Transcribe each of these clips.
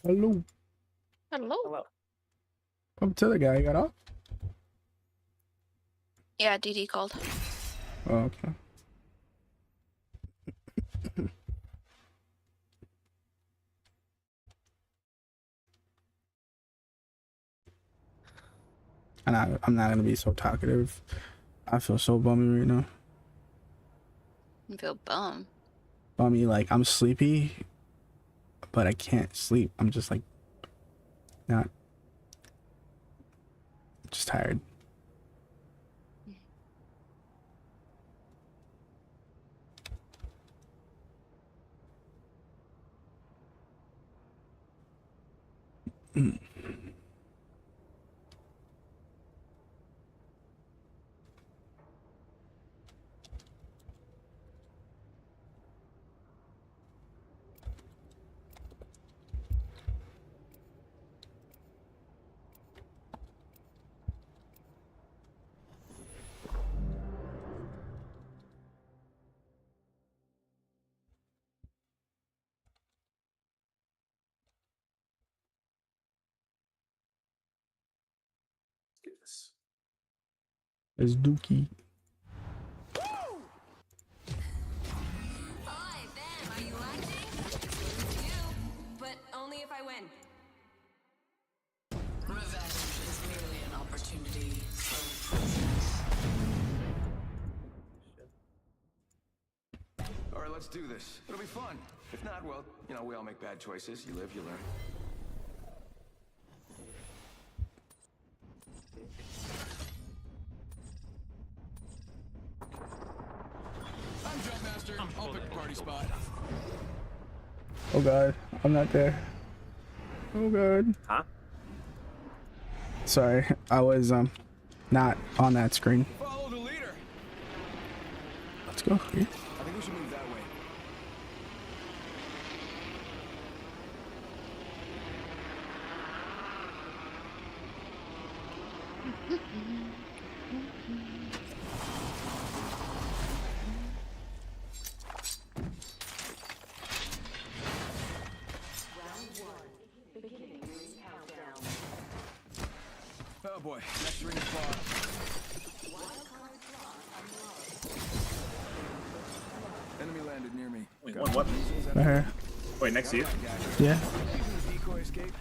Hello. Hello. Hello. Up to the guy. You got off? Yeah, DD called. Oh, okay. And I'm not gonna be so talkative. I feel so bummy right now. You feel bummed. Bummy, like I'm sleepy, but I can't sleep. I'm just like not. Just tired. Goodness. It's Dookie. Hi, Ben. Are you acting? You, but only if I win. Revenge is merely an opportunity so precious. All right, let's do this. It'll be fun. If not, well, you know, we all make bad choices. You live, you learn. I'm Jump Master. I'll pick a party spot. Oh god, I'm not there. Oh god. Huh? Sorry, I was not on that screen. Follow the leader. Let's go here. I think we should move that way. Oh boy, next ring is far. Enemy landed near me. Wait, one weapon. Right here. Wait, next to you. Yeah. Decoy escape.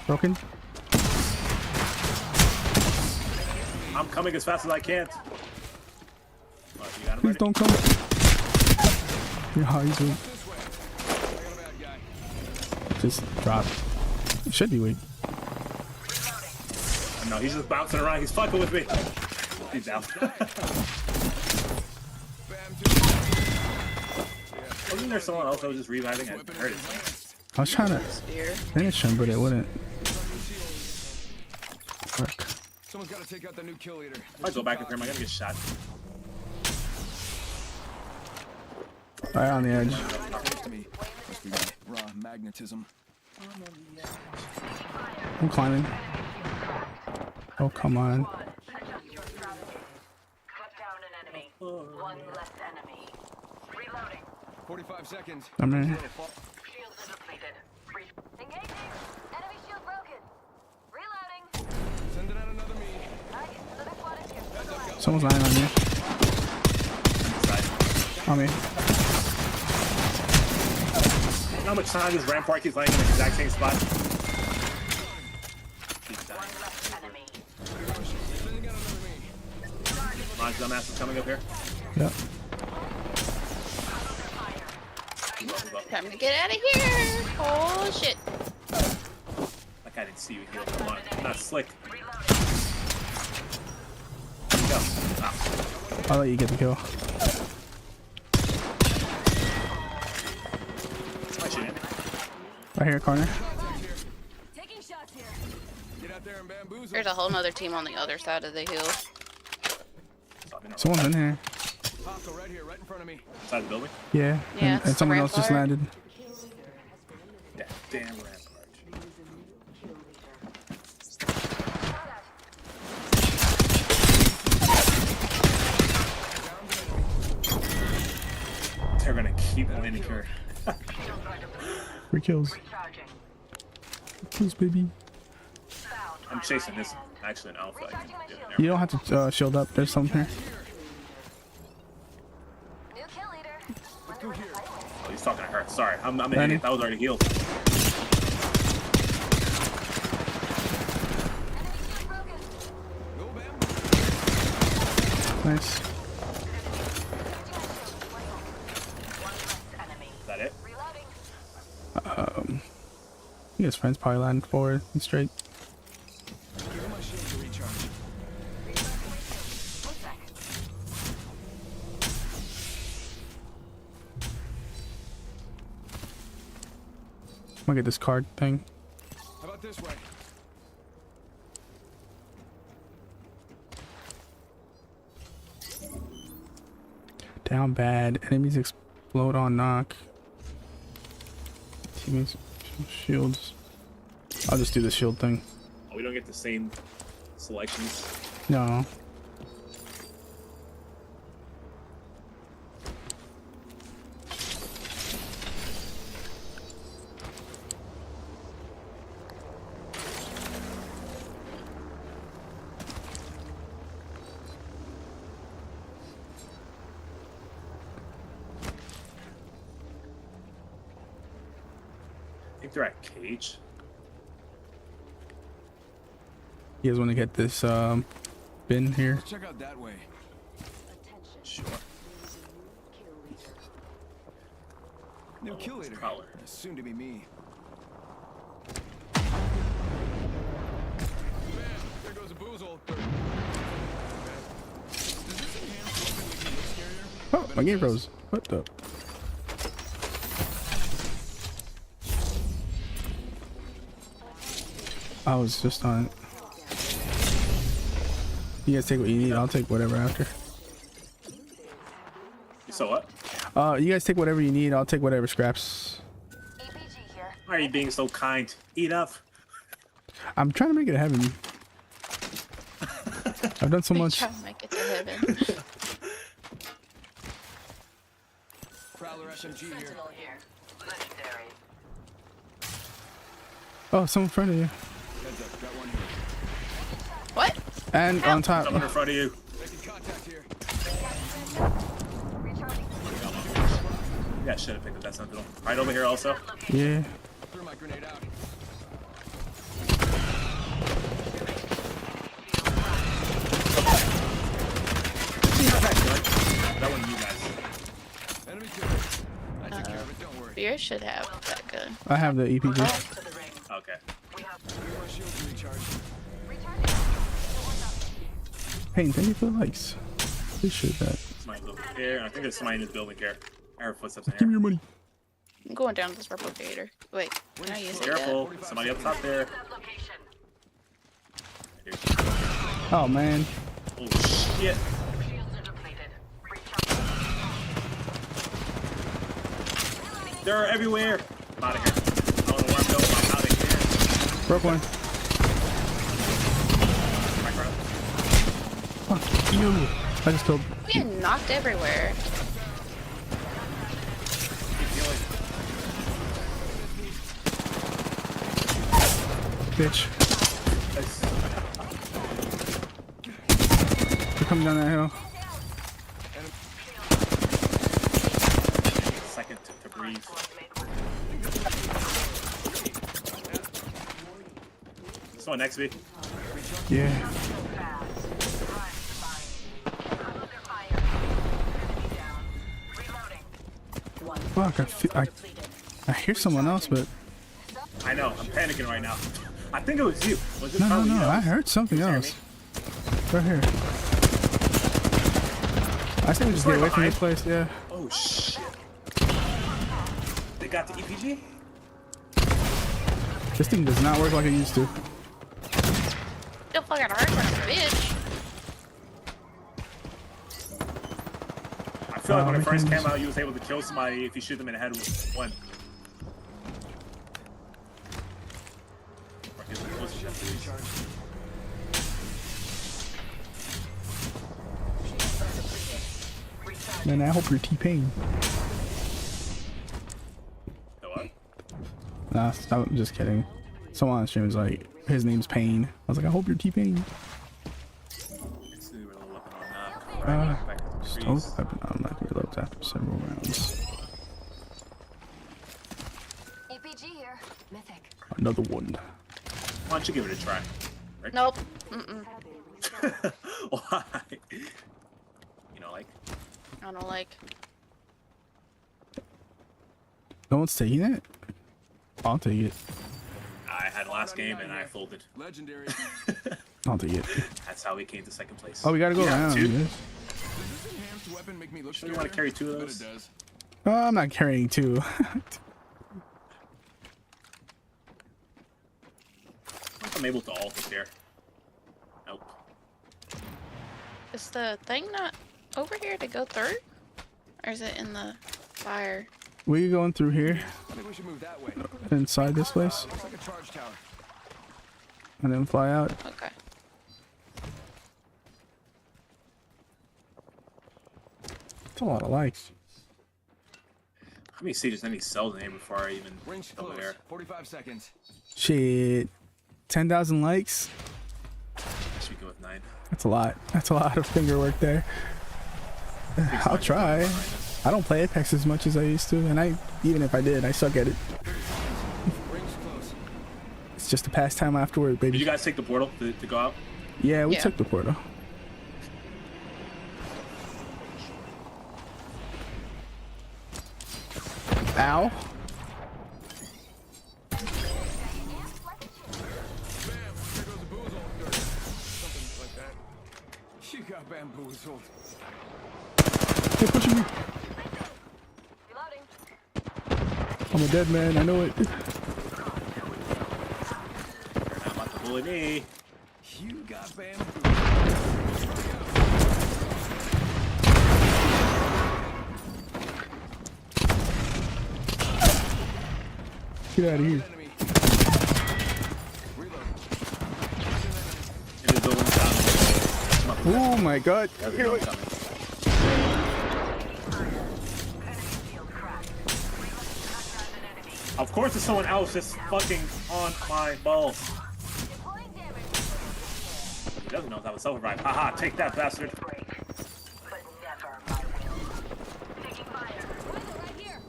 Broken. I'm coming as fast as I can. Oh, you got him Please ready? don't come. Yeah, he's weak. This way. I got a bad guy. Just drop. It should be weak. Oh, no, he's just bouncing around. He's fucking with me. He's down. Bam, two. Wasn't there someone else that was just reviving? I heard it. I was trying to finish him, but it wouldn't work. Someone's got to take out the new kill leader. I go back up here. Am I gonna get shot? Right on the edge. Close to me. Must be my raw magnetism. I'm climbing. Oh, come on. Adjust your strategy. Cut down an enemy. One less enemy. Reloading. 45 seconds. I'm in. Shields are depleted. Engaging. Enemy shield broken. Reloading. Sending out another me. Nice. Another squad is here. Someone's lying on you. On me. You know how much time this Rampart keeps lying in the exact same spot? He's dying. One less enemy. Sending out another me. Come on, dumbass is coming up here. Yep. Time to get out of here. Oh shit. That guy didn't see you heal. Come on, not slick. There you go. Ah. I'll let you get the kill. I shouldn't. Right here, corner. Taking shots here. Get out there and bamboozle. There's a whole nother team on the other side of the hill. Someone's in here. Hostile right here, right in front of me. Inside the building? Yeah. Yeah, And someone else just Rampart. landed. Yeah, damn Rampart. They're gonna keep landing here. Freaking kills. Recharging. Please, baby. Found I'm my chasing right this. hand. Actually, an alpha. I can do it You there. don't have to shield up. There's some here. New kill leader. Let's go here. Oh, he's talking to her. Sorry, I'm an Danny? idiot. That was already healed. Enemy shield broken. Go, Bam. Nice. One less enemy. Is that it? Reloading. You guys friends probably land forward and straight. Give him my shield to recharge. One sec. I'm gonna get this card thing. How about this way? Down bad. Enemies explode on knock. Teammates shields. I'll just do the shield thing. Oh, we don't get the same selections. No. I think they're at cage. You guys want to get this bin here? Let's check out that way. Sure. New kill leader. Prowler. Soon to be me. Bam! There goes a boozle. Does this enhance weapon make me look scarier? Oh, my game froze. What the? I was just on it. You guys take what you need. I'll take whatever after. So what? You guys take whatever you need. I'll take whatever scraps. APG here. Why are you being so kind? Eat up. I'm trying to make it heaven. I've done so much. Trying to make it to heaven. Prowler SMG here. Sentinel here. Legendary. Oh, someone in front of you. Heads up, got one here. What? And on top. Someone in front of you. Making contact here. Recharging. Yeah, should have picked up that sentinel. Right over here also. Yeah. Threw my grenade out. That one you guys. Enemy killed. I took care of it, don't worry. Beer should have that gun. I have the EPG. To the ring. Okay. We have Give my shield to recharge. Payne, thank you for the likes. Appreciate that. Somebody's over here. I think there's somebody in this building here. I heard footsteps in Give me here. your money. I'm going down this replicator. Wait, can I use it Careful. yet? Somebody up top there. that location. Oh man. Oh shit. Shields are depleted. Recharging. They're everywhere. I'm out of here. I don't know where I'm going. I'm out of here. Broke one. My crap. Fuck you. I just killed. We get knocked everywhere. Keep healing. Bitch. Nice. They're coming down that hill. Second to breathe. Someone next to me. Yeah. Fuck, I hear someone else, but I know. I'm panicking right now. I think it was you. Was it no, probably you? I heard something Hear else. me? Right here. I think we just get away from this place, yeah. Oh shit. They got the EPG? This thing does not work like it used to. Still fucking hurt for a bitch. I feel like when it we first can came out, you was able to kill somebody if you shoot them in the head with one. Or get them close to them, please. Man, I hope you're T-Pain. The what? Nah, I'm just kidding. Someone on stream was like, his name's Pain. I was like, I hope you're T-Pain. Let's see what we're looking on now. Back to the Stove trees. weapon automatic reloads after several rounds. APG here. Mythic. Another one. Why don't you give it a try? Right? Nope. Mm-mm. Why? You know, like, I don't like. No one's taking it? I'll take it. I had last game and I folded. Legendary. I'll take it. That's how we came to second place. Oh, we gotta go Yeah, around. two. Yes. Does this enhanced weapon make me look Sure you wanna carry two of Bet those? it does. I'm not carrying two. I'm able to alt it here. Nope. Is the thing not over here to go through? Or is it in the fire? We going through here, I think we should move that way. inside this place, Looks like a charge tower. and then fly out. Okay. It's a lot of likes. How many stages any cells in here before I even Range over close. there? 45 seconds. Shit. 10,000 likes? Should we go with 9? That's a lot. That's a lot of finger work there. I'll try. I don't play Apex as much as I used to, and even if I did, I suck at it. Range close. It's just a pastime afterward, Did you baby. guys take the portal to go out? Yeah, we Yeah. took the portal. Ow. Something like that. You got bamboozled. They're pushing me. Reloading. I'm a dead man, I know it. They're not about to bully me. You got bamboozled. Get out of here. Enemy. Reload. In the building down. Oh my god. There's a drone coming. Of course there's someone else just fucking on my balls. He doesn't know that was self-revive. Haha, take that, bastard. Break. But never my will. Taking fire. Right here.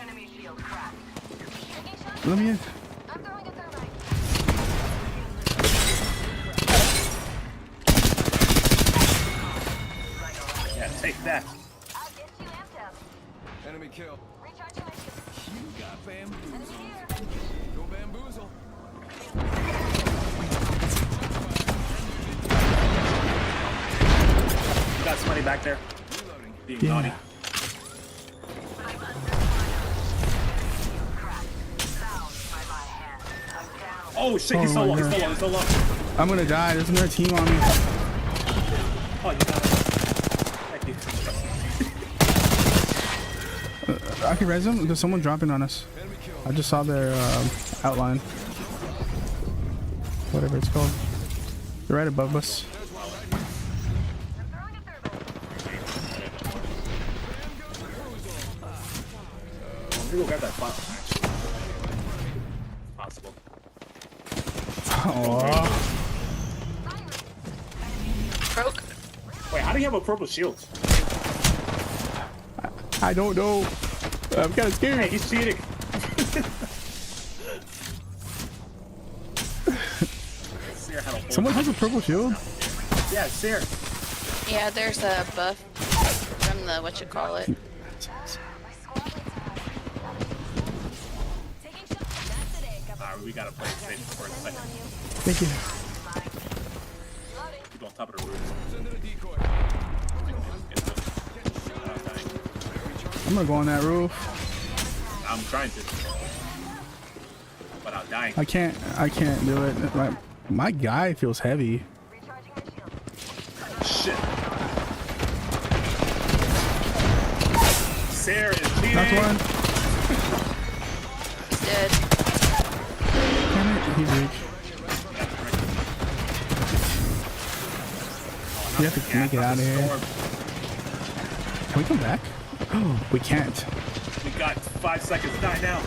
Enemy shield cracked. Taking shots. Let me in. I'm throwing a thermite. Yeah, take that. I'll get you amped up. Enemy kill. Recharging my shield. You got bamboozled. Enemy here. Go bamboozle. You got somebody back there Reloading. being Yeah. naughty. Oh shit, he's Oh so my low, he's God. so low, he's so low. I'm gonna die. There's another team on me. Oh, you got it. Thank you. I can res them. There's someone dropping on us. Enemy kill. I just saw their outline. Whatever it's called. They're right above us. I'm gonna go grab that file. Possible. Aww. Broke. Wait, how do you have a purple shield? I don't know. I'm kind of Hey, scared. he's cheating. Seer had a whole Someone has a purple shield? Yeah, Seer. Yeah, there's a buff from the what you call it. My squad leads taking shots. That's it, Egg. Alright, we gotta play it safe for a Depending second. on you. Thank you. Keep on top of the roof. Send in a decoy. I'm gonna go on that roof. I'm trying to. But I'm dying. I can't do it. My guy feels heavy. Recharging my shield. Shit. Seer is cheating. That's one. He's dead. Damn it. He's weak. We have to make it out of here. Can we come back? Oh, we can't. We got 5 seconds. Die now.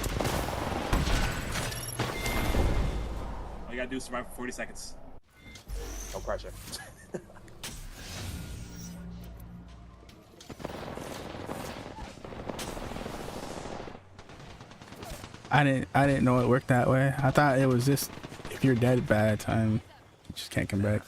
gotta do is survive for 40 seconds. No pressure. I didn't know it worked that way. I thought it was just if you're dead by that time, you just can't come back.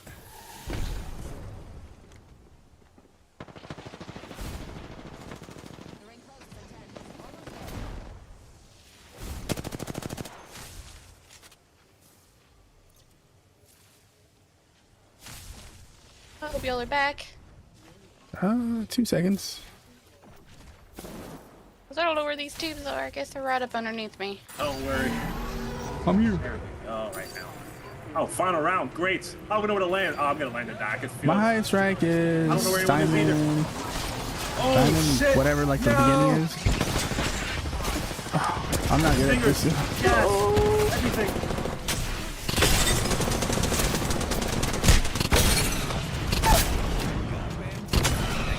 I hope y'all are back. 2 seconds. 'Cause I don't know where these tubes are. I guess they're right up underneath me. Don't worry. I'm here. Here we go right now. Oh, final round. Great. I'm gonna know where to land. Oh, I'm gonna land in that. I can feel My it. highest rank is I don't know where anyone is either. diamond, Oh, diamond, shit. whatever like the No. beginning is. Oh, I'm not good at this. Yes. Everything.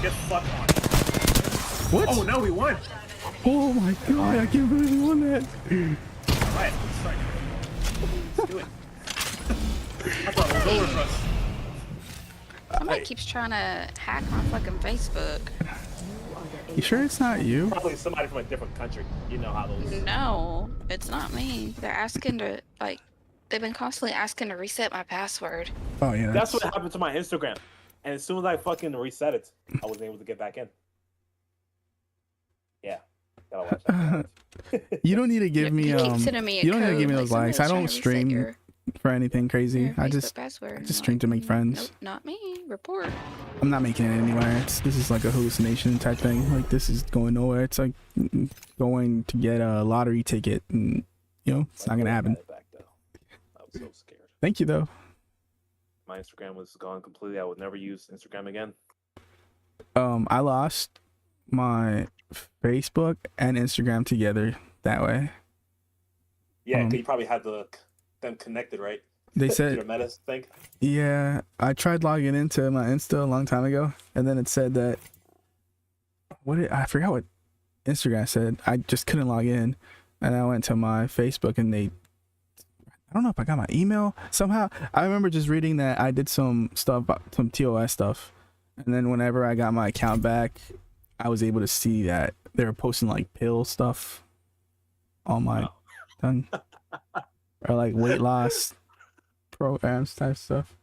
Get fucked on. What? Oh no, we won. Oh my god, I can't believe we won that. All right, let's do it. I thought it was over for us. Somebody keeps trying to hack my fucking Facebook. You sure it's not you? Probably somebody from a different country. You know how those. No, it's not me. They're asking to, like, they've been constantly asking to reset my password. Oh yeah, That's what happened to my Instagram. And as soon as I fucking reset it, I wasn't able to get back in. Yeah. Gotta watch that. You don't need to give me You keep sending me a you don't need to code, give me like those likes. I somebody's don't trying to reset stream your for anything crazy. I Facebook just password. stream to make friends. Nope, not me. Report. I'm not making it anywhere. This is like a hallucination type thing. Like this is going nowhere. It's like going to get a lottery ticket, and you know it's not gonna happen. Back, though. I was so scared. Thank you though. My Instagram was gone completely. I would never use Instagram again. I lost my Facebook and Instagram together that way. Yeah, 'cause you probably had them connected, right? They Your said, Meta thing. yeah, I tried logging into my Insta a long time ago, and then it said that I forgot what Instagram said. I just couldn't log in, and I went to my Facebook, and I don't know if I got my email somehow. I remember just reading that I did some stuff, some TOS stuff, and then whenever I got my account back, I was able to see that they were posting like pill stuff on my thing, or like weight loss programs type stuff.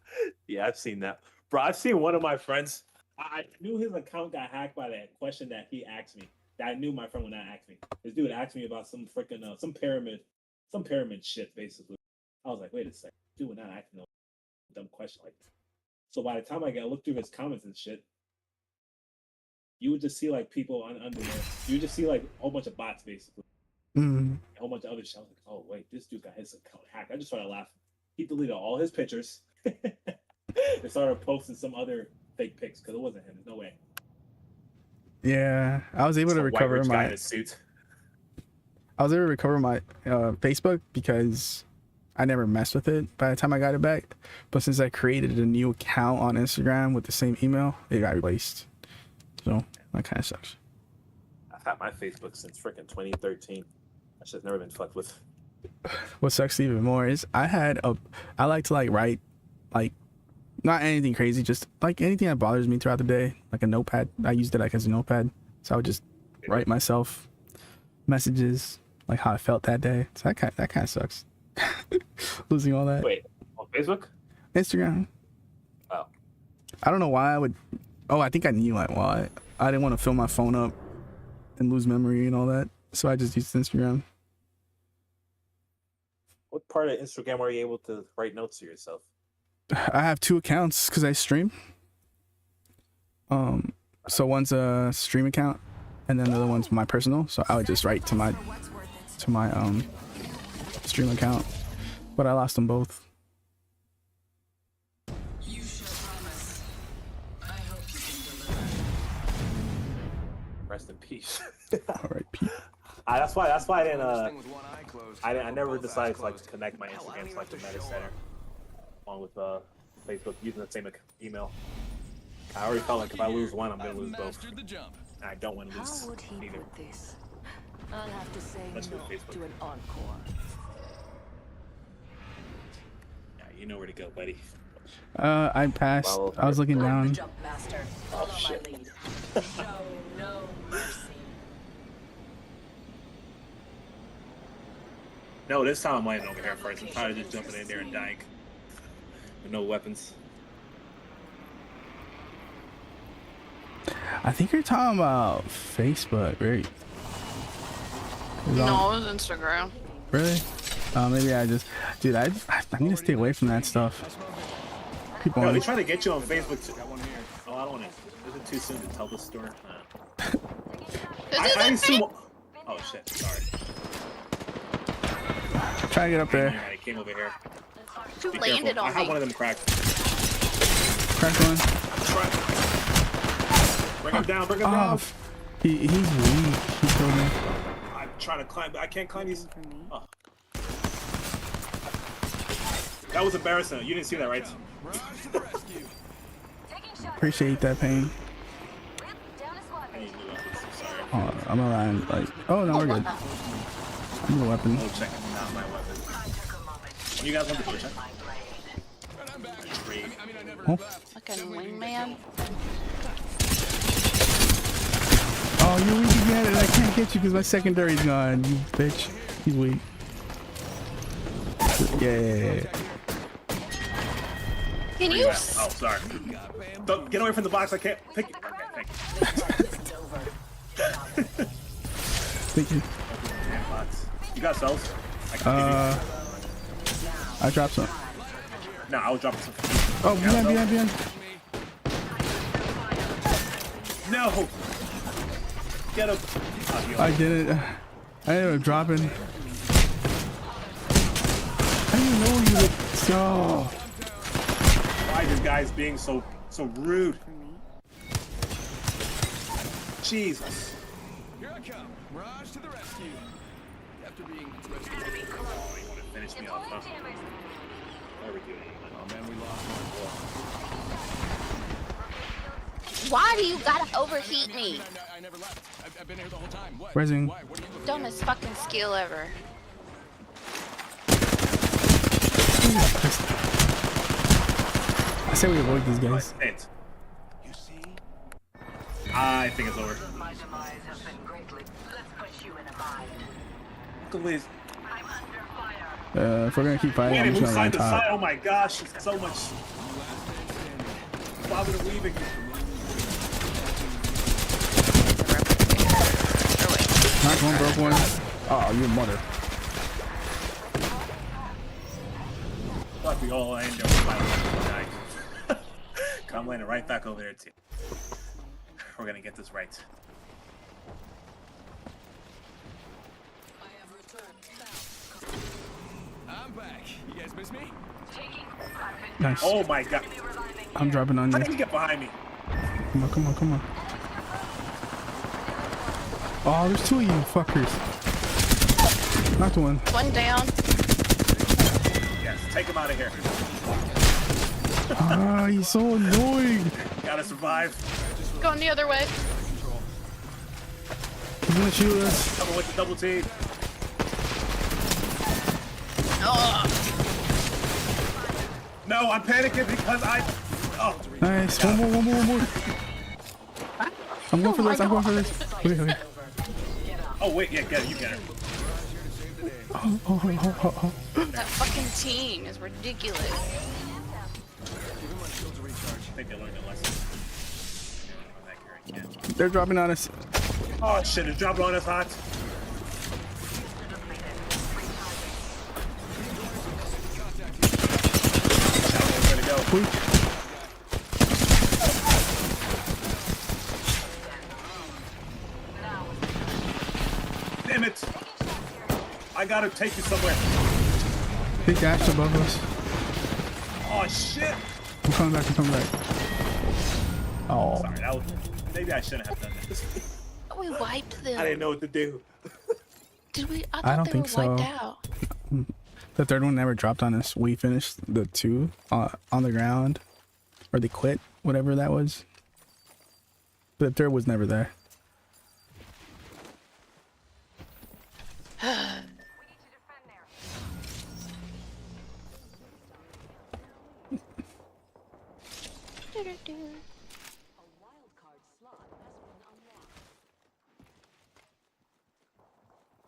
Yeah, I've seen that. Bro, I've seen one of my friends. I knew his account got hacked by that question that he asked me. That I knew my friend would not ask me. This dude asked me about some freaking some pyramid shit basically. I was like, wait a second, dude would not ask me no dumb question like that. So by the time I got look through his comments and shit, you would just see like people under there. You would just see like a whole bunch of bots basically. Mm. A whole bunch of other shit. I was like, oh wait, this dude got his account hacked. I just started laughing. He deleted all his pictures and started posting some other fake pics because it wasn't him. There's no way. Yeah, I was able to Some white recover rich guy in my. a suit. I was able to recover my Facebook because I never messed with it by the time I got it back. But since I created a new account on Instagram with the same email, it got erased. So that kind of sucks. I've had my Facebook since freaking 2013. That shit's never been fucked with. What sucks even more is I like to like write, like, not anything crazy, just like anything that bothers me throughout the day, like a notepad. I used it like as a notepad, so I would just write myself messages like how I felt that day. So that kind of sucks. Losing all that. Wait, on Facebook? Instagram. Oh. I don't know why I would. Oh, I think I knew like why. I didn't want to fill my phone up and lose memory and all that, so I just used Instagram. What part of Instagram are you able to write notes to yourself? I have 2 accounts because I stream. So one's a stream account, and then the other one's my personal. So I would just write to my stream account, but I lost them both. You shall promise. I hope you can deliver. Rest in peace. All right, Pete. That's why I didn't This thing with one eye closed, I never both eyes decided to like closed. connect my Hell, I don't Instagram to even like the have to Meta show Center up. along with Facebook using the same email. I already felt like if I lose one, I'm gonna lose both. Mastered the jump. And I don't want to lose How would he either. put this? I'll have to say Let's do no Facebook. to an encore. You know where to go, buddy. I passed. Follow I was looking I'm the down. jump master. Follow my lead. Show no mercy. No, this time I'm landing over here first. I'm tired of just jumping in there and dying. With no weapons. I think you're talking about Facebook, right? Is No, all- it was Instagram. Really? Maybe I just, dude. I need to stay away from that stuff. People. No, on- they try to get you on Facebook. Oh, I don't want to. Is it too soon to tell this story? I assume. Oh shit! Sorry. Try to get up there. I came over here. Who Be landed careful. I on have me? one of them cracked. Crack one. Bring him down. Bring him down. Off. He's weak. He killed me. I'm trying to climb, but I can't climb these. Oh. That was embarrassing. You didn't see that, right? Appreciate that pain. I need new weapons. Sorry. Oh, I'm around. Like, oh no, we're good. I need a weapon. Oh, check out my weapon. You guys want the check? Trade. Oh. Fucking wingman. Oh, you're weak again, and I can't get you because my secondary's gone. You bitch. He's weak. Yeah. Can Where you? you at? Oh, sorry. Don't get away from the box. I can't pick it. Okay, thank you. Thank you. Damn box. You got cells? I can I dropped some. No, I'll drop some. Oh, behind. No! Get him! Oh, you I did it. I ended up dropping. I didn't know you would. Oh. Why are you guys being so rude? Jesus. Here I come. Mirage to the rescue. After being rescued. Oh, you want to finish me off, huh? What are we doing? Oh man, we lost one. Why do you gotta overheat me? I never left. I've been here the whole time. What? Resing. Why? What are you looking Dumbest fucking skill ever. I say we avoid these guys. It. I think it's over. My demise has been greatly. Let's put you in a bind. Please. I'm under fire. If we're gonna keep fighting, I'm Wait, just who gonna run side to side? top. Oh my gosh, it's so much. Bobby the weaving. Knock one, broke one. Oh, you mother. Fuck, we all end up fighting. Come landing right back over there too. We're gonna get this right. I have returned. I'm back. You guys miss me? Nice. Oh my god. I'm dropping on How you. did he get behind me? Come on. Oh, there's two of you fuckers. Knocked one. One down. Yes, take him out of here. Ah, he's so annoying. Gotta survive. Going the other way. He's gonna shoot us. Coming with the double team. No, I'm panicking because I. Oh, Nice. One more. I'm going for this. Okay. oh wait, yeah, get it, you get it. Oh. That fucking team is ridiculous. I think they learned a lesson. They're dropping on us. Oh shit, it's dropping on us hot. Where to go? Weak. Damn it! I gotta take you somewhere. Big dash above us. Oh shit! I'm coming back. Oh. Sorry, that was. Maybe I shouldn't have done this. We wiped them. I didn't know what to do. Did we? I I thought don't they think were so. wiped out. The third one never dropped on us. We finished the two on the ground. Or they quit, whatever that was. But the third was never there.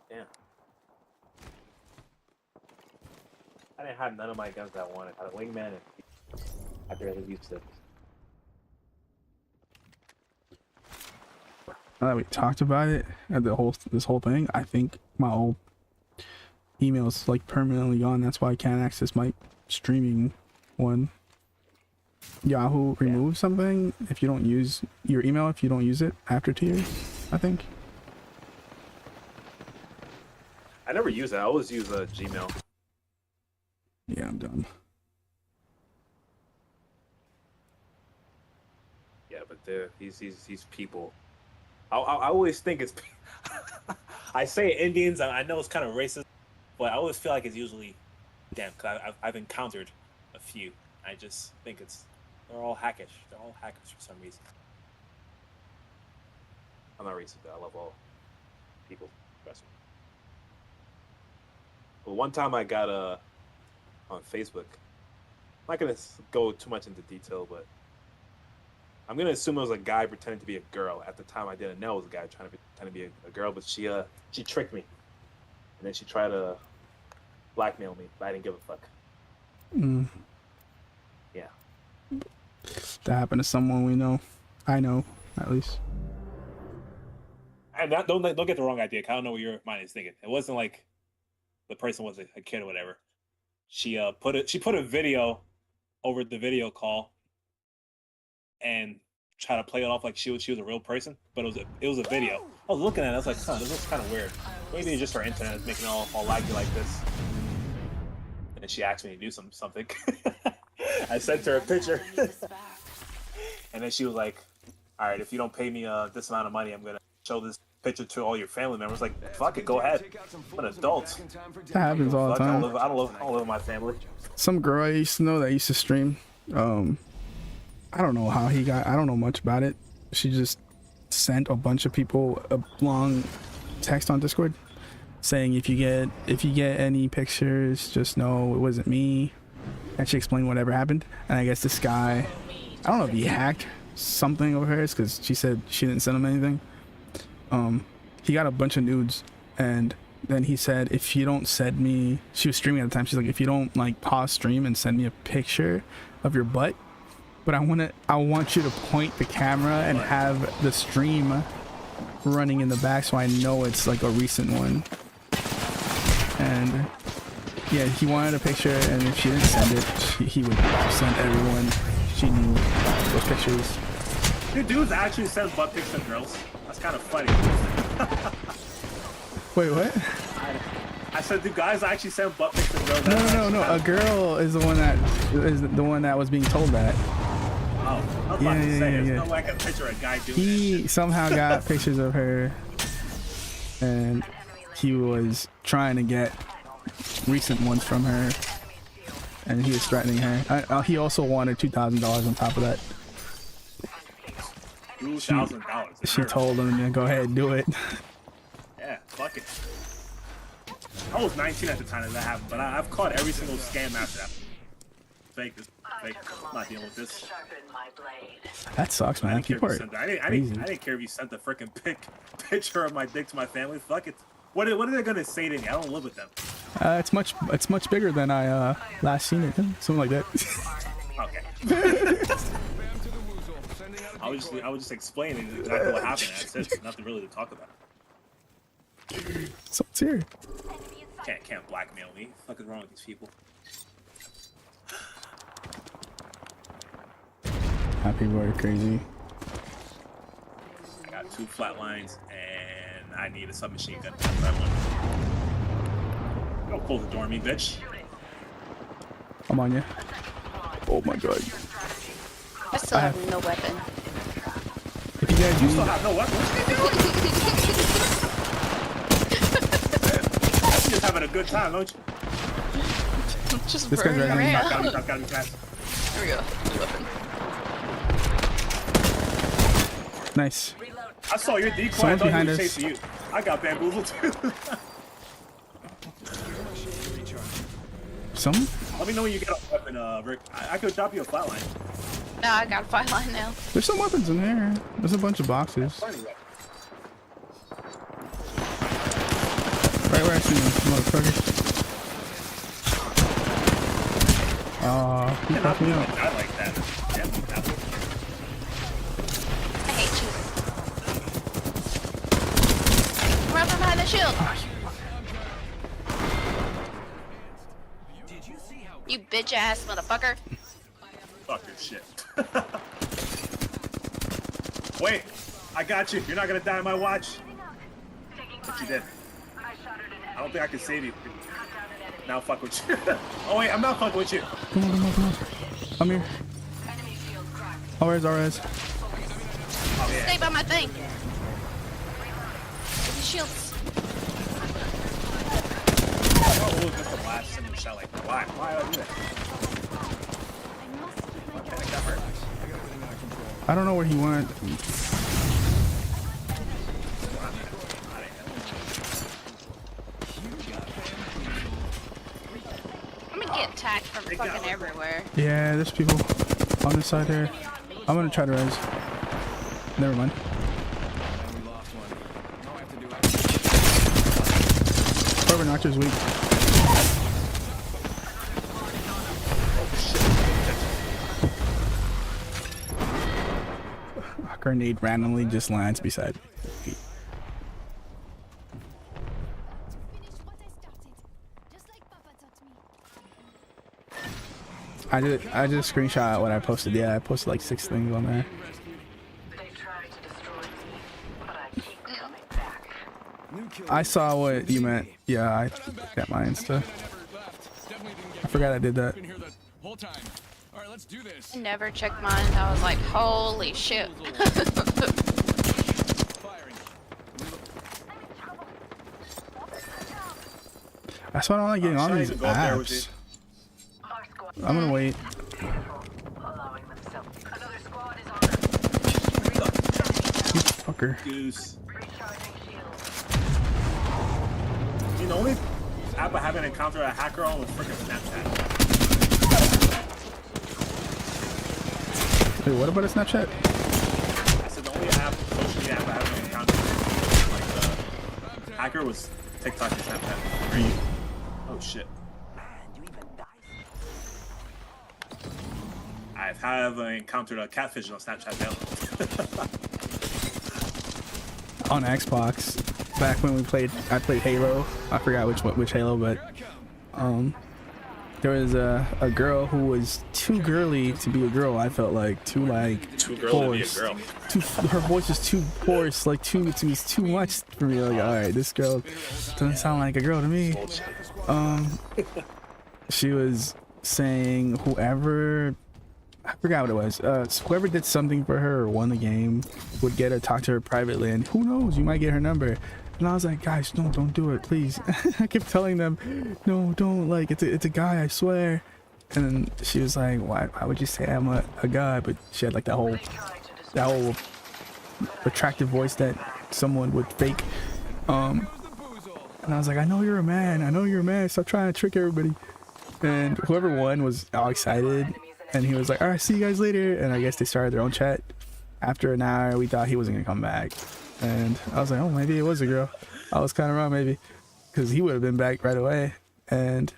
Damn. I didn't have none of my guns that I wanted. I had a wingman and I barely used it. Now that we talked about it, this whole thing, I think my old email's like permanently gone. That's why I can't access my streaming one. Yahoo removes something if you don't use your email, if you don't use it after 2 years, I think. I never use it. I always use Gmail. Yeah, I'm done. Yeah, but these people. I always think it's. I say Indians. I know it's kind of racist, but I always feel like it's usually them because I've encountered a few. I just think they're all hackish. They're all hackers for some reason. I'm not racist, but I love all people. Trust me. But one time I got on Facebook. I'm not gonna go too much into detail, but I'm gonna assume it was a guy pretending to be a girl. At the time, I didn't know it was a guy trying to pretend to be a girl, but she tricked me, and then she tried to blackmail me, but I didn't give a fuck. Yeah. That happened to someone we know. I know, at least. And don't get the wrong idea. 'Cause I don't know what your mind is thinking. It wasn't like the person was a kid or whatever. She put a video over the video call and try to play it off like she was a real person, but it was a video. I was looking at it, I was like, this looks kind of weird. Maybe it's just her internet is making it all laggy like this. And then she asked me to do something. I sent her a picture. And then she was like, all right, if you don't pay me this amount of money, I'm gonna show this picture to all your family members. Like, fuck it, go ahead. I'm an adult. That happens all the time. I don't live with my family. Some girl I used to know that used to stream. I don't know how I don't know much about it. She just sent a bunch of people a long text on Discord saying if you get any pictures, just know it wasn't me. And she explained whatever happened. And I guess this guy, I don't know if he hacked something of hers because she said she didn't send him anything. He got a bunch of nudes, and then he said if you don't send me, she was streaming at the time, she's like, if you don't like pause stream and send me a picture of your butt, but I want you to point the camera and have the stream running in the back so I know it's like a recent one. And yeah, he wanted a picture, and if she didn't send it, he would send everyone she knew those pictures. Dude, dudes actually send butt pics to girls. That's kind of funny. Wait, what? I said, do guys actually send butt pics to girls? No. A girl is the one that was being told that. Oh, I was about to say, there's no way I can picture a guy doing that He shit. somehow got pictures of her, and he was trying to get recent ones from her, and he was threatening her. He also wanted $2,000 on top of that. $2,000. She told him to go ahead and do it. Yeah, fuck it. I was 19 at the time that happened, but I've caught every single scam after that. Fake this. Fake. I'm not dealing with this. That sucks, man. People are I didn't care if you sent the freaking picture of my dick to my family. Fuck it. What are they gonna say to me? I don't live with them. it's much bigger than I last seen it. Something like that. Okay. I was just explaining exactly what happened. That's it. Nothing really to talk about. So it's here. Can't blackmail me. What the fuck is wrong with these people? People are crazy. I got 2 flatlines and I need a submachine gun. That's what I want. Don't close the door on me, bitch. I'm on you. Oh my god. I still have no weapon. If you guys You still have no weapon? You're just having a good time, don't you? Just This guy's burning right around. Gotta be fast. There we go. New weapon. nice. I saw your decoy. Someone's I thought he behind was us. chasing you. I got bamboozled too. Someone? Let me know when you get a weapon, Rick. I could drop you a flatline. No, I got a fight line now. There's some weapons in here. There's a bunch of boxes. Right where I see you, motherfucker. He fucked me up. I like that. Yeah, that was- I hate you. Run from behind the shield. You bitch ass motherfucker. Fuck this shit. Wait, I got you. You're not gonna die on my watch. But you did. I don't think I can save you. Now fuck with you. Oh wait, I'm not fucking with you. Come on, come on, come on. I'm here. Alright, alright. Oh yeah. Stay by my thing. Give me shields. Oh, it was just the last single shot. Like, why? Why would I do that? Okay, that hurt. I don't know where he went. I'm gonna get attacked from fucking everywhere. Yeah, there's people on this side here. I'm gonna try to res. Never mind. We lost one. All I have to do is Whoever knocked her is weak. A grenade randomly just lands beside me. Finish what I started. Just like Papa taught me. I did a screenshot what I posted. Yeah, I posted like 6 things on there. They try to destroy me, but I keep coming back. I saw what you meant. Yeah, I got my Insta. I forgot I did that. Been here the whole time. All right, let's do this. I never checked mine. I was like, holy shit. Firing. That's why I don't like getting on these Go up there with apps. Our squad I'm gonna wait. allowing themselves. Another squad is on. You fucker. Goose. Recharging shields. You know, the only app I haven't encountered a hacker on was freaking Snapchat. Wait, what about a Snapchat? I said the only app, social media app I haven't encountered like the hacker was TikTok and Snapchat. Oh shit. I have encountered a catfish on Snapchat now. On Xbox, back when I played Halo. I forgot which Halo, but there was a girl who was too girly to be a girl. I felt like too girl to be a girl. Her voice was too hoarse, like it was too much for me. Like, all right, this girl doesn't sound like a girl to me. She was saying whoever, I forgot what it was. Whoever did something for her or won the game would get her, talk to her privately, and who knows, you might get her number. And I was like, guys, no, don't do it, please. I kept telling them, no, don't, like, it's a guy, I swear. And then she was like, why would you say I'm a guy? But she had like that whole attractive voice that someone would fake. And I was like, I know you're a man, stop trying to trick everybody. And whoever won was all excited, and he was like, all right, see you guys later. And I guess they started their own chat. After an hour, we thought he wasn't gonna come back, and I was like, oh, maybe it was a girl. I was kind of wrong, maybe, because he would have been back right away. And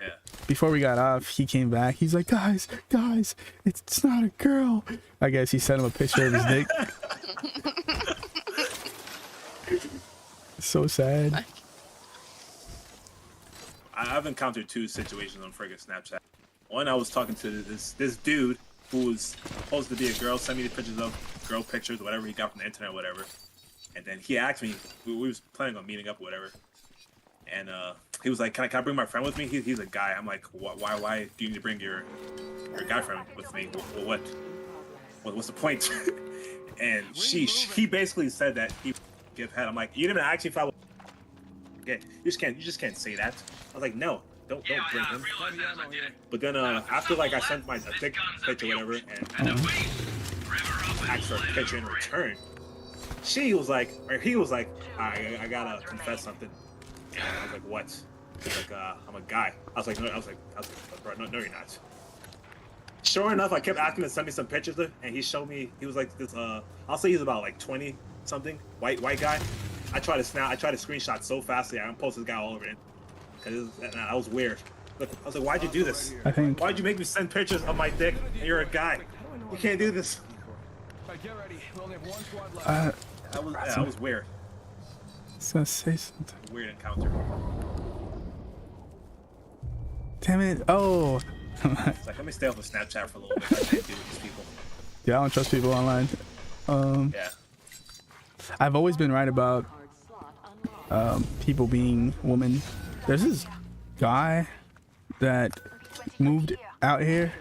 before we got off, he came back. He's like, guys, it's not a girl. I guess he sent him a picture of his dick. So sad. I've encountered 2 situations on friggin' Snapchat. One, I was talking to this dude who was supposed to be a girl, sent me the pictures of girl pictures, whatever he got from the internet, whatever. And then he asked me, we was planning on meeting up, whatever. And he was like, can I bring my friend with me? He's a guy. I'm like, why do you need to bring your guy friend with me? What's the point? And he basically said that he would give head. I'm like, you didn't even ask me if I would. Okay, you just can't say that. I was like, no, don't bring him. But then after like I sent my dick picture, whatever, and asked for a picture in return, he was like, I gotta confess something. And I was like, what? He's like, I'm a guy. I was like, bro, no, you're not. Sure enough, I kept asking him to send me some pictures, and he showed me. He was like this. I'll say he's about like 20 something, white guy. I tried to screenshot so fastly. I posted this guy all over it because that was weird. Look, I was like, why'd you do this? I think. Why'd you make me send pictures of my dick? And you're a guy. You can't do this. Alright, get ready. We only have one squad left. That was weird. I was gonna say something. Weird encounter. Damn it! Oh. It's like, let me stay off of Snapchat for a little bit. I can't deal with these people. Yeah, I don't trust people online. Yeah. I've always been right about people being women. There's this guy that moved out here.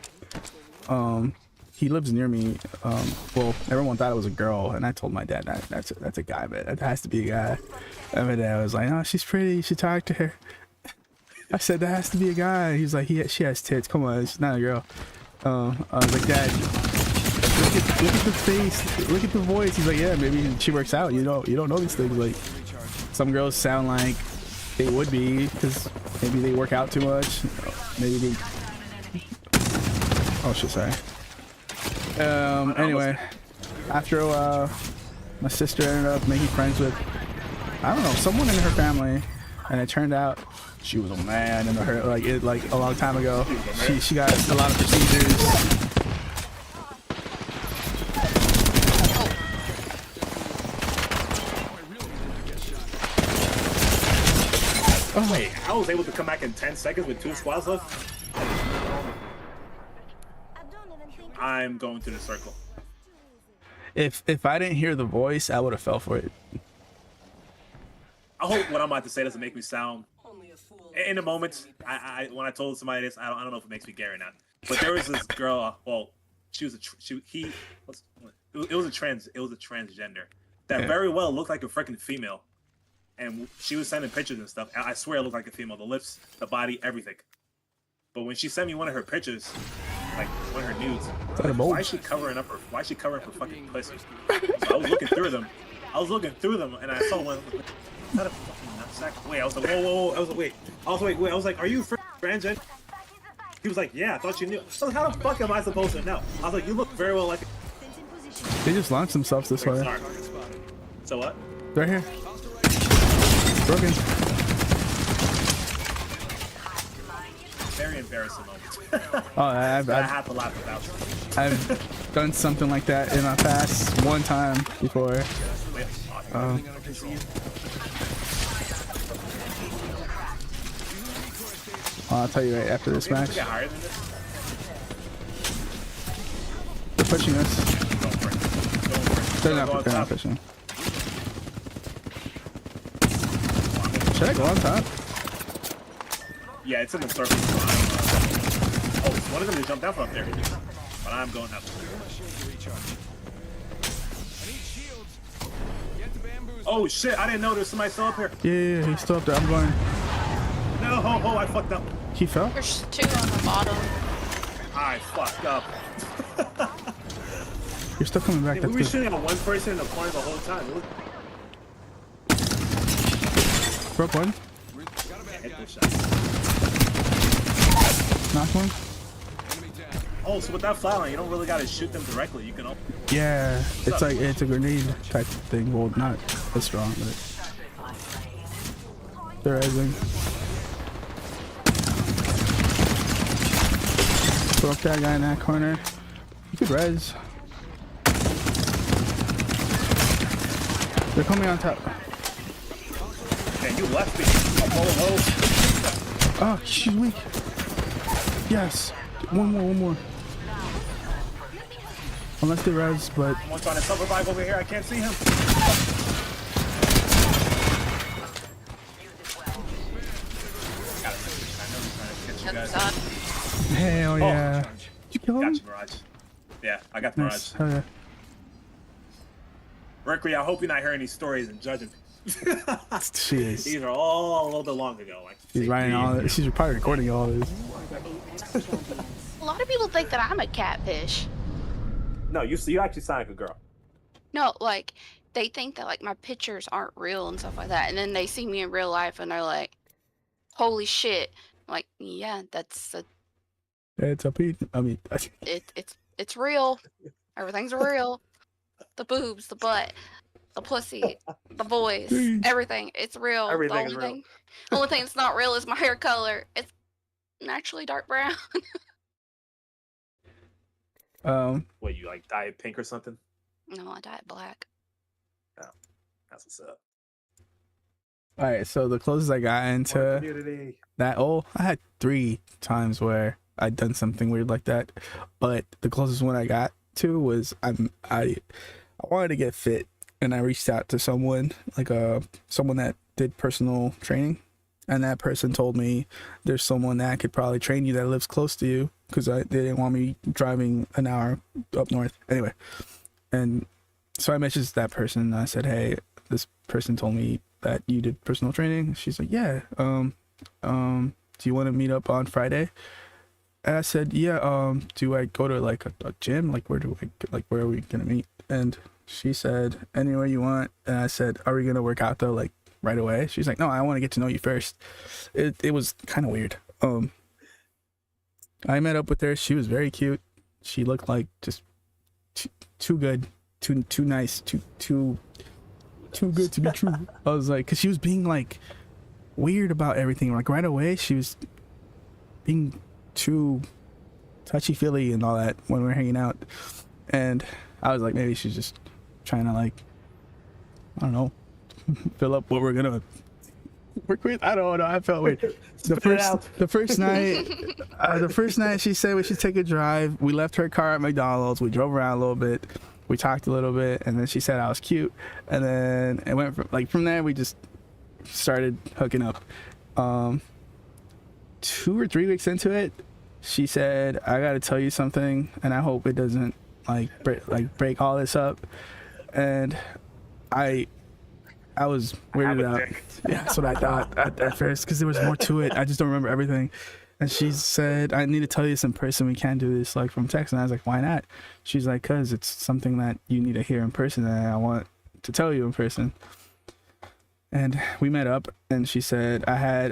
He lives near me. Well, everyone thought it was a girl, and I told my dad that's a guy, but it has to be a guy. And my dad was like, "Oh, she's pretty. You should talk to her." I said, "That has to be a guy." He's like, "She has tits. Come on, she's not a girl." I was like, "Dad, look at the face, look at the voice." He's like, "Yeah, maybe she works out. You don't know these things. Like, some girls sound like they would be because maybe they work out too much. Maybe they." Oh shit, sorry. Anyway, after a while, my sister ended up making friends with, I don't know, someone in her family, and it turned out she was a man in her like a long time ago. She got a lot of procedures. Oh wait, I was able to come back in 10 seconds with 2 squads left. I'm going to the circle. If I didn't hear the voice, I would have fell for it. I hope what I'm about to say doesn't make me sound. Only a fool. In the moment, when I told somebody this, I don't know if it makes me gay or not. But there was this girl. Well, it was a transgender that very well looked like a freaking female, and she was sending pictures and stuff. I swear it looked like a female. The lips, the body, everything. But when she sent me one of her pictures, like one of her nudes, I was like, why is she covering up her fucking pussy? So I was looking through them. And I saw one. Not a fucking nutsack. Wait, I was like, whoa. I was like, wait. I was like, are you transgender? He was like, yeah, I thought you knew. I was like, how the fuck am I supposed to know? I was like, you look very well like. They just launched themselves this way. Sorry. So what? Right here. Broken. Very embarrassing moment. Oh, I have to laugh about. I've done something like that in my past one time before. I'll tell you right after this match. Higher than this? They're pushing us. They're not pushing. Should I go on top? Yeah, it's in the circle. Oh, one of them just jumped down from up there. But I'm going up. Oh shit, I didn't know there's somebody still up here. Yeah, he's still up there. I'm going. No, I fucked up. He fell? There's 2 on the bottom. I fucked up. You're still coming back. Yeah, That's we were good. shooting at one person in the corner the whole time. Broke one. Headbutt shot. Knocked one. Oh, so with that flatline, you don't really gotta shoot them directly. You can. Yeah, it's like it's a grenade type thing. Well, not as strong, but they're rising. Broke that guy in that corner. You could res. They're coming on top. Man, you left me. Oh, she's weak. Yes. One more. Unless they res, but One's trying to self-revive over here. I can't see him. Other side. hell yeah. Did you kill him? Got you, Mirage. Yeah, I got the Nice. Mirage. Hell yeah. Mercury, I hope you're not hearing these stories and judging me. She is. These are all a little bit long ago. Like She's writing all this. She's probably recording all this. A lot of people think that I'm a catfish. No, you actually sound like a girl. No, like, they think that, like, my pictures aren't real and stuff like that. And then they see me in real life and they're like, holy shit. I'm like, yeah, that's a It's a Pete. I mean, It's real. Everything's real. The boobs, the butt, the pussy, the voice, Jeez. everything. It's real. Everything the is only real. thing, only thing that's not real is my hair color. It's naturally dark brown. What, you like dye it pink or something? No, I dyed black. That's what's up. all right. So the closest I got into Community. that, I had 3 times where I'd done something weird like that, but the closest one I got to was I wanted to get fit, and I reached out to someone someone that did personal training, and that person told me there's someone that could probably train you that lives close to you, because they didn't want me driving an hour up north anyway. And so I messaged that person and I said, hey, this person told me that you did personal training. She's like, yeah, do you want to meet up on Friday? And I said, yeah, do I go to like a gym? Like, where are we gonna meet? And she said, anywhere you want. And I said, are we gonna work out though, like right away? She's like, no, I want to get to know you first. It was kind of weird. I met up with her. She was very cute. She looked like just too good, too nice, too good to be true. I was like, cause she was being like weird about everything. Like right away, she was being too touchy-feely and all that when we were hanging out. And I was like, maybe she's just trying to, like, I don't know, fill up what we're gonna work with. I don't know. I felt weird. The first night she said we should take a drive. We left her car at McDonald's. We drove around a little bit. We talked a little bit, and then she said I was cute. And then it went from there. We just started hooking up. 2 or 3 weeks into it, she said, I gotta tell you something, and I hope it doesn't break all this up. And I was weirded out. Yeah, that's what I thought at first, because there was more to it. I just don't remember everything. And she said, I need to tell you this in person. We can't do this like from text. And I was like, why not? She's like, because it's something that you need to hear in person, and I want to tell you in person. And we met up, and she said, I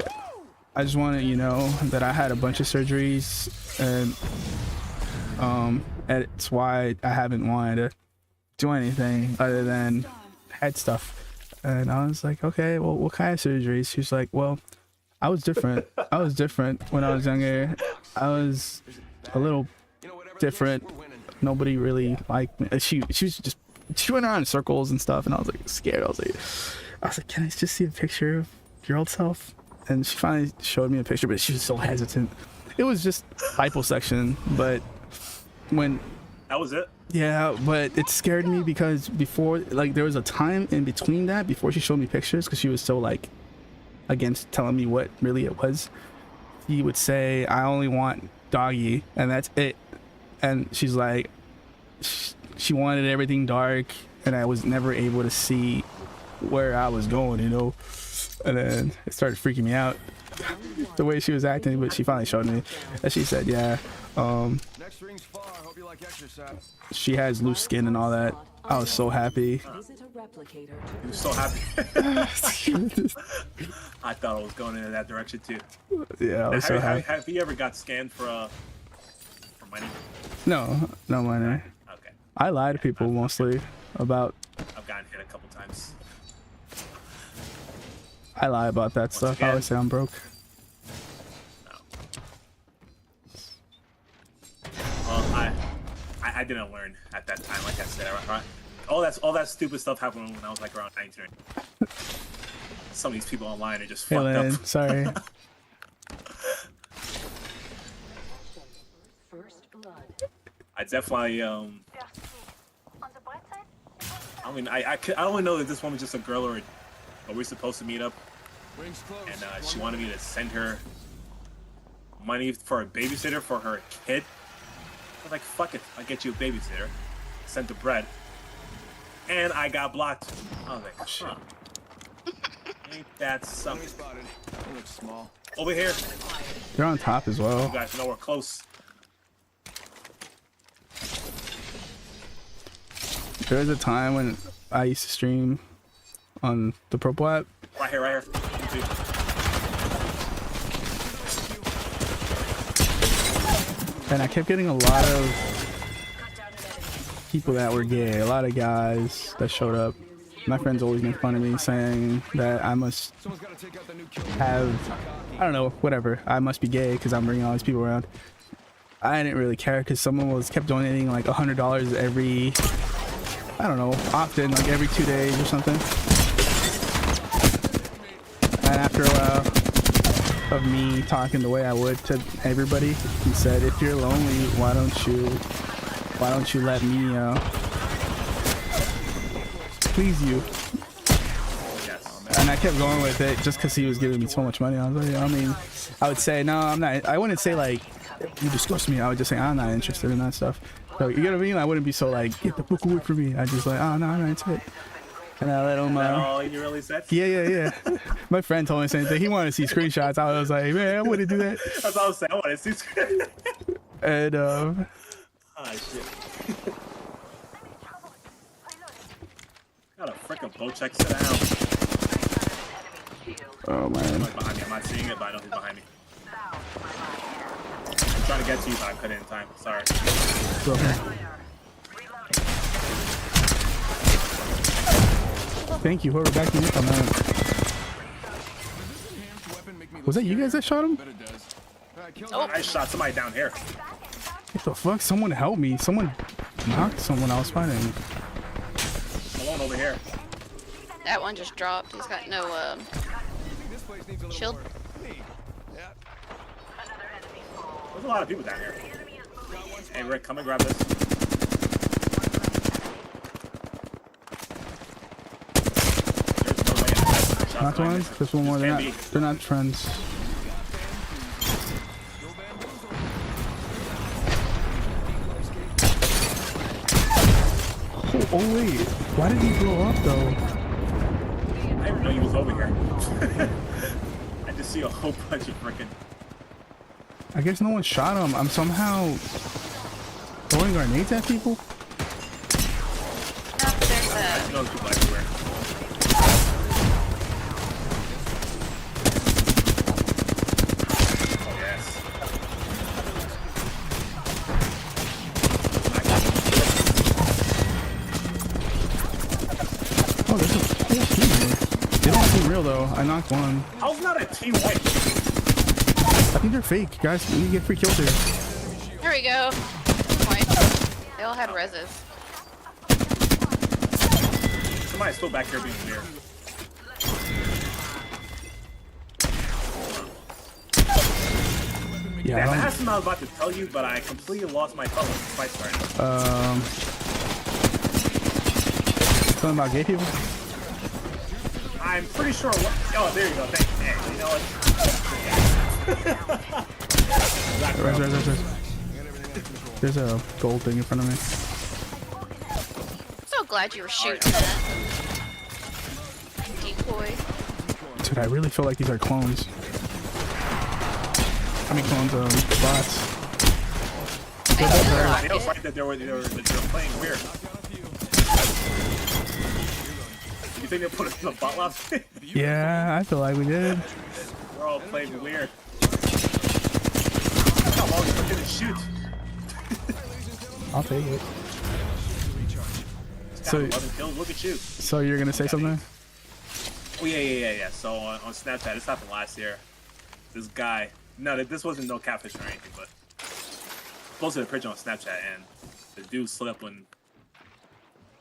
just wanted you know that I had a bunch of surgeries, and it's why I haven't wanted to do anything other than head stuff. And I was like, okay, well, what kind of surgeries? She's like, well, I was different. I was different when I was younger. I was a little different. Nobody really liked me. She went around in circles and stuff, and I was like scared. I was like, can I just see a picture of your old self? And she finally showed me a picture, but she was so hesitant. It was just liposuction, but that was it. Yeah, but it scared me because before, like, there was a time in between that before she showed me pictures, because she was so like against telling me what really it was. He would say, I only want doggy, and that's it. And she's like, she wanted everything dark, and I was never able to see where I was going, you know. And then it started freaking me out, the way she was acting. But she finally showed me, and she said, yeah, Next ring's far. Hope you like exercise. she has loose skin and all that. I was so happy. You were so happy. I thought I was going in that direction too. Yeah, I was so happy. Have you ever got scanned for money? No money. Okay. I lie to people mostly about. I've gotten hit a couple times. I lie about that stuff. I always say I'm broke. Well, I didn't learn at that time, like I said. Right? All that stupid stuff happened when I was like around 19. Some of these people online are just Hey, fucked Lynn, up. sorry. I definitely I mean I only know that this woman's just a girl, or we're supposed to meet up, Rings close. and she wanted me to send her money for a babysitter for her kid. I was like, fuck it, I'll get you a babysitter. Sent the bread, and I got blocked. I was like, huh. Ain't that Enemy something? spotted. It looks small. Over here, They're on top as you well. guys know we're close. There was a time when I used to stream on the Purple app. Right here, right here. and I kept getting a lot of people that were gay, a lot of guys that showed up. My friends always make fun of me, saying that I must Someone's got to take out the new killer. have, I don't know, whatever. I must be gay because I'm bringing all these people around. I didn't really care because someone kept donating like $100 every, I don't know, often, like every 2 days or something. And after a while of me talking the way I would to everybody, he said, if you're lonely, why don't you let me please you? And I kept going with it just because he was giving me so much money. I was like, I mean, I would say, no, I'm not. I wouldn't say like, you disgust me. I would just say, I'm not interested in that stuff. So, you get what I mean? I wouldn't be so like, get the fuck away from me. I just like, oh, no, I'm not into it. And I let him. Oh, you really said? Yeah. My friend told me the same thing. He wanted to see screenshots. I was like, man, I wouldn't do that. That's what I was saying. I want to see screenshots. And oh shit. Got a freaking Bocek sit down. oh man. Like behind me. I'm not seeing it, but I know he's behind me. I'm trying to get to you, but I couldn't in time. Sorry. It's okay. Thank you, whoever backed me up on that. Was that you guys that shot him? Oh. I shot somebody down here. What the fuck? Someone help me. Someone knocked someone I was fighting. Alone over here. That one just dropped. He's got no shield. There's a lot of people down here. Hey Rick, come and grab this. There's no way I'm shots Not behind one? this. There's one more. This They're can't not friends. Oh wait, why did he blow up though? I didn't know he was over here. I just see a whole bunch of freaking. I guess no one shot him. I'm somehow throwing grenades at people. No, there's I know there's people everywhere. Oh yes. Oh, there's a whole team here. They don't seem real though. I knocked one. How's not a team win? I think they're fake, guys. We need to get free kills here. There we go. Point. They all had reses. Somebody's still back here being weird. Yeah, Damn, I I had something I was about to tell you, but I completely lost my thought when the fight started. don't, something about gay people? I'm pretty sure. Oh, there you go. Thank you. Hey, you know what? Res. There's a gold thing in front of me. So glad you were shooting that. Decoy. Dude, I really feel like these are clones. I mean clones, bots. They look like It was it. right that they were playing weird. You think they put us in the bot last week? Yeah, I feel like we did. We're all playing weird. How long is it to shoot? I'll take it. So, 11 kills. Look at you. so you're gonna say something? Oh yeah. So on Snapchat, this happened last year. This guy. No, this wasn't no catfish or anything, but posted a picture on Snapchat, and the dude slid up and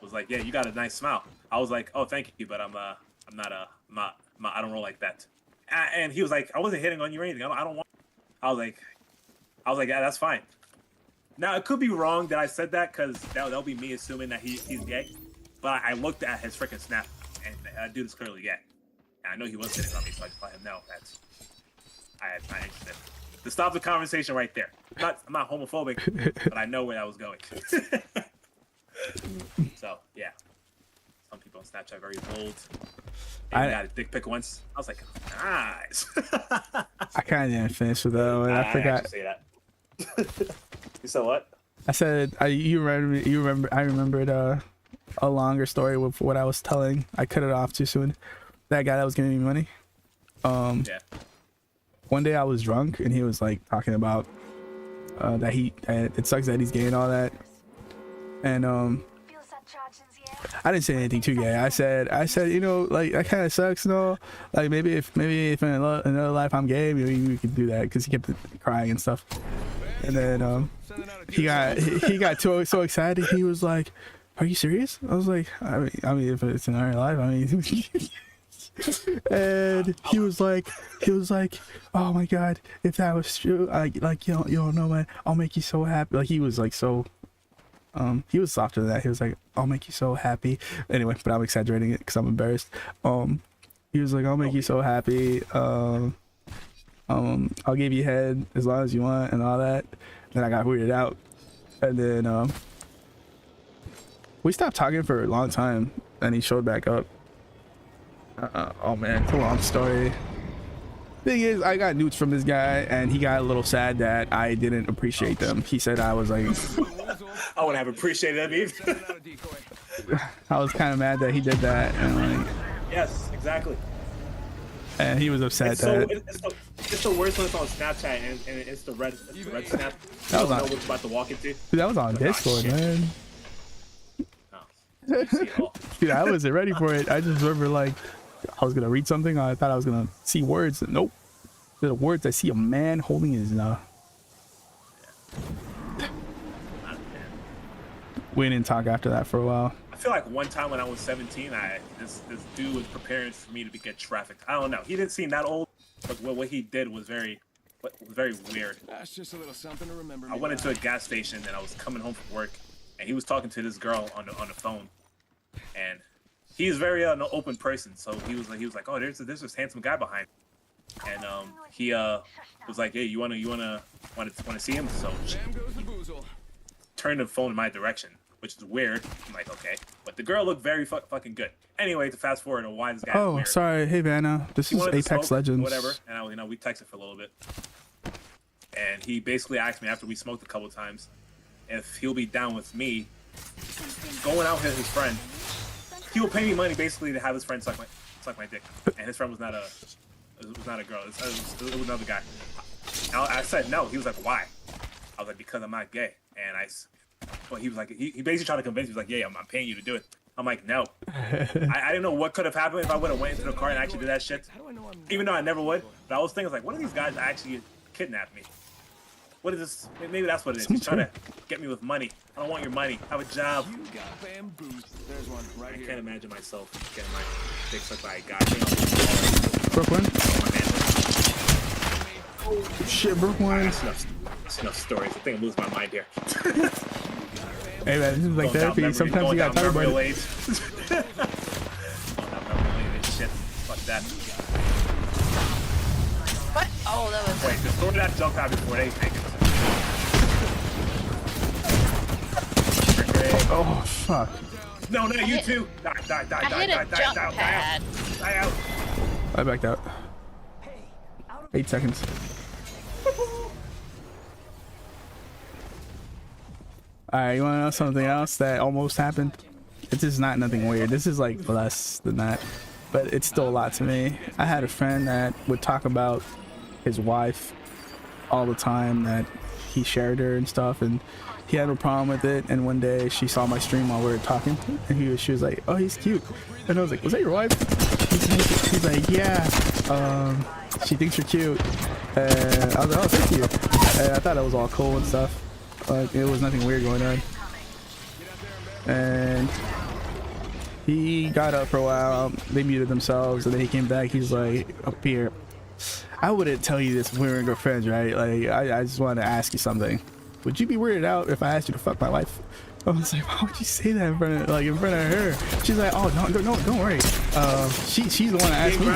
was like, "Yeah, you got a nice smile." I was like, "Oh, thank you, but I don't roll like that." And he was like, "I wasn't hitting on you or anything. I don't want." I was like, "Yeah, that's fine." Now it could be wrong that I said that because that'll be me assuming that he's gay. But I looked at his freaking snap, and that dude is clearly gay. And I know he was hitting on me, so I just let him know that's. I'm not interested. To stop the conversation right there. I'm not homophobic, but I know where that was going. So yeah, some people on Snapchat are very bold. I got a dick pic once. I was like, nice. I kind of didn't finish with that one. I forgot. Say that. You said what? I said you remember. I remembered a longer story with what I was telling. I cut it off too soon. That guy that was giving me money. Yeah. One day I was drunk and he was like talking about that it sucks that he's gay and all that. And Feels that charge in the air. I didn't say anything too gay. I said, you know, like that kind of sucks and all. Like maybe if in another life I'm gay, maybe we could do that, because he kept crying and stuff. And then he got so excited. He was like, "Are you serious?" I was like, "I mean, if it's in our life, I mean." And he was like, "Oh my God, if that was true, you don't know, man. I'll make you so happy." Like he was like so. He was softer than that. He was like, "I'll make you so happy." Anyway, but I'm exaggerating it because I'm embarrassed. He was like, "I'll make you so happy. I'll give you head as long as you want," and all that. Then I got weirded out, and then we stopped talking for a long time, and he showed back up. Oh man, it's a long story. Thing is, I got nudes from this guy, and he got a little sad that I didn't appreciate them. He said I was like, I wouldn't have appreciated them either. I was kind of mad that he did that, and like, Yes, exactly. and he was upset It's, so, that it's the worst when it's on Snapchat, and it's the red snap. That I was don't know on- what you're about to walk into. dude, that was on Discord, shit. man. Oh, you see it all. Dude, I wasn't ready for it. I just remember like I was gonna read something. I thought I was gonna see words. Nope. The words, I see a man holding his we didn't talk after that for a while. I feel like one time when I was 17, this dude was preparing for me to get trafficked. I don't know. He didn't seem that old, but what he did was very weird. That's just a little something to remember. I went into a gas station and I was coming home from work, and he was talking to this girl on the phone, and he's very an open person. So he was like, "Oh, there's this handsome guy behind," and he was like, "Hey, you wanna see him?" So she Bam goes the boozle. turned the phone in my direction, which is weird. I'm like, okay, but the girl looked very fucking good. Anyway, to fast forward, why this guy? Oh, weird. sorry. Hey, Vanna. This He is wanted to Apex smoke, Legends. whatever, and we texted for a little bit, and he basically asked me after we smoked a couple times if he'll be down with me going out with his friend. He will pay me money basically to have his friend suck my dick, and his friend was not a girl. It was another guy. I said no. He was like, "Why?" I was like, "Because I'm not gay." And but he was like, he basically tried to convince me. He was like, "Yeah, I'm paying you to do it." I'm like, "No." I didn't know what could have happened if I would have went into the car and actually did that shit. Even though I never would. But I was thinking, like, what if these guys actually kidnapped me? What is this? Maybe that's what it is. He's trying to get me with money. I don't want your money. Have a job. You got bamboozled. There's one right I here. can't imagine myself getting my dick sucked by a guy. Brooklyn? Oh, Shit, Brooklyn. That's enough stories. I think I'm losing my mind here. Hey, man, this is like therapy. Sometimes you gotta talk about it. Shit. Fuck that. What? Oh, that was Wait, destroy that jump pad before they take it. Oh, fuck. No, you too. Die, I hit a jump pad. Die out. I backed out. 8 seconds. Alright, you wanna know something else that almost happened? It's just not nothing weird. This is like less than that, but it's still a lot to me. I had a friend that would talk about his wife all the time, that he shared her and stuff, and he had no problem with it. And one day she saw my stream while we were talking, and she was like, "Oh, he's cute," and I was like, "Was that your wife?" He's like, "Yeah, she thinks you're cute," and I was like, "Oh, thank you," and I thought it was all cool and stuff. Like, it was nothing weird going on. And he got up for a while, they muted themselves, and then he came back. He's like, "Up here, I wouldn't tell you this if we were good friends, right? Like, I just wanted to ask you something. Would you be weirded out if I asked you to fuck my wife?" I was like, "Why would you say that in front of her?" She's like, "Oh, no, don't worry. She's the one that asked me.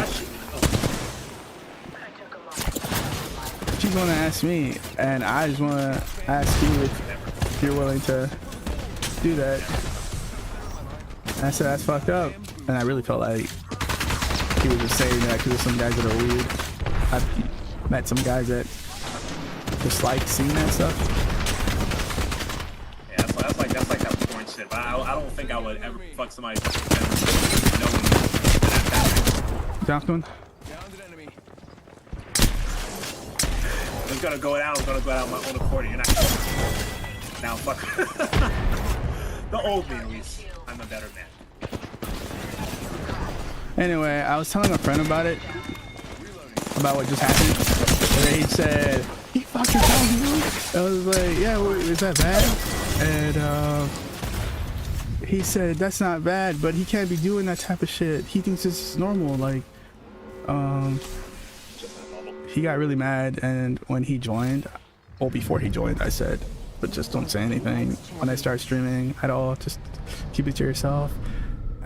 She's the one that asked me, and I just want to ask you if you're willing to do that." And I said, "That's fucked up," and I really felt like he was just saying that because there's some guys that are weird. I've met some guys that just like seeing that stuff. Yeah, that's like that porn shit. But I don't think I would ever fuck somebody knowing that. Down one. Downed an enemy. was gonna go out. I was gonna go out on my own accord. You're not. Now, fuck. The old me, at least. I'm a better man. Anyway, I was telling a friend about it, about what just happened, and then he said, "He fucked your dog, dude." I was like, "Yeah, is that bad?" And he said, "That's not bad, but he can't be doing that type of shit. He thinks this is normal." Like, he got really mad, and when he joined, well, before he joined, I said, "But just don't say anything when I start streaming at all. Just keep it to yourself."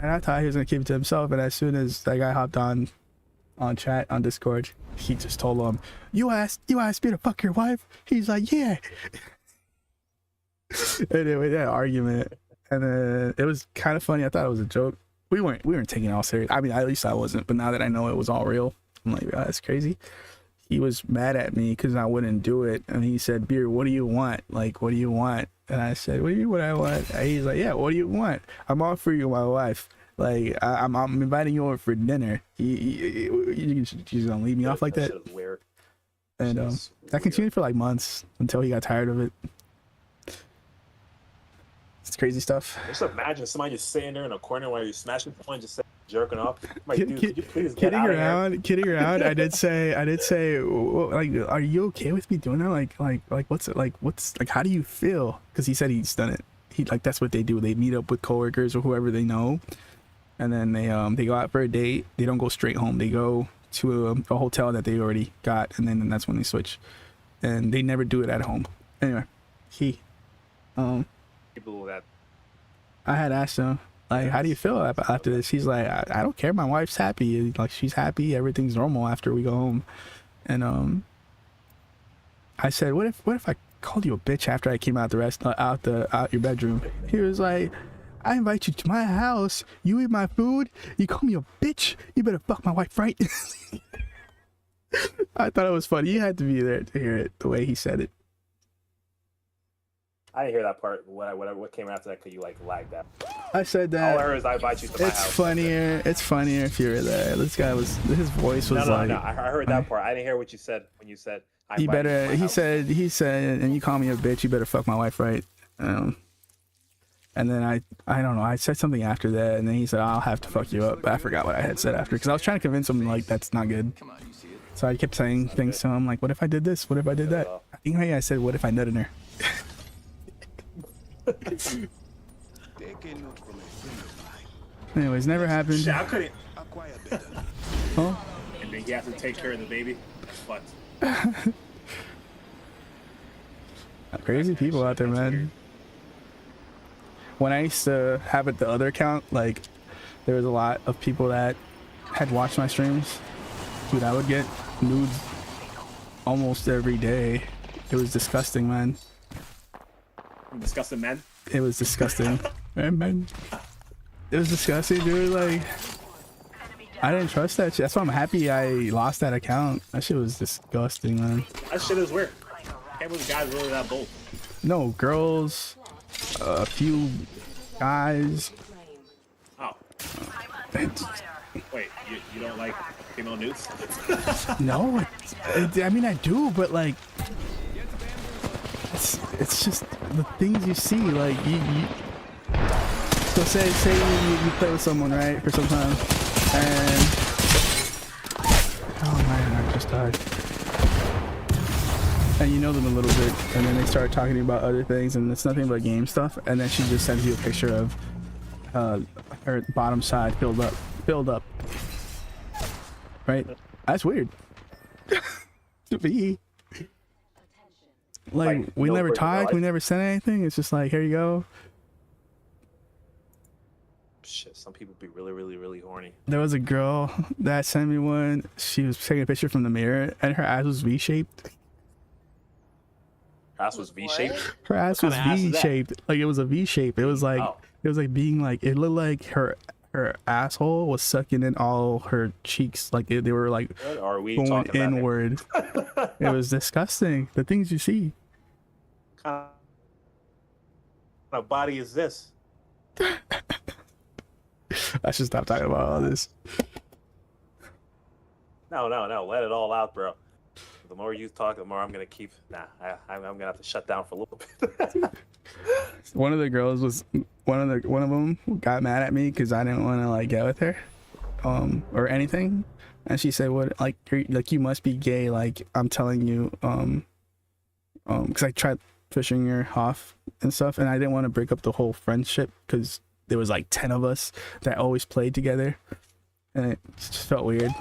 And I thought he was gonna keep it to himself, and as soon as that guy hopped on chat on Discord, he just told him, you asked me to fuck your wife?" He's like, "Yeah." Anyway, that argument, and then it was kind of funny. I thought it was a joke. We weren't taking it all serious. I mean, at least I wasn't. But now that I know it was all real, I'm like, oh, that's crazy. He was mad at me because I wouldn't do it, and he said, "Beer, what do you want? Like, what do you want?" And I said, "What do you mean what I want?" And he's like, "Yeah, what do you want? I'm all for you, my wife. Like, I'm inviting you over for dinner. You just gonna leave me off like that?" Shit is weird. And that continued for like months until he got tired of it. It's crazy stuff. Just imagine somebody just sitting there in a corner while you're smashing someone, just jerking off. Like, dude, could you please get Kidding out of around. I did say, well, like, are you okay with me doing that? Like, what's it like? What's like? How do you feel? Because he said he's done it. He like that's what they do. They meet up with coworkers or whoever they know, and then they go out for a date. They don't go straight home. They go to a hotel that they already got, and then that's when they switch. And they never do it at home. Anyway, people that. I had asked him, like, how do you feel after this? He's like, I don't care. My wife's happy. Like, she's happy. Everything's normal after we go home. And I said, what if I called you a bitch after I came out out your bedroom? He was like, I invite you to my house. You eat my food. You call me a bitch. You better fuck my wife, right? I thought it was funny. You had to be there to hear it the way he said it. I didn't hear that part. What came after that? Could you like lag that? I said that. All I heard is I invite you to my house. It's funnier if you were there. This guy his voice was like. No. I heard that part. I didn't hear what you said when you said. He said, and you call me a bitch. You better fuck my wife, right? And then I don't know. I said something after that, and then he said, I'll have to fuck you up. But I forgot what I had said after because I was trying to convince him like that's not good. So I kept saying things to him like, what if I did this? What if I did that? I think maybe I said, what if I nutted her? Anyways, never happened. Shit, I couldn't. Huh? And then you have to take care of the baby. What? Crazy people out there, man. When I used to have it the other account, like there was a lot of people that had watched my streams. Dude, I would get nudes almost every day. It was disgusting, man. Disgusting, man. It was disgusting. man. It was disgusting, dude. Like, I didn't trust that shit. That's why I'm happy I lost that account. That shit was disgusting, man. That shit is weird. I can't believe guys really that bold. No, girls, a few guys. Oh. Wait, you don't like female nudes? No, I mean I do, but like, it's just the things you see. Like you so say you play with someone, right, for some time, and oh man, I just died. And you know them a little bit, and then they start talking about other things, and it's nothing but game stuff. And then she just sends you a picture of her bottom side filled up. Right? That's weird. To me. Like we never talked, we never said anything. It's just like, here you go. Shit, some people be really, really, really horny. There was a girl that sent me one. She was taking a picture from the mirror, and her ass was V-shaped. Her ass was V-shaped? Her ass was V-shaped. Like it was a V-shape. It was like it was like being like, it looked like her asshole was sucking in all her cheeks. Like they were like going inward. It was disgusting. The things you see. What kind of body is this? I should stop talking about all this. No. Let it all out, bro. The more you talk, the more I'm gonna keep. Nah, I'm gonna have to shut down for a little bit. One of the girls was one of them got mad at me because I didn't want to like get with her, or anything, and she said, "What? Like, you must be gay. Like, I'm telling you, because I tried pushing her off and stuff, and I didn't want to break up the whole friendship because there was like 10 of us that always played together, and it just felt weird.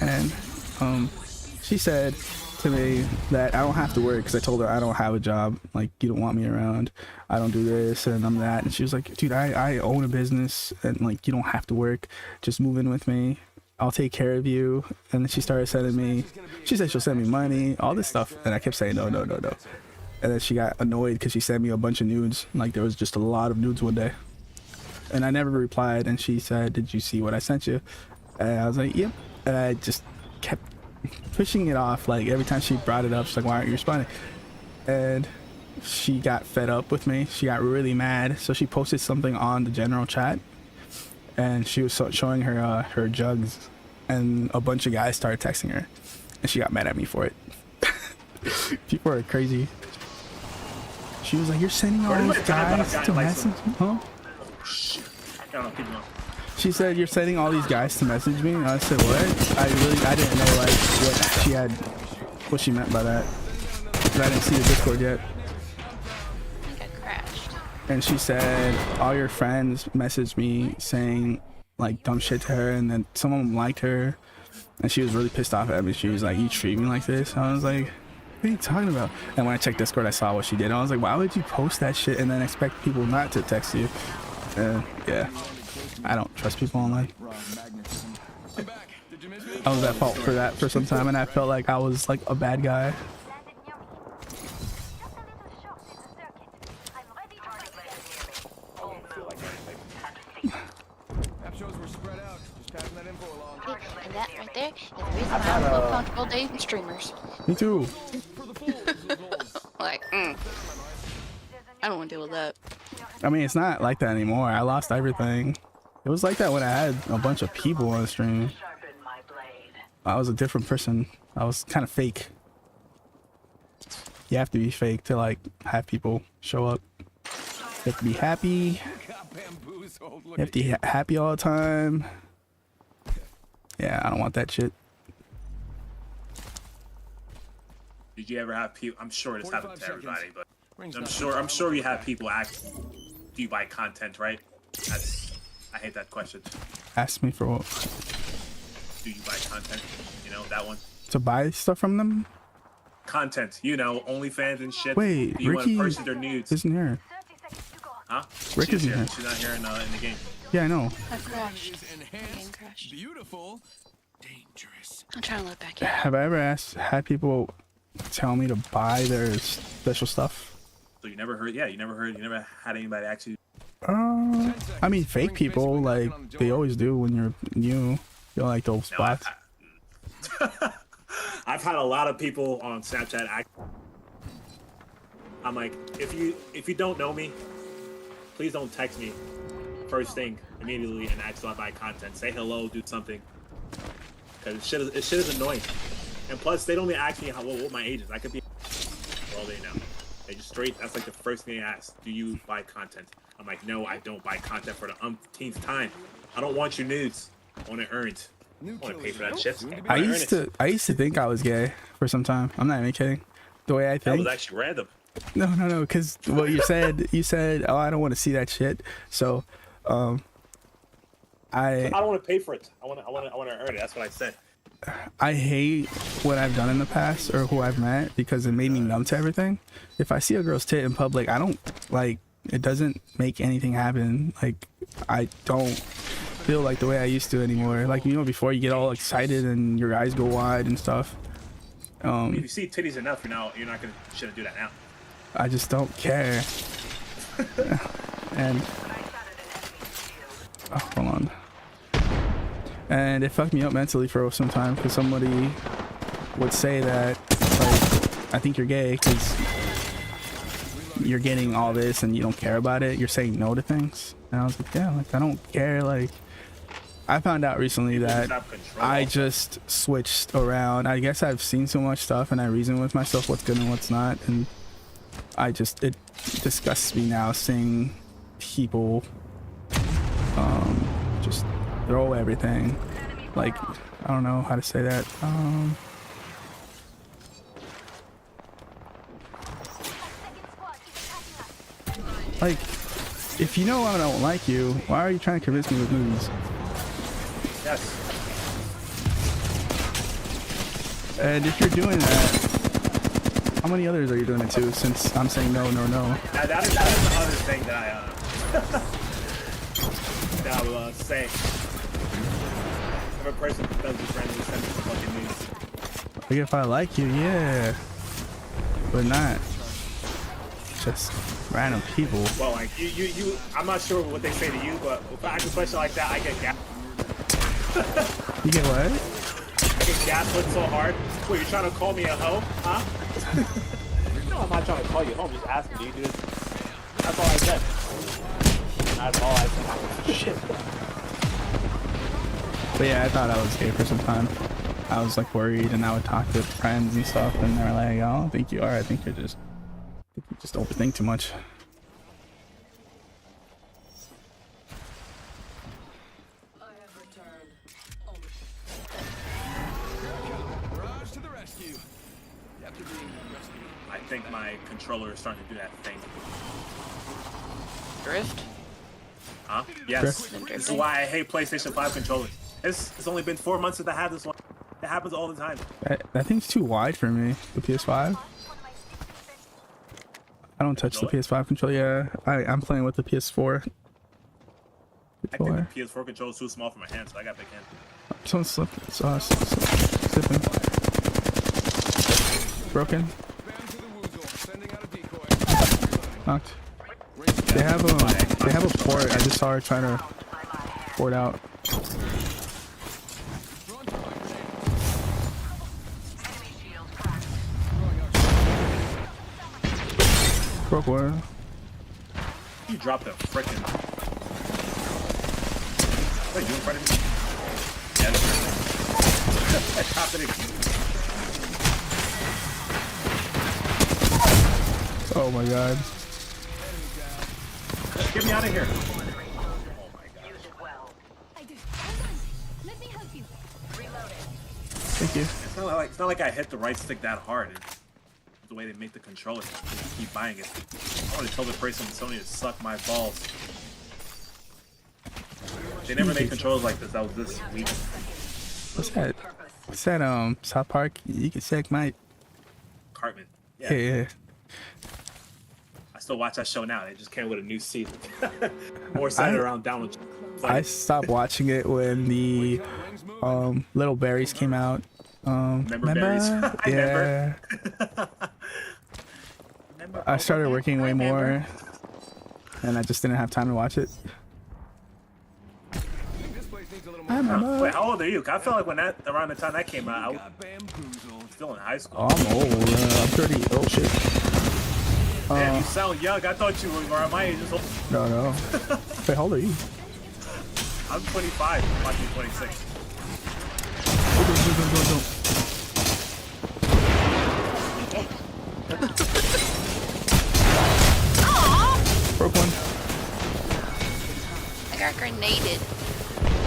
And she said to me that I don't have to work because I told her I don't have a job. Like, you don't want me around. I don't do this and I'm that. And she was like, dude, I own a business and like you don't have to work. Just move in with me. I'll take care of you. And then she started sending me. She said she'll send me money, all this stuff. And I kept saying no. And then she got annoyed because she sent me a bunch of nudes. Like there was just a lot of nudes one day. And I never replied. And she said, did you see what I sent you? And I was like, yep. And I just kept pushing it off. Like every time she brought it up, she's like, why aren't you responding? And she got fed up with me. She got really mad. So she posted something on the general chat. And she was showing her her jugs. And a bunch of guys started texting her. And she got mad at me for it. People are crazy. She was like, you're sending all these guys to message me? Huh? She said, you're sending all these guys to message me? And I said, what? I didn't know like what she meant by that. But I didn't see the Discord yet. I think I crashed. And she said, all your friends messaged me saying like dumb shit to her, and then some of them liked her. And she was really pissed off at me. She was like, you treat me like this? And I was like, what are you talking about? And when I checked Discord, I saw what she did. And I was like, why would you post that shit and then expect people not to text you? And yeah, I don't trust people online. I was at fault for that for some time, and I felt like I was like a bad guy. And that right there is the reason why I'm so comfortable dating streamers. Me too. Like, I don't want to deal with that. I mean, it's not like that anymore. I lost everything. It was like that when I had a bunch of people on the stream. I was a different person. I was kind of fake. You have to be fake to like have people show up. You have to be happy. You have to be happy all the time. Yeah, I don't want that shit. Did you ever have people? I'm sure this happens to everybody, but I'm sure you have people ask, do you buy content, right? I hate that question. Ask me for what? Do you buy content? You know that one. To buy stuff from them? Content, you know, OnlyFans and shit. Wait, do you Ricky want to purchase their nudes? isn't here. Huh? Ricky's She's here. She's not here in the game. Yeah, I know. I crashed. The game crashed. Beautiful, dangerous. I'm trying to load back in. Have I ever had people tell me to buy their special stuff? So you never heard? Yeah, you never had anybody actually. I mean, fake people, like, they always do when you're new. You're like those spots. I've had a lot of people on Snapchat. I'm like, if you don't know me, please don't text me first thing immediately and ask about my content. Say hello, do something, because shit is annoying. And plus, they don't even ask me what my age is. I could be for all they know. They just straight. That's like the first thing they ask. Do you buy content? I'm like, no, I don't buy content for the umpteenth time. I don't want your nudes. I want it earned. I want to pay for that shit. I used to think I was gay for some time. I'm not even kidding. The way I think. That was actually random. No, because what you said, oh, I don't want to see that shit. So, I don't want to pay for it. I want to earn it. That's what I said. I hate what I've done in the past or who I've met because it made me numb to everything. If I see a girl's tit in public, I don't like. It doesn't make anything happen. Like, I don't feel like the way I used to anymore. Like, you know, before you get all excited and your eyes go wide and stuff. If you see titties enough, you're not shouldn't do that now. I just don't care. And oh, hold on. And it fucked me up mentally for some time because somebody would say that, like, I think you're gay because you're getting all this and you don't care about it. You're saying no to things. And I was like, yeah, like, I don't care. Like, I found out recently People just that have control. I just switched around. I guess I've seen so much stuff and I reason with myself what's good and what's not, and it disgusts me now seeing people just throw everything. Like, I don't know how to say that. Like, if you know I don't like you, why are you trying to convince me with movies? Yes. And if you're doing that, how many others are you doing it to? Since I'm saying no, no, no. Now, that is the other thing that I will say. If a person does be friendly, send me some fucking news. Like, if I like you, yeah, but not just random people. Well, like you. I'm not sure what they say to you, but if I ask a question like that, I get gas. You get what? I get gaslit so hard. Wait, you're trying to call me a hoe? Huh? No, I'm not trying to call you a hoe. I'm just asking, do you do this? That's all I said. That's all I said. Shit. But yeah, I thought I was gay for some time. I was like worried, and I would talk to friends and stuff, and they were like, "I don't think you are. I think you just overthink too much." I have returned. Raj to the rescue. After being rescued. I think my controller is starting to do that thing. Drift. Huh? Yes. This is why I hate PlayStation 5 controllers. It's only been 4 months since I had this one. It happens all the time. That thing's too wide for me. The PS5. I don't touch the PS5 controller. Yeah, I'm playing with the PS4. I think the PS4 controller is too small for my hands, so I got big hands. Someone slipped. Slipping. Broken. Bam to the woozle. Sending out a decoy. Knocked. They have a port. I just saw her trying to port out. Broke one. You dropped a frickin'. Wait, you in front of me? Yeah, that's right. I dropped it again. Oh my god. Get me out of here. I do. Hold on. Let me help you. Thank you. It's not like I hit the right stick that hard. It's the way they make the controller. Just keep buying it. I want to tell the person Sony to suck my balls. They never made controllers like this. That was this weak. What's that? What's that? South Park. You can check my. Cartman. Yeah. I still watch that show now. They just came with a new season. More centered around download. I stopped watching it when the Little Berries came out. Remember Berries? Yeah. I started working way more, and I just didn't have time to watch it. This place needs a little more. Wait, how old are you? I felt like when around the time that came out, I was Got bamboozled. still in high school. Oh, I'm old. I'm 30. Oh shit. Damn, you sound young. I thought you were around my age. No. Wait, how old are you? I'm 25. I'm about to be 26. Broke one. I got grenaded.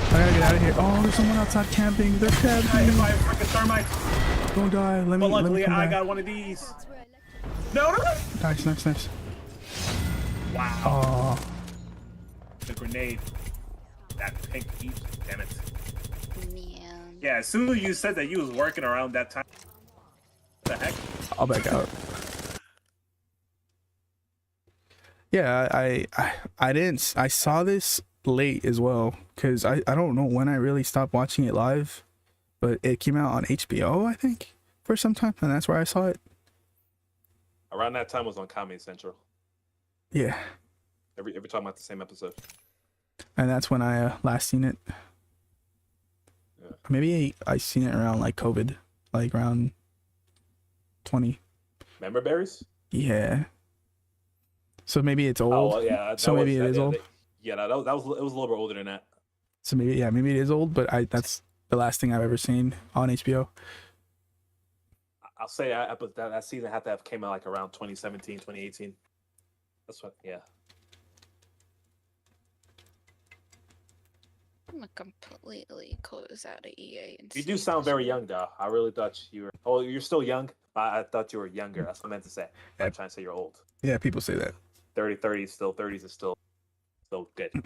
I gotta get out of here. Oh, there's someone outside camping. They're I camping. hit by a freaking thermite. Don't die. Let me. But Let me luckily, come I back. got one of these. That's where I left it. No. Nice. Wow. Oh, The grenade. That pink heat. Damn it. Man. Yeah, as soon as you said that you was working around that time. What the heck? I'll back out. Yeah, I didn't. I saw this late as well because I don't know when I really stopped watching it live, but it came out on HBO I think for some time, and that's where I saw it. Around that time was on Comedy Central. Yeah, Every time about the same episode. and that's when I last seen it. Yeah. Maybe I seen it around like COVID, like around 20. Remember Berries? Yeah. So maybe it's old. Oh well, yeah. So maybe it is old. Yeah, that was it was a little bit older than that. So maybe it is old, but that's the last thing I've ever seen on HBO. I'll say but that season had to have came out like around 2017, 2018. That's what. Yeah. I'm gonna completely close out of EA. And You see do if sound there's very any- young, though. I really thought you were. Oh, you're still young. I thought you were younger. That's what I meant to say. I'm not trying to say you're old. Yeah, people say that. 30 is still 30s is still good, If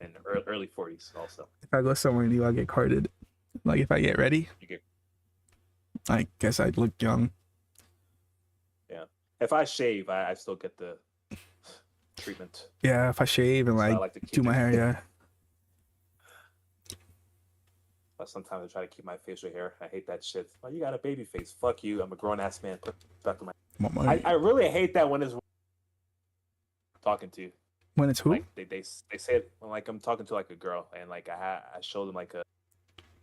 and early 40s also. I go somewhere new, I'll get carded. Like if I get ready, You get. I guess I'd look young. If I shave, I still get the treatment. Yeah, if I shave and So I like like to keep do my it. hair, yeah. But sometimes I try to keep my facial hair. I hate that shit. Oh, you got a baby face. Fuck you. I'm a grown ass man. Put respect on my. I really hate that when it's talking to you. When it's who? Like they say it when like I'm talking to like a girl and like I show them like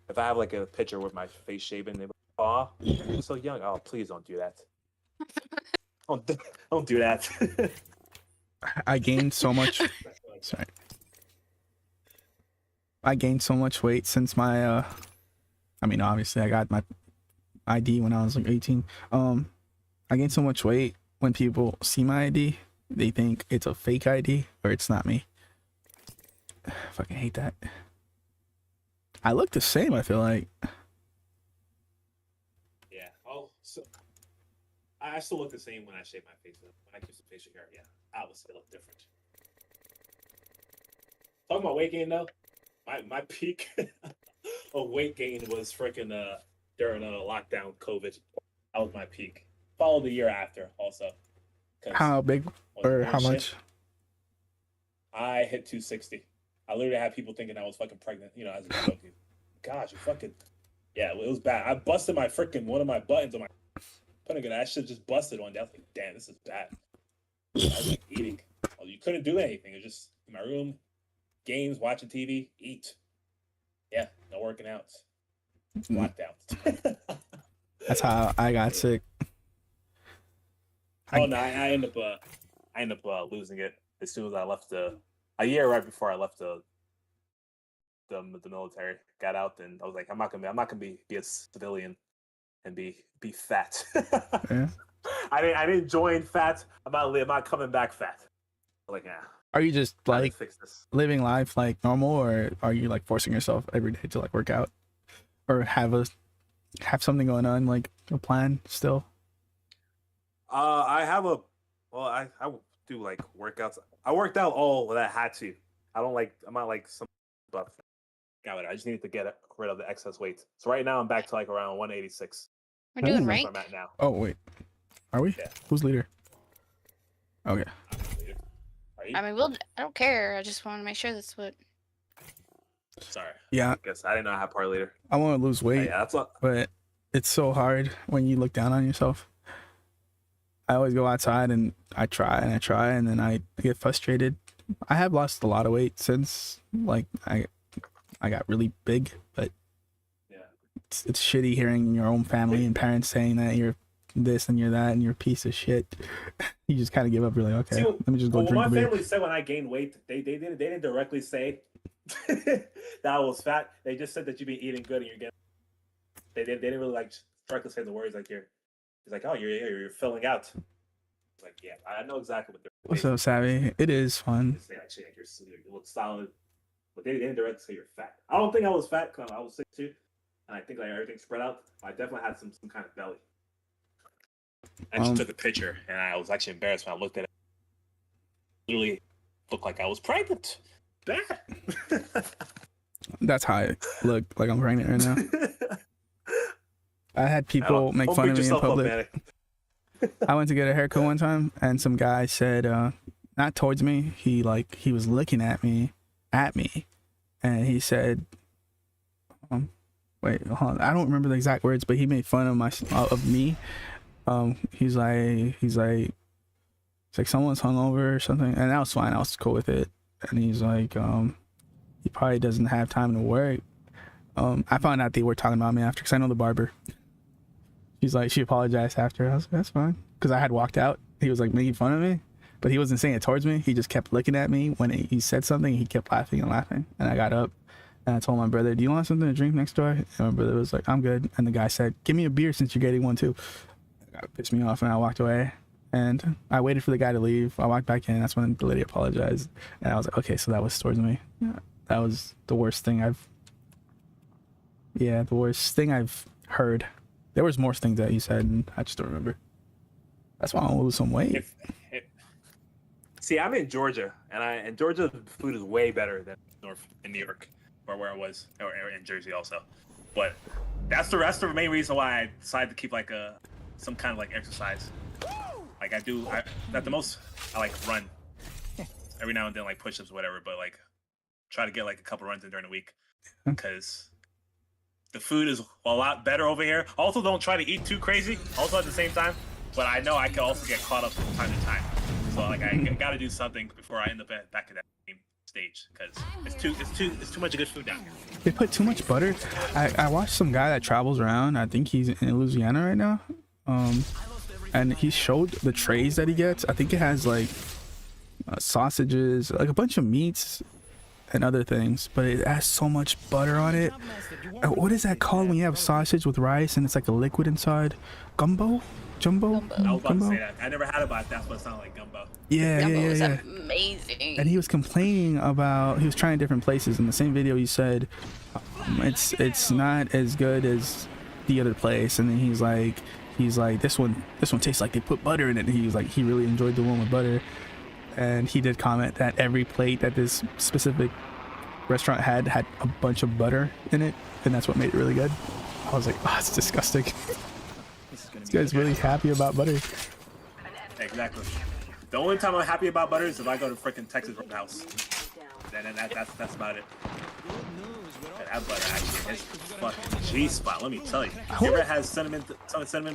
if I have like a picture with my face shaven, they're like, "Aw, you're so young." Oh, please don't do that. Don't do that. I gained so much. Sorry. I gained so much weight since my I mean obviously I got my ID when I was like 18. I gained so much weight when people see my ID, they think it's a fake ID or it's not me. I fucking hate that. I look the same, I feel like. Yeah. Oh, so I still look the same when I shave my face. When I keep some facial hair, yeah, I would still look different. Talking about weight gain though, my peak of weight gain was freaking during lockdown COVID. That was my peak. Followed the year after also. 'Cause How big on the or morning how much? shift, I hit 260. I literally had people thinking I was fucking pregnant, you know, as a joke. Gosh, you fucking. Yeah, it was bad. I busted my freaking one of my buttons on my pentagon. That shit just busted one day. I was like, damn, this is bad. I was like eating. Well, you couldn't do anything. It was just in my room, games, watching TV, eat. Yeah, no working out. Lockdown. That's how I got sick. Oh no, I end up losing it as soon as I left a year right before I left the military. Got out and I was like, I'm not gonna be a civilian and be fat. Yeah. I didn't join fat. I'm not coming back fat. Like, yeah. Are you just I gotta like fix this. living life like normal, or are you like forcing yourself every day to like work out or have something going on, like a plan still? I have I do like workouts. I worked out all that I had to. I'm not like some buff. Got it. I just needed to get rid of the excess weight. So right now I'm back to like around 186. We're doing Ooh. That's rank. where I'm at now. Oh wait, are we? Yeah. Who's leader? Okay. Are you? I mean, I don't care. I just want to make sure that's what. Sorry. Yeah, I guess I didn't know I had part leader. I want to lose weight, Yeah, that's what. but it's so hard when you look down on yourself. I always go outside and I try and then I get frustrated. I have lost a lot of weight since like I got really big, but Yeah. it's shitty hearing your own family and parents saying that you're this and you're that and you're a piece of shit. You just kind of give up. You're like, okay, See, let me just go Well, drink my a beer. family said when I gained weight, they didn't directly say that I was fat. They just said that you've been eating good and you're getting. They didn't really like directly say the words like you're. It's like, oh, you're filling out. It's like, yeah, I know exactly what they're. What's up, Savvy? It is fun. They say actually like you look solid, but they didn't directly say you're fat. I don't think I was fat because I was 6'2", and I think like everything spread out. I definitely had some kind of belly. I actually took a picture, and I was actually embarrassed when I looked at it. Literally looked like I was pregnant. Bad. That's how I look, like I'm pregnant right now. I had people make Don't fun beat of me in yourself up, public. man. I went to get a haircut one time and some guy said, not towards me, he was looking at me, and he said, wait, hold on. I don't remember the exact words, but he made fun of me. He's like someone's hungover or something, and that was fine. I was cool with it. And he's like, he probably doesn't have time to work. I found out they were talking about me after, because I know the barber. She's like, she apologized after. I was like, that's fine, because I had walked out. He was like making fun of me, but he wasn't saying it towards me. He just kept looking at me when he said something. He kept laughing and laughing, and I got up And I told my brother, "Do you want something to drink next door?" And my brother was like, "I'm good." And the guy said, "Give me a beer since you're getting one too." That pissed me off, and I walked away. And I waited for the guy to leave. I walked back in. That's when the lady apologized, and I was like, "Okay, so that was towards me." Yeah, that was the worst thing the worst thing I've heard. There was more things that you said, and I just don't remember. That's why I want to lose some weight. See, I'm in Georgia, and Georgia's food is way better than in New York, or where I was, or in Jersey also. But that's the main reason why I decided to keep like some kind of like exercise. Like at the most, I like run every now and then, like push-ups or whatever. But like try to get like a couple runs in during the week because the food is a lot better over here. Also, don't try to eat too crazy. Also at the same time, but I know I can also get caught up from time to time. So like I got to do something before I end up back at that same stage because it's too much good food down here. They put too much butter. I watched some guy that travels around. I think he's in Louisiana right now. And he showed the trays that he gets. I think it has like sausages, like a bunch of meats and other things, but it has so much butter on it. What is that called when you have sausage with rice and it's like a liquid inside? Gumbo? Jumbo? I was about to say that. I never had it, but that's what it sounded like, gumbo. Yeah. was amazing. And he was complaining about, he was trying different places. In the same video, he said it's not as good as the other place. And then he's like this one tastes like they put butter in it. And he was like, he really enjoyed the one with butter. And he did comment that every plate that this specific restaurant had a bunch of butter in it, and that's what made it really good. I was like, oh, it's disgusting. This guy's really happy about butter. Exactly. The only time I'm happy about butter is if I go to freaking Texas Roadhouse. Then that's about it. That butter actually is fucking G-spot. Let me tell you. You ever had cinnamon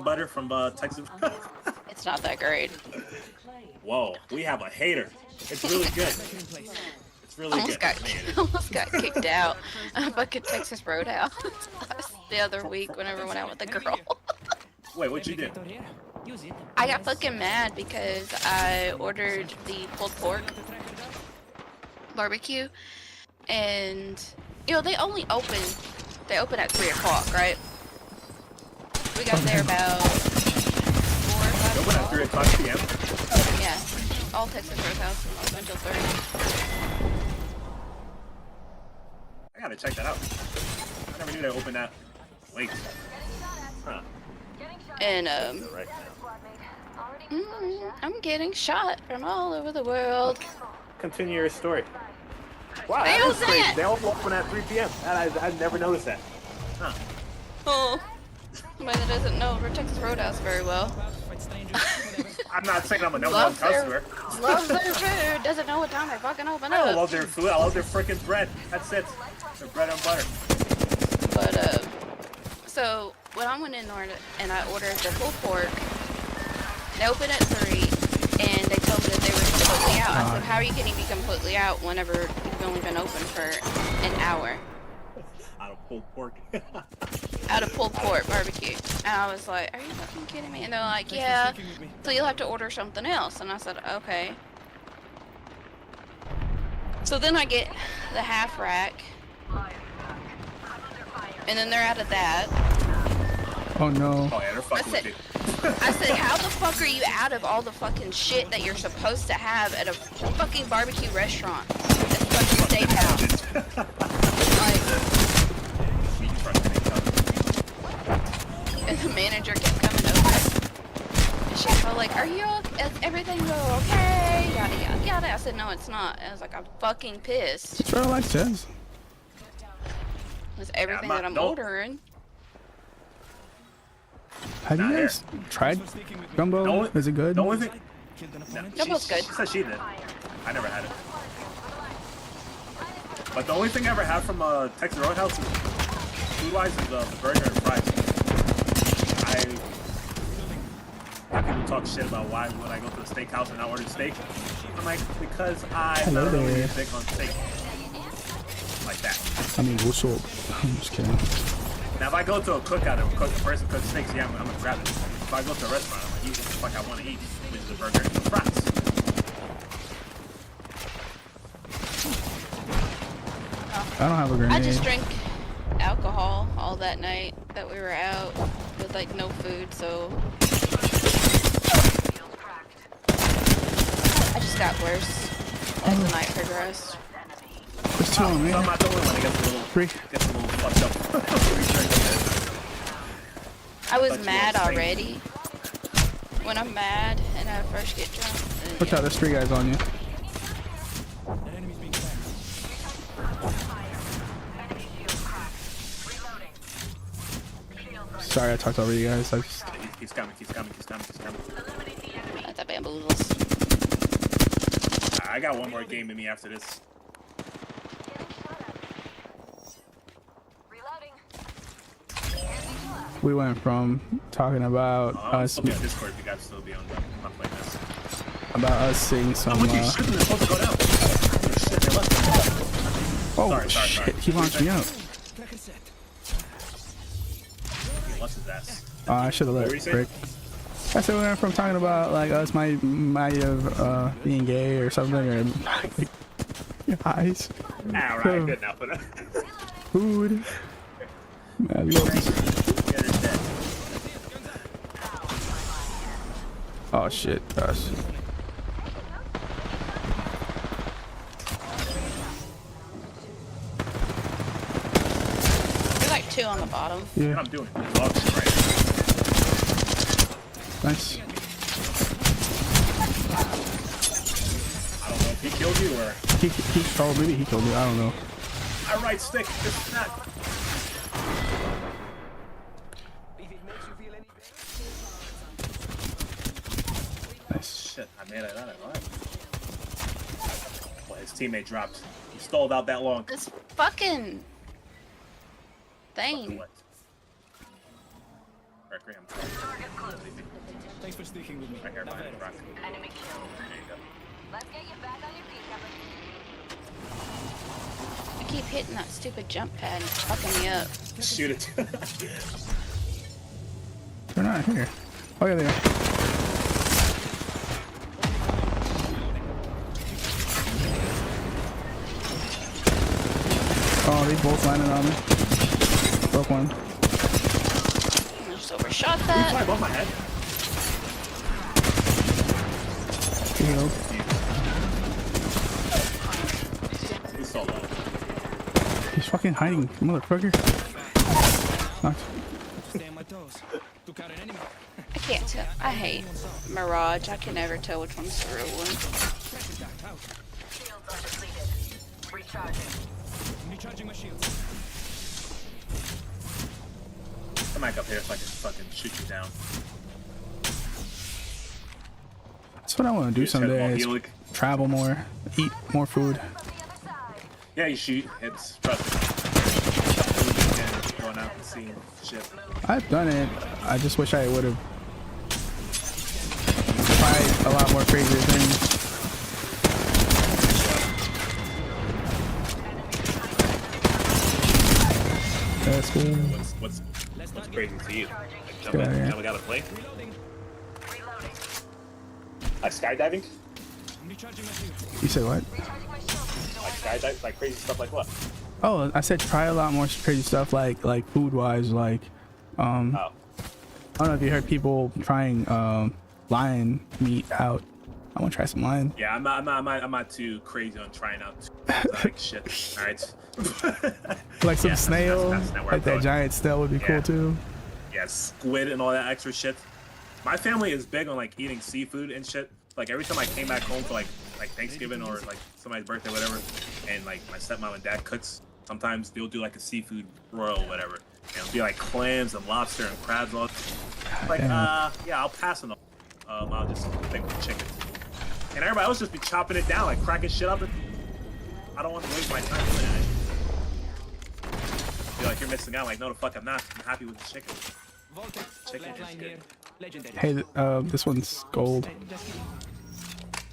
butter from Texas? It's not that great. Whoa, we have a hater. It's really good. It's really good. Almost got kicked out of fucking Texas Roadhouse the other week whenever I went out with the girl. Wait, what'd you do? I got fucking mad because I ordered the pulled pork barbecue, and you know they open at 3 o'clock, right? We got there about 4 or 5 Open at 3 o'clock p.m. Yeah, all Texas Roadhouse open until 3. I gotta check that out. I never knew they opened that late. Huh. And I'm getting shot from all over the world. Continue your story. Wow, Hey, that is who's crazy. that? They all open at 3 p.m. I never noticed that. Huh. Oh, somebody that doesn't know Texas Roadhouse very well. I'm not saying I'm a number one customer. Loves their food, doesn't know what time they fucking open I up. love their food. I love their freaking bread. That's it. Their bread and butter. But so when I went in and I ordered the pulled pork, they opened at 3, and they told me that they were completely out. I said, how are you getting me completely out whenever you've only been open for an hour? Out of pulled pork. Out of pulled pork barbecue. And I was like, are you fucking kidding me? And they're like, yeah, so you'll have to order something else. And I said, okay. So then I get the half rack, and then they're out of that. Oh no. Oh yeah, they're fucking with you. I said, how the fuck are you out of all the fucking shit that you're supposed to have at a fucking barbecue restaurant? It's a fucking steakhouse. Like, and the manager kept coming over. And she was all like, are you okay? Is everything okay? Yada, yada, yada. I said, no, it's not. I was like, I'm fucking pissed. That's what I like says. It's everything I'm that I'm not- ordering. Have you guys tried gumbo? Is it good? The only thing. No, Gumbo's good. She said she did. I never had it. But the only thing I ever had from Texas Roadhouse, food-wise, is the burger and fries. People talk shit about why would I go to the steakhouse and not order steak. I'm like, because I'm not really big on steak. Like that. I mean, what's up? I'm just kidding. Now, if I go to a cookout and a person cooks steaks, yeah, I'm gonna grab it. If I go to a restaurant, I'm gonna eat what the fuck I want to eat, which is a burger and some fries. I don't have a grenade. I just drank alcohol all that night that we were out with like no food, so I just got worse as the night progressed. There's two on me. So I'm not the only one that gets a little, Three. gets a little fucked up. I was But you mad were saying- already. When I'm mad and I first get drunk. then Watch out, there's 3 guys on you. Sorry, I talked over you guys. I just He's coming. That's a bamboozles. I got one more game in me after this. we went from talking about I'm us still be on Discord if you guys still be on the I'm playing this. seeing some. I'm with you. Shit, they're supposed to go down. Shit, they left. Oh Sorry. shit! He launched me out. He lost his ass. I should have What let were you saying? Rick. I said we went from talking about like us might have being gay or something or eyes, Alright, good now for that. food. I love this. Oh shit, gosh. There's like 2 on the bottom. What Yeah, I'm doing. Dog shit right nice. I don't know if he killed you or He oh maybe he killed me. I don't know. my right stick. It's not. Nice. Shit, I made it out alive. Well, his teammate dropped. He stalled out that long. This fucking thing. What? Requiem. Thanks for sneaking with me. Right here, behind the rock. Enemy killed. There you go. Let's get you back on your feet, Shepard. I keep hitting that stupid jump pad and it's fucking me up. Shoot it. They're not here. Oh yeah, they are. Oh, they both landed on me. Broke one. I just overshot Fly that. above my head. Healed. He saw that. He's fucking hiding, motherfucker. Knocked. Stay on my toes. Took out an enemy. I can't tell. I hate Mirage. I can never tell which one's the real one. Shields are depleted. Recharging. I'm recharging my shields. Come back up here if I can fucking shoot you down. That's what I want to do Just head someday. off Is Helic. travel more, eat more food. Yeah, you shoot. It's trust me. And going out and seeing shit. I've done it. I just wish I would have tried a lot more crazier things. That's good. What's crazy to you? Like Yeah, jumping, yeah. jumping out of a plane? Like skydiving? I'm recharging my shields. You said what? Like skydive? Like crazy stuff like what? Oh, I said try a lot more crazy stuff like food wise, like Oh. I don't know if you heard people trying lion meat out. I want to try some lion. Yeah, I'm not too crazy on trying out like shit. Alright. Like some Yeah, snail, that's not where like I'm that going. giant snail would be Yeah. cool too. Yeah, squid and all that extra shit. My family is big on like eating seafood and shit. Like every time I came back home for like Thanksgiving or like somebody's birthday, whatever, and like my stepmom and dad cooks, sometimes they'll do like a seafood broil or whatever. And it'll be like clams and lobster and crabs and all. Like, Damn. yeah, I'll pass on them. I'll just stick with chicken. And everybody else just be chopping it down, like cracking shit up. And I don't want to waste my time doing that. Feel like you're missing out. Like, no, the fuck, I'm not. I'm happy with the chicken. Voltex. Chicken is Flatline good. here. Legendary. Hey, this one's gold. Just kidding.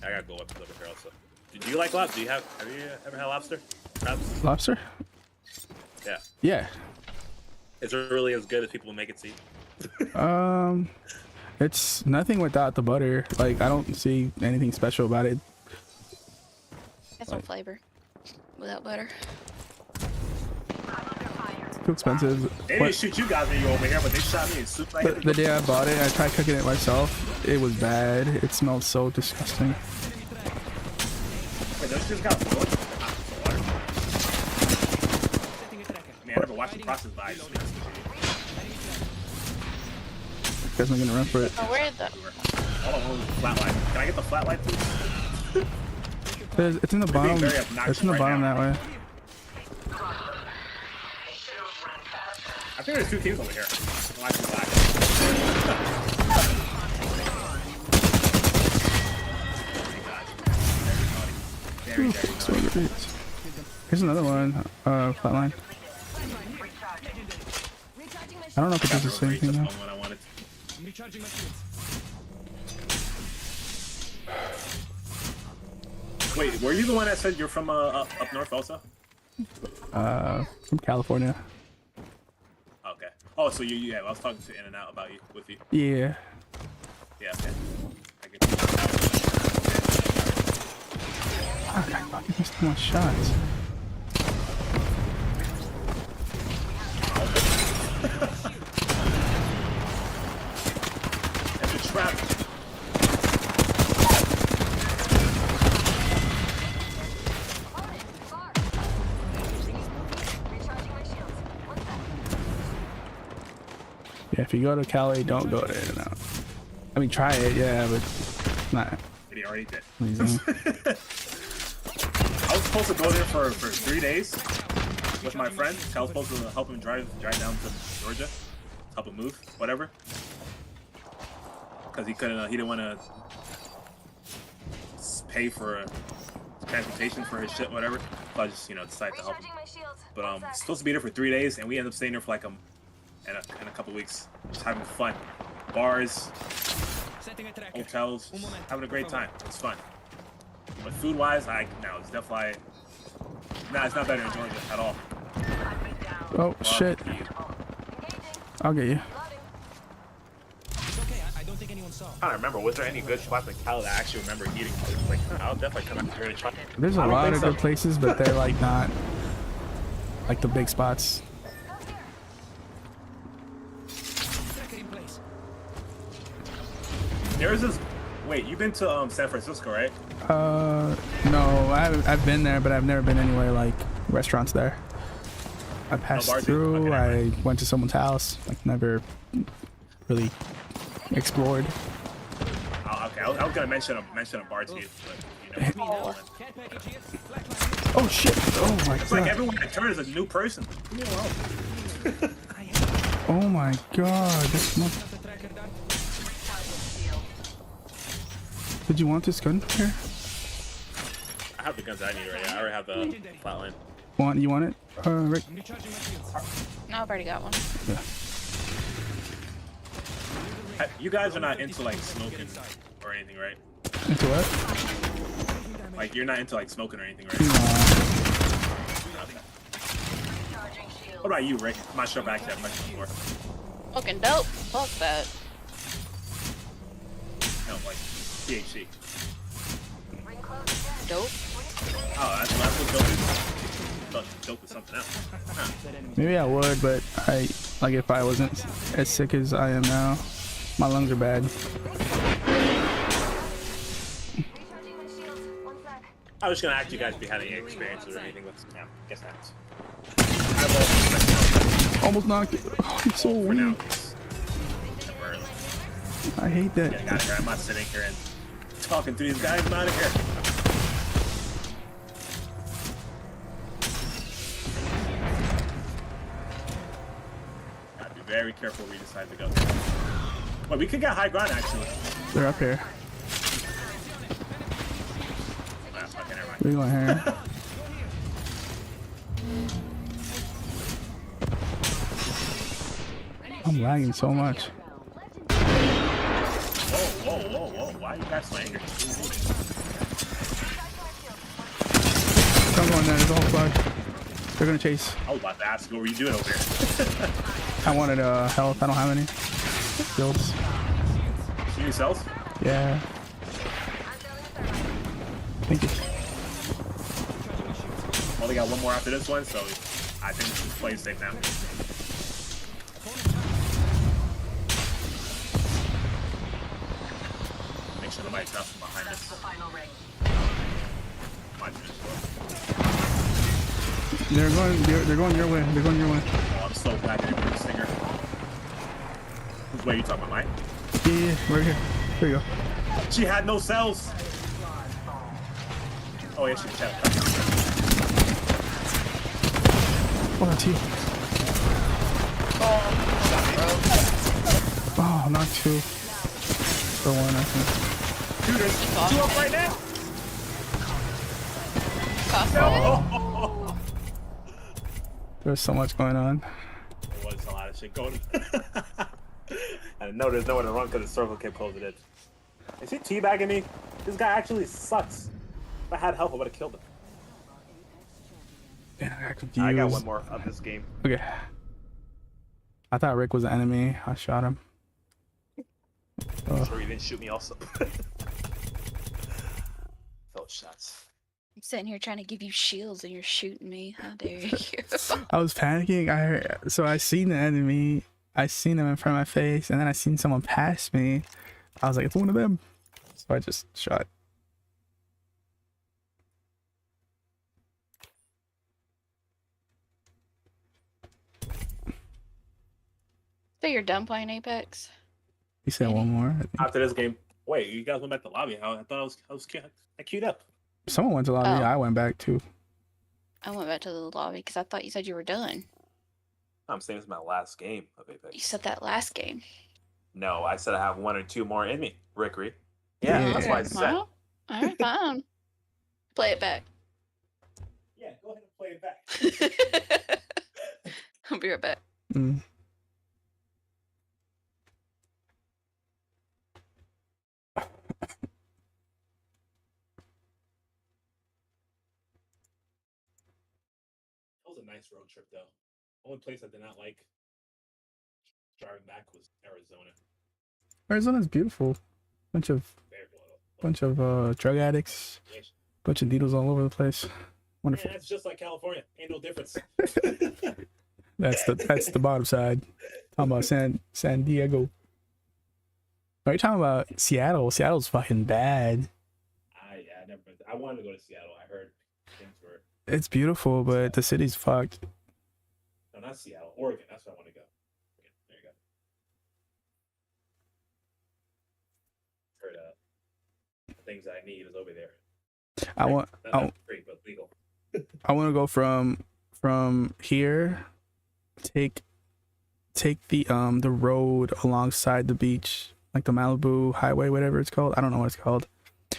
I gotta go up over here also. Do you like lobster? Have you ever had lobster? Crabs? Lobster? Yeah. Yeah. Is it really as good as people make it seem? It's nothing without the butter. Like I don't see anything special about it. That's no flavor without butter. Too expensive. They What- didn't shoot you guys when you were over here, but they shot me. As soon as I hit the day I bought it, I tried cooking it myself. It was bad. It smelled so disgusting. Wait, those just got blood? I mean, I never watched the process, but I just You guys not gonna run for it. Oh, where the? Hold on, flatline. Can I get the flatline, please? It's in the bottom. very obnoxious It's in the right bottom now. that way. I think there's 2 teams over here. Why is it black? Very, very So naughty. great. Here's another one. Flatline. I don't know if it does the same thing though. That's the one I wanted. I'm recharging my shields. Wait, were you the one that said you're from up north also? From California. Okay. Oh, so yeah, I was talking to In and Out about you, with you. Yeah. Yeah, okay. I get you. Fuck, I fucking missed my shots. That's a trap. Yeah, if you go to Cali, don't go to In-N-Out. I mean, try it, yeah, but not. But he already did. Amazing. I was supposed to go there for 3 days with my friend. I was supposed to help him drive down to Georgia, help him move, whatever. Because he couldn't, he didn't want to pay for transportation for his shit, whatever. So I just, decided to help him. But supposed to be there for 3 days, and we ended up staying there for like in a couple weeks, just having fun, bars, Setting a tracker. hotels, having a great time. It's fun. But food-wise, it's definitely it's not better in Georgia at all. Oh, shit. Barbecue. I'll get you. It's okay. I don't think anyone saw. I don't remember. Was there any good spots in Cali that I actually remember eating? Like, I'll definitely come out here and try. There's a lot of good places, but they're like not like the big spots. Tracker in place. There's this. Wait, you've been to San Francisco, right? No, I've been there, but I've never been anywhere like restaurants there. I passed bars? through. Okay, I went to someone's house. Like never really explored. Oh, okay, I was gonna mention a bar to you, but Care package here. Flatline. Oh shit! Oh my it's like god! everyone that turns is a new person. Leave me alone. Oh my god! This Got the tracker done. Did you want this gun here? I have the guns I need already. I already have the flatline. You want it? Rick? I'm recharging my shields. No, I've already got one. Yeah. You guys are not into like smoking or anything, right? Into what? Like you're not into like smoking or anything, right? Nah. Okay. What about you, Rick? I'm not sure if I actually have much before. Looking dope. Fuck that. No, like THC. Dope. Oh, that's what dope is. Thought dope was something else. Huh. Maybe I would, but like if I wasn't as sick as I am now, my lungs are bad. I was gonna ask you guys if you had any experiences or anything with guess not. Almost knocked it. Oh, he's so For now, weak. it's temporarily. I hate that. Getting out of here. I'm not sitting here and talking to these guys. I'm out of here. Gotta be very careful where we decide to go. Well, we could get high ground actually. They're up here. Ah, okay, never mind. We're going here. I'm lagging so much. Whoa. Why are you guys so angry? Don't go in there. There's a whole flag. They're gonna chase. I was about to ask, what were you doing over here? I wanted health. I don't have any. Builds. You yourselves? Yeah. Thank you. Only got one more after this one, so I think he's playing safe now. Make sure nobody drops from behind That's us. the final ring. Watch this. They're going your way. They're going your way. Oh, I'm so glad they didn't put the stinger. Whose way are you talking about, Mike? Yeah, right here. Here you go. She had no cells. Oh, yeah, she had. Oh, that's you. Oh, not two. For one, I think. Dude, there's two up right now. There's so much going on. There was a lot of shit going on. I know there's nowhere to run because the circle kept closing in. Is he teabagging me? This guy actually sucks. If I had help, I would have killed him. Yeah, I got confused. I got one more of this game. Okay. I thought Rick was an enemy. I shot him. I'm sure he didn't shoot me also. Felt shots. I'm sitting here trying to give you shields and you're shooting me. How dare you? I was panicking. I seen the enemy. I seen him in front of my face, and then I seen someone pass me. I was like, it's one of them. So I just shot. So you're done playing Apex? He said one more. I think. After this game, wait, you guys went back to the lobby? I thought I queued up. Someone went to lobby. Oh. I went back too. I went back to the lobby because I thought you said you were done. I'm saying it's my last game of You Apex. said that last game. No, I said I have one or two more in me, Rickery. Yeah, Yeah. that's why I said. Well, all right, fine. Play it back. Yeah, go ahead and play it back. I'll be right back. Mm. That was a nice road trip, though. Only place I did not like driving back was Arizona. Arizona's beautiful. Bunch of drug addicts. Bunch of needles all over the place. Wonderful. Yeah, that's just like California. Ain't no difference. That's the bottom side. Talking about San Diego. Are you talking about Seattle? Seattle's fucking bad. I never been. I wanted to go to Seattle. I heard things were. It's beautiful, but the city's fucked. No, not Seattle. Oregon. That's where I want to go. Oregon. There you go. Heard the things I need is over there. I want Not free, but legal. I want to go from here. Take the road alongside the beach, like the Malibu Highway, whatever it's called. I don't know what it's called.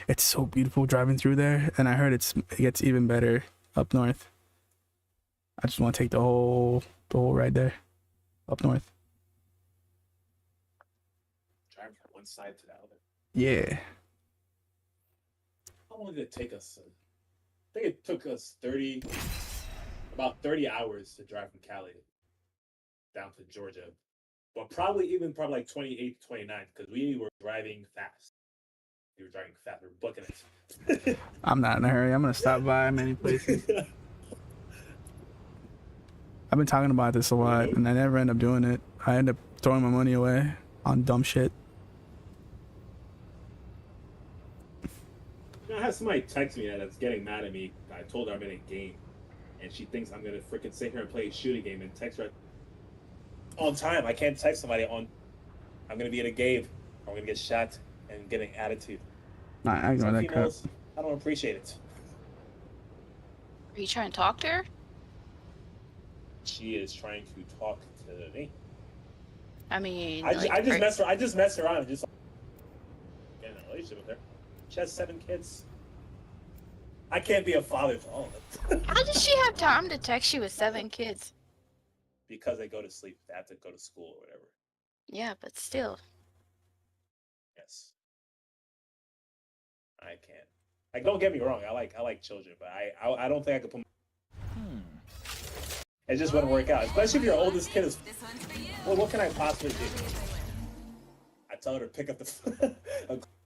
It's so beautiful driving through there, and I heard it gets even better up north. I just want to take the whole ride there, up north. Driving from one side to the other. Yeah. How long did it take us? I think it took us about 30 hours to drive from Cali down to Georgia. Well, probably like 28 to 29 because we were driving fast. We were driving fast. We were booking it. I'm not in a hurry. I'm gonna stop by many places. I've been talking about this a lot, and I never end up doing it. I end up throwing my money away on dumb shit. I had somebody text me that's getting mad at me. I told her I'm in a game, and she thinks I'm gonna freaking sit here and play a shooting game and text her on time. I can't text somebody on. I'm gonna be in a game. I'm gonna get shot and get an attitude. Nah, I ignore Some that crap. females, I don't appreciate it. Are you trying to talk to her? She is trying to talk to me. I mean, I just messed around and just get in a relationship with her. She has 7 kids. I can't be a father to all of them. How does she have time to text you with 7 kids? Because they go to sleep. They have to go to school or whatever. Yeah, but still. Yes. I can't. Like, don't get me wrong. I like children, but I don't think I could put. It just wouldn't work out, especially if your oldest kid is. This one's for you. Well, what can I possibly do? I tell her to pick up the.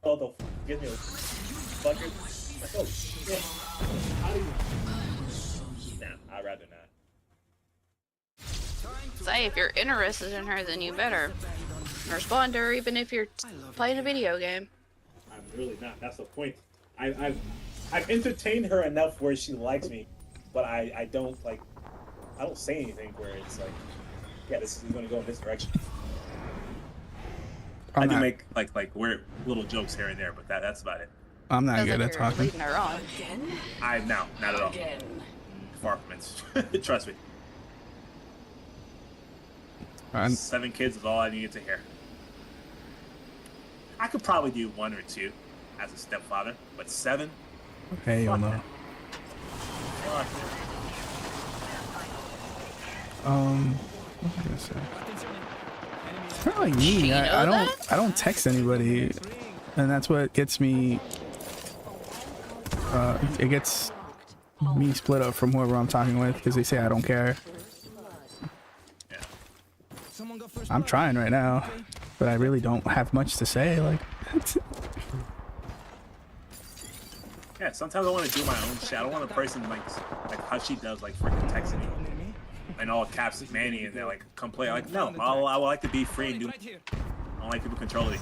Call the. Give me a. Fucker. Like, oh shit. How do you? Nah, I'd rather not. say if you're interested in her, then you better respond to her, even if you're playing a video game. I'm really not. That's the point. I've entertained her enough where she likes me, but I don't like. I don't say anything where it's like, yeah, this is going to go in this direction. I do make like weird little jokes here and there, but that's about it. I'm not Sounds good like at you're talking. leading her on. Not at all. Again. Far from it. Trust me. 7 kids is all I needed to hear. I could probably do 1 or 2 as a stepfather, but 7? Hey, Fuck no. that. Fuck that. What was I gonna say? It's kind of like me. I don't text anybody, and that's what gets me. It gets me split up from whoever I'm talking with because they say I don't care. I'm trying right now, but I really don't have much to say. Like, Yeah, sometimes I want to do my own shit. I don't want a person like how she does, like freaking texting me and all caps Manny, and they're like complain. Like, no, I would like to be free and do. I don't like people controlling me.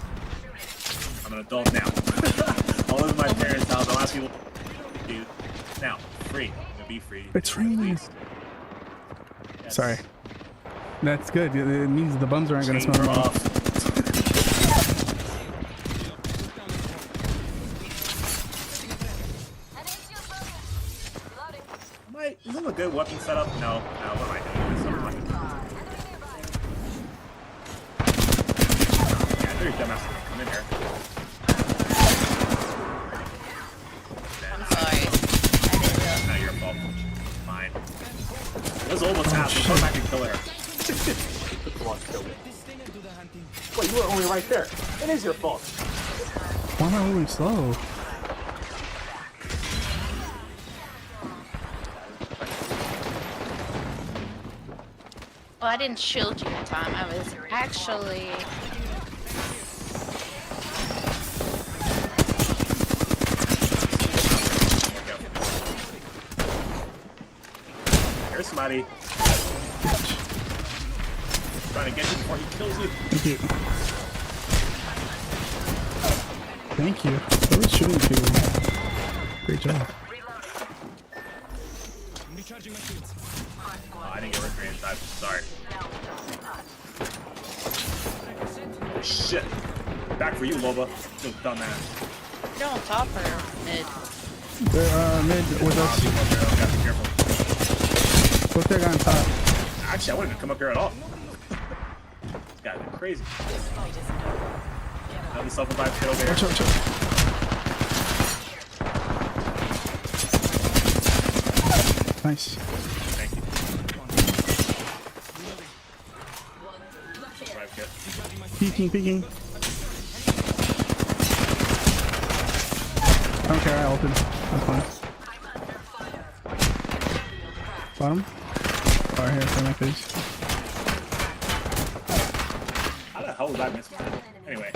I'm an adult now. I live in my parents' house. I'll ask people, dude. Now, free. I'm gonna be free. it's raining. Yes. Sorry. That's good. It means the bums aren't gonna Chains smell are wrong. off. Is this a good weapon setup? No. What am I doing? Something like yeah, I figured dumbass was gonna come in here. I'm sorry. I didn't know. Not your fault. Fine. This almost happened. Come back and kill her. Come on, kill me. Wait, you were only right there. It is your fault. Why am I moving slow? Well, I didn't shield you in time. I was actually. Here's somebody. Trying to get you before he kills you. Thank you. Thank you. I was shooting people. Great job. Oh, I didn't get rid of time. Sorry. Oh, shit. Back for you, Loba. You dumbass. You're on top or mid? They're mid with us. Gotta be careful. What's that guy on top? Actually, I wouldn't even come up here at all. This guy's been crazy. Another self-revived kid over here. Watch out, watch out. Nice. Thank you. Revive kid. Peeking, peeking. I don't care, I ulted. That's fine. Bottom? Fire here for my face. How the hell did I miss? Anyway.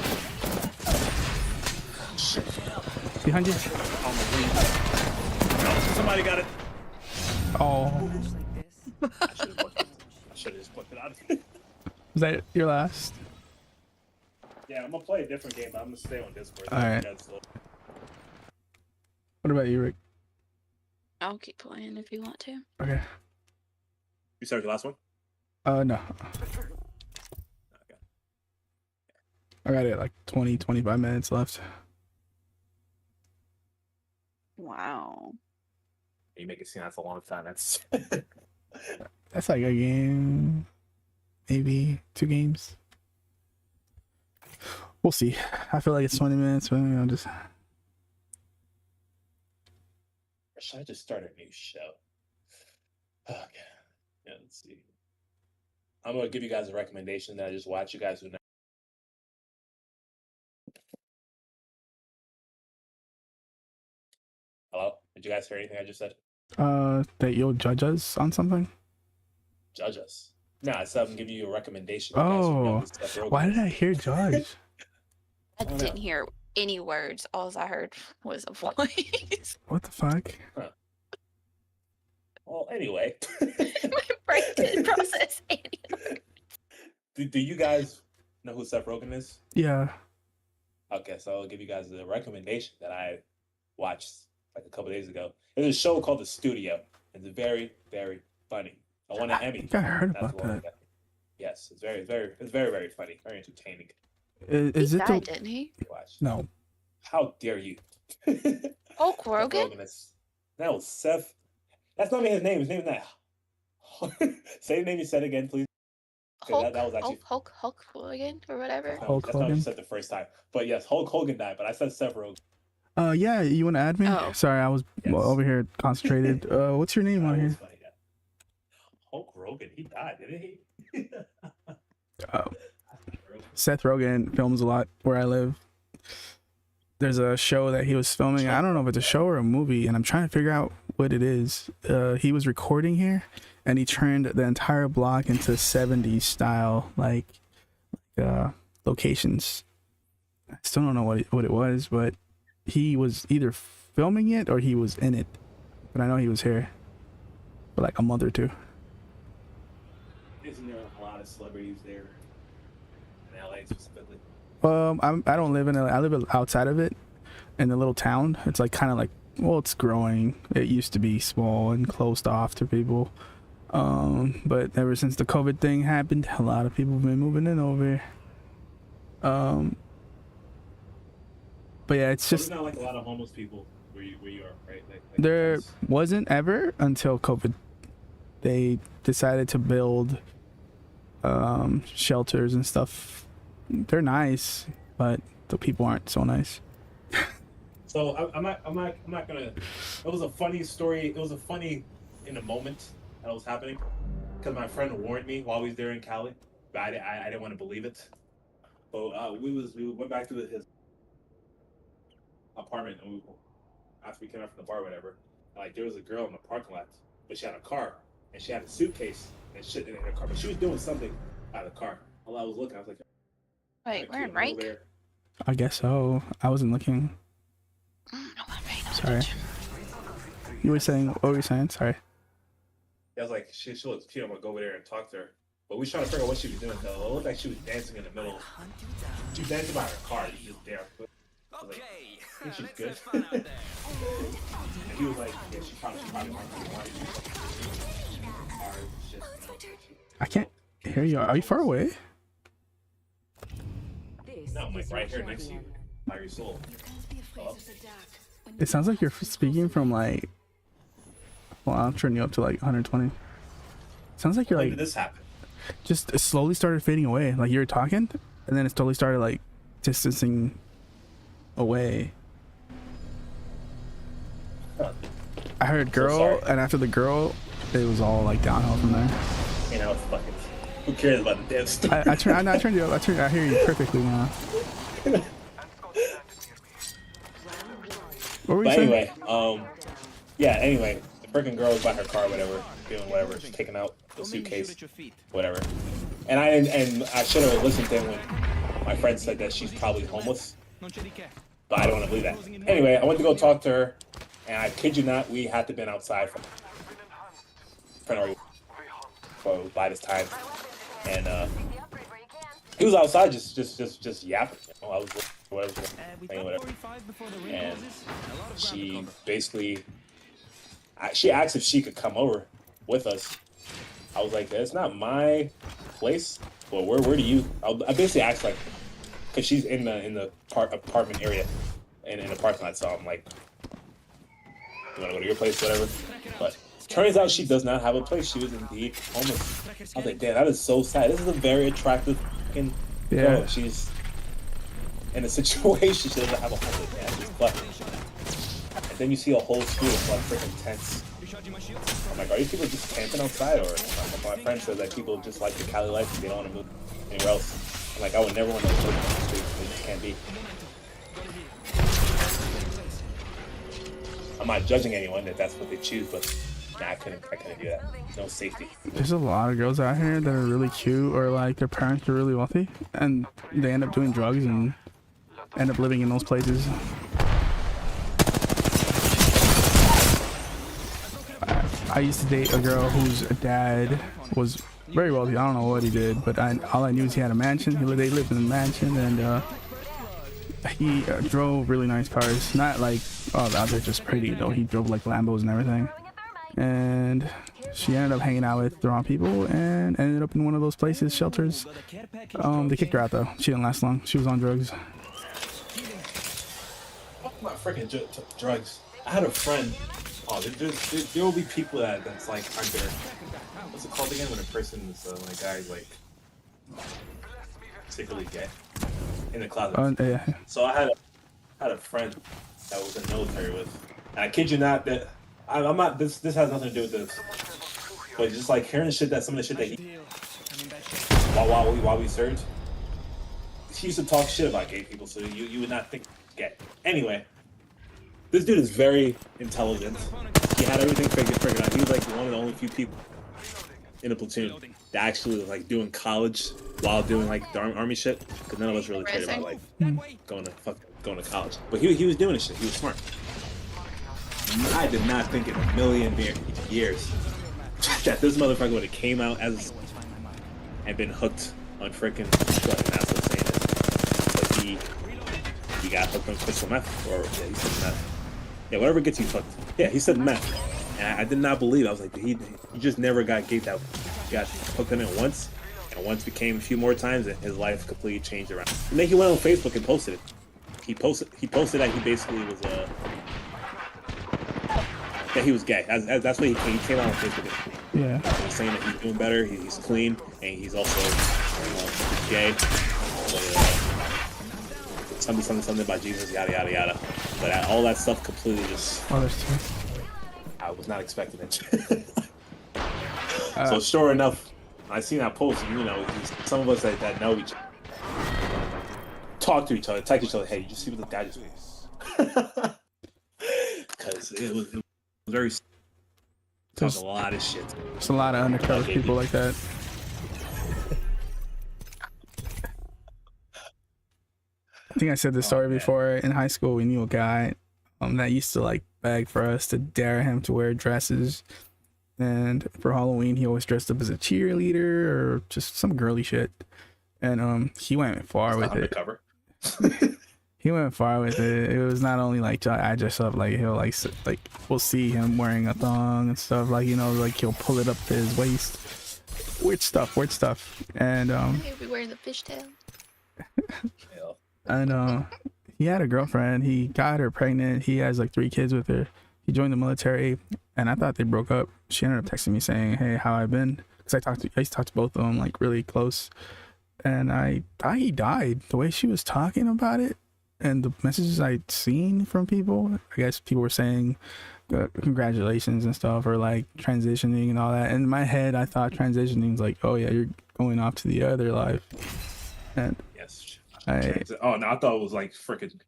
Shit. Behind you. On the lead. No, somebody got it. Oh. I should have just put it out. Was that your last? Yeah, I'm gonna play a different game, but I'm gonna stay on Discord. Alright. What about you, Rick? I'll keep playing if you want to. Okay. You started the last one? No. Okay. I got it like 20, 25 minutes left. Wow. You make it seem that's a long time. That's That's like a game. Maybe 2 games. We'll see. I feel like it's 20 minutes, but I'll just... should I just start a new show? Okay. Yeah, let's see. I'm gonna give you guys a recommendation that I just watched. You guys who know. Hello? Did you guys hear anything I just said? That you'll judge us on something? Judge us. No, I said I'm giving you a recommendation. You guys who know Oh, who Seth Rogen why is. did I hear judge? I don't didn't know. hear any words. All I heard was a voice. What the fuck? Well, anyway. My brain didn't process any. Do you guys know who Seth Rogen is? Yeah. Okay, so I'll give you guys a recommendation that I watched like a couple days ago. There's a show called The Studio. It's very, very funny. I won an Emmy. I think I heard That's about the one I that. got. Yes, it's very funny, very entertaining. Is He it died, the didn't he? to watch. no? How dare you? Hulk Seth Rogan? that was Seth. That's not even his name. His name is not. Say the name you said again, please. Hulk, that was actually Hulk Hogan or whatever. Hulk that's not what you Hogan? said the first time. But yes, Hulk Hogan died. But I said Seth Rogen. Yeah, you want to add me? Oh. Sorry, I was Yes. over here concentrated. What's your name That on was here? funny, yeah. Hulk Rogan, he died, didn't he? Seth Rogen films a lot where I live. There's a show that he was filming. I don't know if it's a show or a movie, and I'm trying to figure out what it is. He was recording here, and he turned the entire block into 70s style, like locations. I still don't know what it was, but he was either filming it or he was in it. But I know he was here for like a month or two. Isn't there a lot of celebrities there in LA specifically? I don't live in LA. I live outside of it, in a little town. It's like kind of like, well, it's growing. It used to be small and closed off to people. But ever since the COVID thing happened, a lot of people have been moving in over here. But yeah, it's So just there's not like a lot of homeless people where you are, right? Like there that's- wasn't ever until COVID. They decided to build shelters and stuff. They're nice, but the people aren't so nice. So I'm not gonna. It was a funny story. It was a funny in the moment that was happening because my friend warned me while we was there in Cali, but I didn't want to believe it. So we went back to his apartment and after we came out from the bar, or whatever. Like there was a girl in the parking lot, but she had a car and she had a suitcase and shit in her car, but she was doing something out of the car. While I was looking, I was like, Wait, we're in "Over rank? there." I guess so. I wasn't looking. No, I'm paying no Sorry. attention. You were saying, what were you saying? Sorry. I was like, she looked cute. I'm gonna go over there and talk to her. But we was trying to figure out what she was doing though. It looked like she was dancing in the middle. She was dancing by her car. She was just there. I was like, I think she's good. And he was like, yeah, she probably wanted I can't hear you. Are you far away? No, I'm like right here next to you. By your soul. It sounds like you're speaking from like. Well, I'm turning you up to like 120. Sounds like you're When like did this happen? just it slowly started fading away. Like you were talking, and then it slowly started like distancing away. I heard girl, sorry. and after the girl, it was all like downhill from there. You know, it's fucking. Who cares about the damn story? I turned you up. I hear you perfectly now. What were you But saying? anyway, yeah. Anyway, the freaking girl was by her car, whatever, doing whatever, she's taking out the suitcase, whatever. And I should have listened to him when my friend said that she's probably homeless, but I don't want to believe that. Anyway, I went to go talk to her, and I kid you not, we had to been outside for by this time, and he was outside just yapping. You know, I was whatever, and she basically she asked if she could come over with us. I was like, that's not my place. Well, where do you? I basically asked like, cause she's in the apartment area, and in the parking lot. So I'm like, you wanna go to your place, whatever. But turns out she does not have a place. She was indeed homeless. I was like, damn, that is so sad. This is a very attractive fucking girl. Yeah. She's in a situation she doesn't have a home. Yeah, she's fucking. And then you see a whole school of like freaking tents. I'm like, are these people just camping outside, or my friend says that people just like the Cali life and they don't want to move anywhere else. I'm like, I would never want to live in the street. It just can't be. I'm not judging anyone that that's what they choose, but nah, I couldn't do that. No safety. There's a lot of girls out here that are really cute, or like their parents are really wealthy, and they end up doing drugs and end up living in those places. I used to date a girl whose dad was very wealthy. I don't know what he did, but all I knew is he had a mansion. They lived in a mansion, and he drove really nice cars. Not like, oh, they're just pretty though. He drove like Lambos and everything. And she ended up hanging out with the wrong people and ended up in one of those places, shelters. They kicked her out though. She didn't last long. She was on drugs. Fuck about freaking drugs. I had a friend. Oh, there will be people that's like under. What's it called again when a person is when a guy's like secretly gay in the closet? Yeah. So I had a friend that was in the military with. And I kid you not that I'm not. This has nothing to do with this. But just like hearing shit that some of the shit that he while we served, he used to talk shit about gay people. So you would not think gay. Anyway, this dude is very intelligent. He had everything figured out. He was like one of the only few people in the platoon that actually was like doing college while doing like the army shit. Because none of us really cared about like going to college. But he was doing this shit. He was smart. I did not think in a million years that this motherfucker would have came out as and been hooked on freaking that's what saying is. But he got hooked on crystal meth, or yeah, he said meth. Yeah, whatever gets you hooked. Yeah, he said meth, and I did not believe. I was like, he just never got gate that. He got hooked on it once, and once became a few more times, and his life completely changed around. And then he went on Facebook and posted it. He posted that he basically was that he was gay. That's what he came out on Facebook. Yeah. He's saying that he's doing better. He's clean, and he's also gay. Something about Jesus, yada yada yada. But all that stuff completely just. Oh, there's two. I was not expecting it. So sure enough, I seen that post. You know, some of us that know each other talk to each other, text each other. Hey, you see what the guy just did? Because it was very. There's a lot of shit. There's a lot of undercover people like that. I think I said this story before. In high school, we knew a guy that used to like beg for us to dare him to wear dresses. And for Halloween, he always dressed up as a cheerleader or just some girly shit. And he went far with it. He went far with it. It was not only like I dress up, like he'll like we'll see him wearing a thong and stuff, like, you know, like he'll pull it up to his waist. Weird stuff. And He'll be wearing the fishtail. and he had a girlfriend. He got her pregnant. He has like 3 kids with her. He joined the military, and I thought they broke up. She ended up texting me saying, "Hey, how I been?" Because I used to talk to both of them like really close, and I thought he died. The way she was talking about it. And the messages I'd seen from people, I guess people were saying congratulations and stuff, or like transitioning and all that. And in my head, I thought transitioning is like, oh yeah, you're going off to the other life. And yes, I thought it was like freaking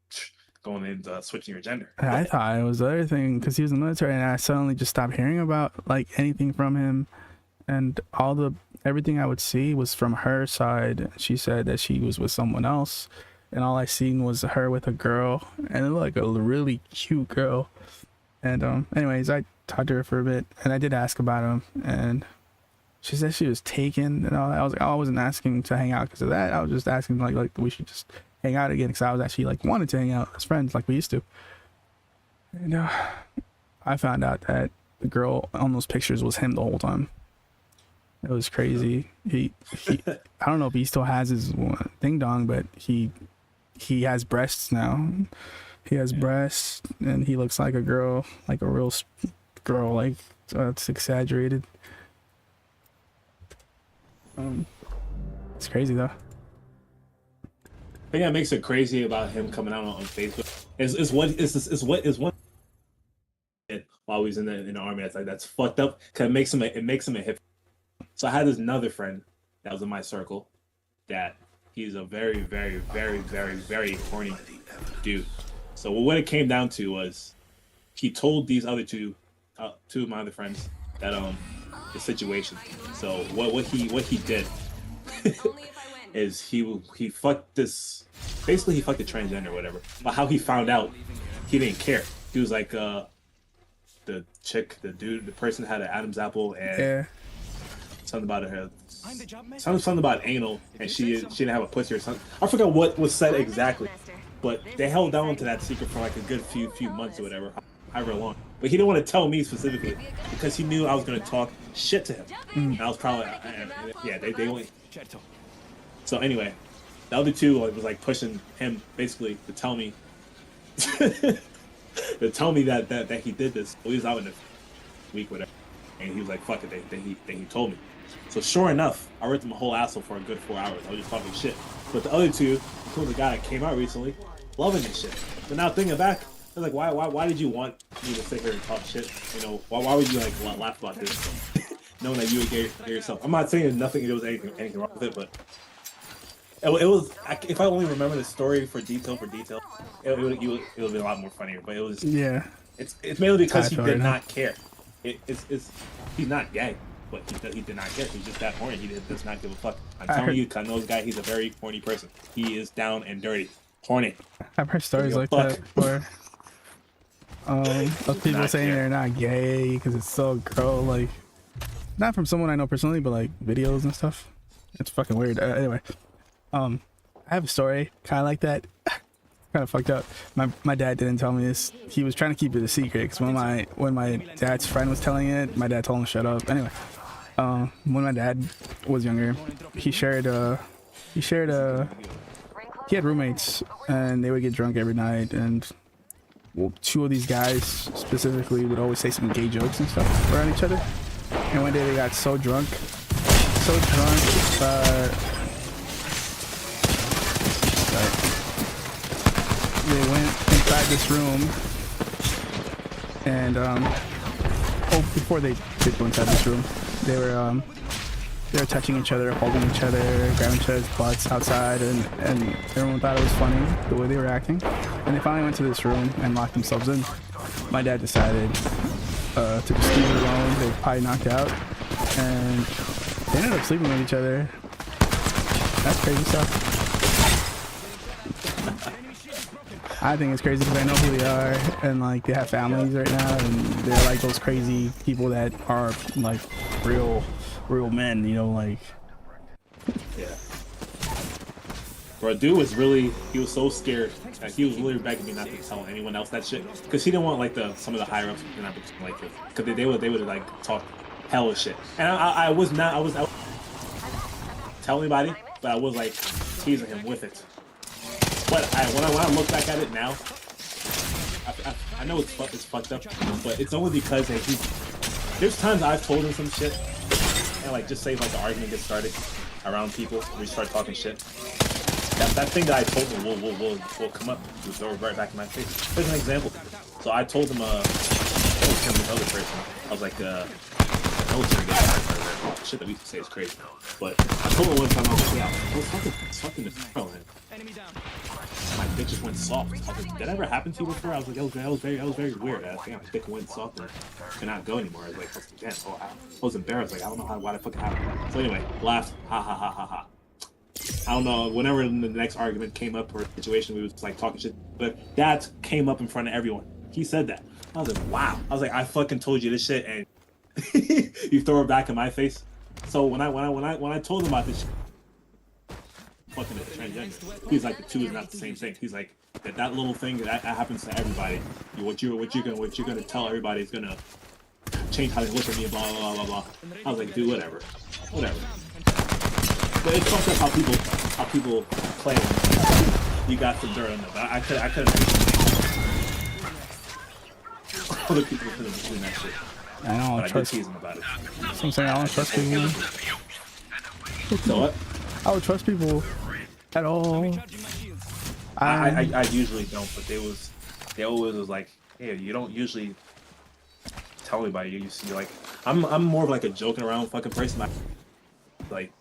going into switching your gender. I thought it was the other thing because he was in the military, and I suddenly just stopped hearing about like anything from him, and everything I would see was from her side. She said that she was with someone else. And all I seen was her with a girl, and it looked like a really cute girl. And anyways, I talked to her for a bit, and I did ask about him, and she said she was taken and all that. I was like, I wasn't asking to hang out because of that. I was just asking like we should just hang out again, because I was actually like wanted to hang out as friends like we used to. And I found out that the girl on those pictures was him the whole time. It was crazy. He I don't know if he still has his ding dong, but he has breasts now. He has breasts, and he looks like a girl, like a real girl. Like, it's exaggerated. It's crazy though. I think that makes it crazy about him coming out on Facebook is one while he was in the army. That's fucked up, because it makes him a hip. So I had this another friend that was in my circle that he's a very, very, very, very, very horny dude. So what it came down to was he told these other two of my other friends that the situation. So what he did is he fucked this, basically he fucked a transgender or whatever. But how he found out, he didn't care. He was like the chick, the dude, the person had an Adam's apple, and something about her, something about anal, and she didn't have a pussy or something. I forgot what was said exactly, but they held on to that secret for like a good few months or whatever, however long. But he didn't want to tell me specifically because he knew I was gonna talk shit to him. And I was probably yeah, they only. So anyway, the other two was like pushing him basically to tell me that he did this. He was out in the week, whatever, and he was like, "Fuck it." He told me. So sure enough, I ripped him a whole asshole for a good 4 hours. I was just talking shit. But the other two, including the guy that came out recently, loving this shit. So now thinking back, they're like, why did you want me to sit here and talk shit? You know, why would you like laugh about this, knowing that you would get yourself? I'm not saying there's nothing. There was anything wrong with it, but it was. If I only remember the story for detail, it would be a lot more funnier. But it was. Yeah. It's mainly because he Typhoid, did huh? not care. It's he's not gay, but he did not care. He's just that horny. He does not give a fuck. I'm telling you, 'cause I know this guy. He's a very horny person. He is down and dirty, horny. I've heard stories like Fuck. that before. Of people Not saying care. they're not gay because it's so gross. Like, not from someone I know personally, but like videos and stuff. It's fucking weird. Anyway, I have a story kind of like that. Kind of fucked up. My dad didn't tell me this. He was trying to keep it a secret because when my dad's friend was telling it, my dad told him to shut up. Anyway, when my dad was younger, he had roommates and they would get drunk every night, and well, two of these guys specifically would always say some gay jokes and stuff around each other. And one day they got so drunk they went inside this room and before they did go inside this room, they were touching each other, holding each other, grabbing each other's butts outside, and everyone thought it was funny the way they were acting. And they finally went to this room and locked themselves in. My dad decided to just leave it alone. They were probably knocked out, and they ended up sleeping with each other. That's crazy stuff. I think it's crazy because I know who they are, and like they have families right now, and they're like those crazy people that are like real men, you know, like. Yeah. Bro, dude was so scared that he was literally begging me not to tell anyone else that shit, because he didn't want like some of the higher ups to not be like this, because they would like talk hella shit, and I was tell anybody, but I was like teasing him with it. But when I look back at it now, I know it's fucked up, but it's only because there's times I've told him some shit, and like just say like the argument gets started around people, we start talking shit. That thing that I told him will come up, will throw it right back in my face. Here's an example. So I told him, I was him another person. I was like, military guy. Shit that we used to say is crazy. But I told him one time, I was like, yeah, I was fucking this girl, and my dick just went soft. I was like, did that ever happen to you before? I was like, that was very weird. I think my dick went soft and cannot go anymore. I was like, damn, I was embarrassed. Like, I don't know why the fuck it happened. So anyway, laughed, ha ha ha ha ha. I don't know, whenever the next argument came up or situation, we was like talking shit, but that came up in front of everyone. He said that. I was like, wow. I was like, I fucking told you this shit, and you throw it back in my face. So when I told him about this shit, fucking a transgender, he's like, the two is not the same thing. He's like, that little thing that happens to everybody. What you're gonna tell everybody is gonna change how they look at me, blah blah blah blah. I was like, dude, whatever. But it's fucked up how people play. You got some dirt on them. I could have. Other people could have been doing that shit. I don't But I did tease them about it. So I'm saying I don't trust people. So what? I don't trust people at all. I usually don't, but they always was like, hey, you don't usually tell anybody. You see, like, I'm more of like a joking around fucking person. Like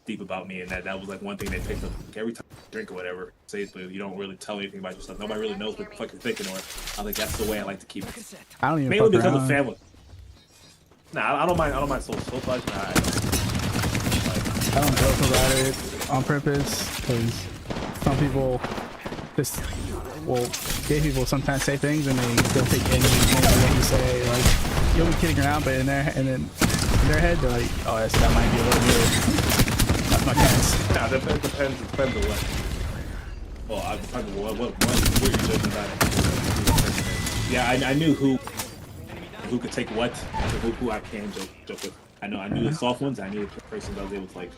deep about me, and that was like one thing they picked up every time I drink or whatever. Say it, but you don't really tell anything about yourself. Nobody really knows what the fuck you're thinking, or I think that's the way I like to keep it. I don't even Mainly fuck because around. of family. Nah, I don't mind so much. Nah, I don't joke about it on purpose because some people gay people sometimes say things and they'll take any what you say. Like, you'll be kidding around, but in there, and then in their head, they're like, oh, that might be a little bit. That's my chance. Nah, depends on what. Well, I depends on what you're judging about. Yeah, I knew who could take what, and who I can joke with. I knew the soft ones. I knew the person that was able to like.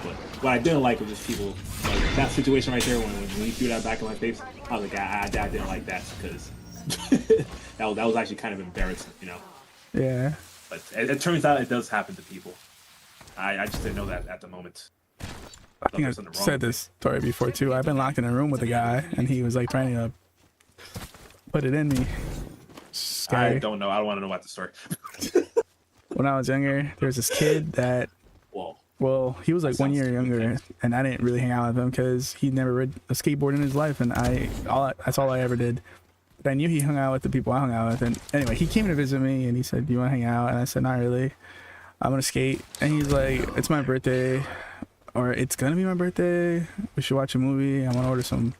But what I didn't like was just people like that situation right there when you threw that back in my face. I was like, I didn't like that because that was actually kind of embarrassing, you know. Yeah. But it turns out it does happen to people. I just didn't know that at the moment. I think I said this story before too. I've been locked in a room with a guy, and he was like trying to put it in me. Scary. I don't know. I don't want to know about the story. When I was younger, there was this kid that, well, he was like 1 year younger, and I didn't really hang out with him because he never rid a skateboard in his life, and that's all I ever did. But I knew he hung out with the people I hung out with, and anyway, he came to visit me, and he said, "Do you want to hang out?" And I said, "Not really. I'm gonna skate." And he's like, "It's my birthday, or it's gonna be my birthday. We should watch a movie. I want to order some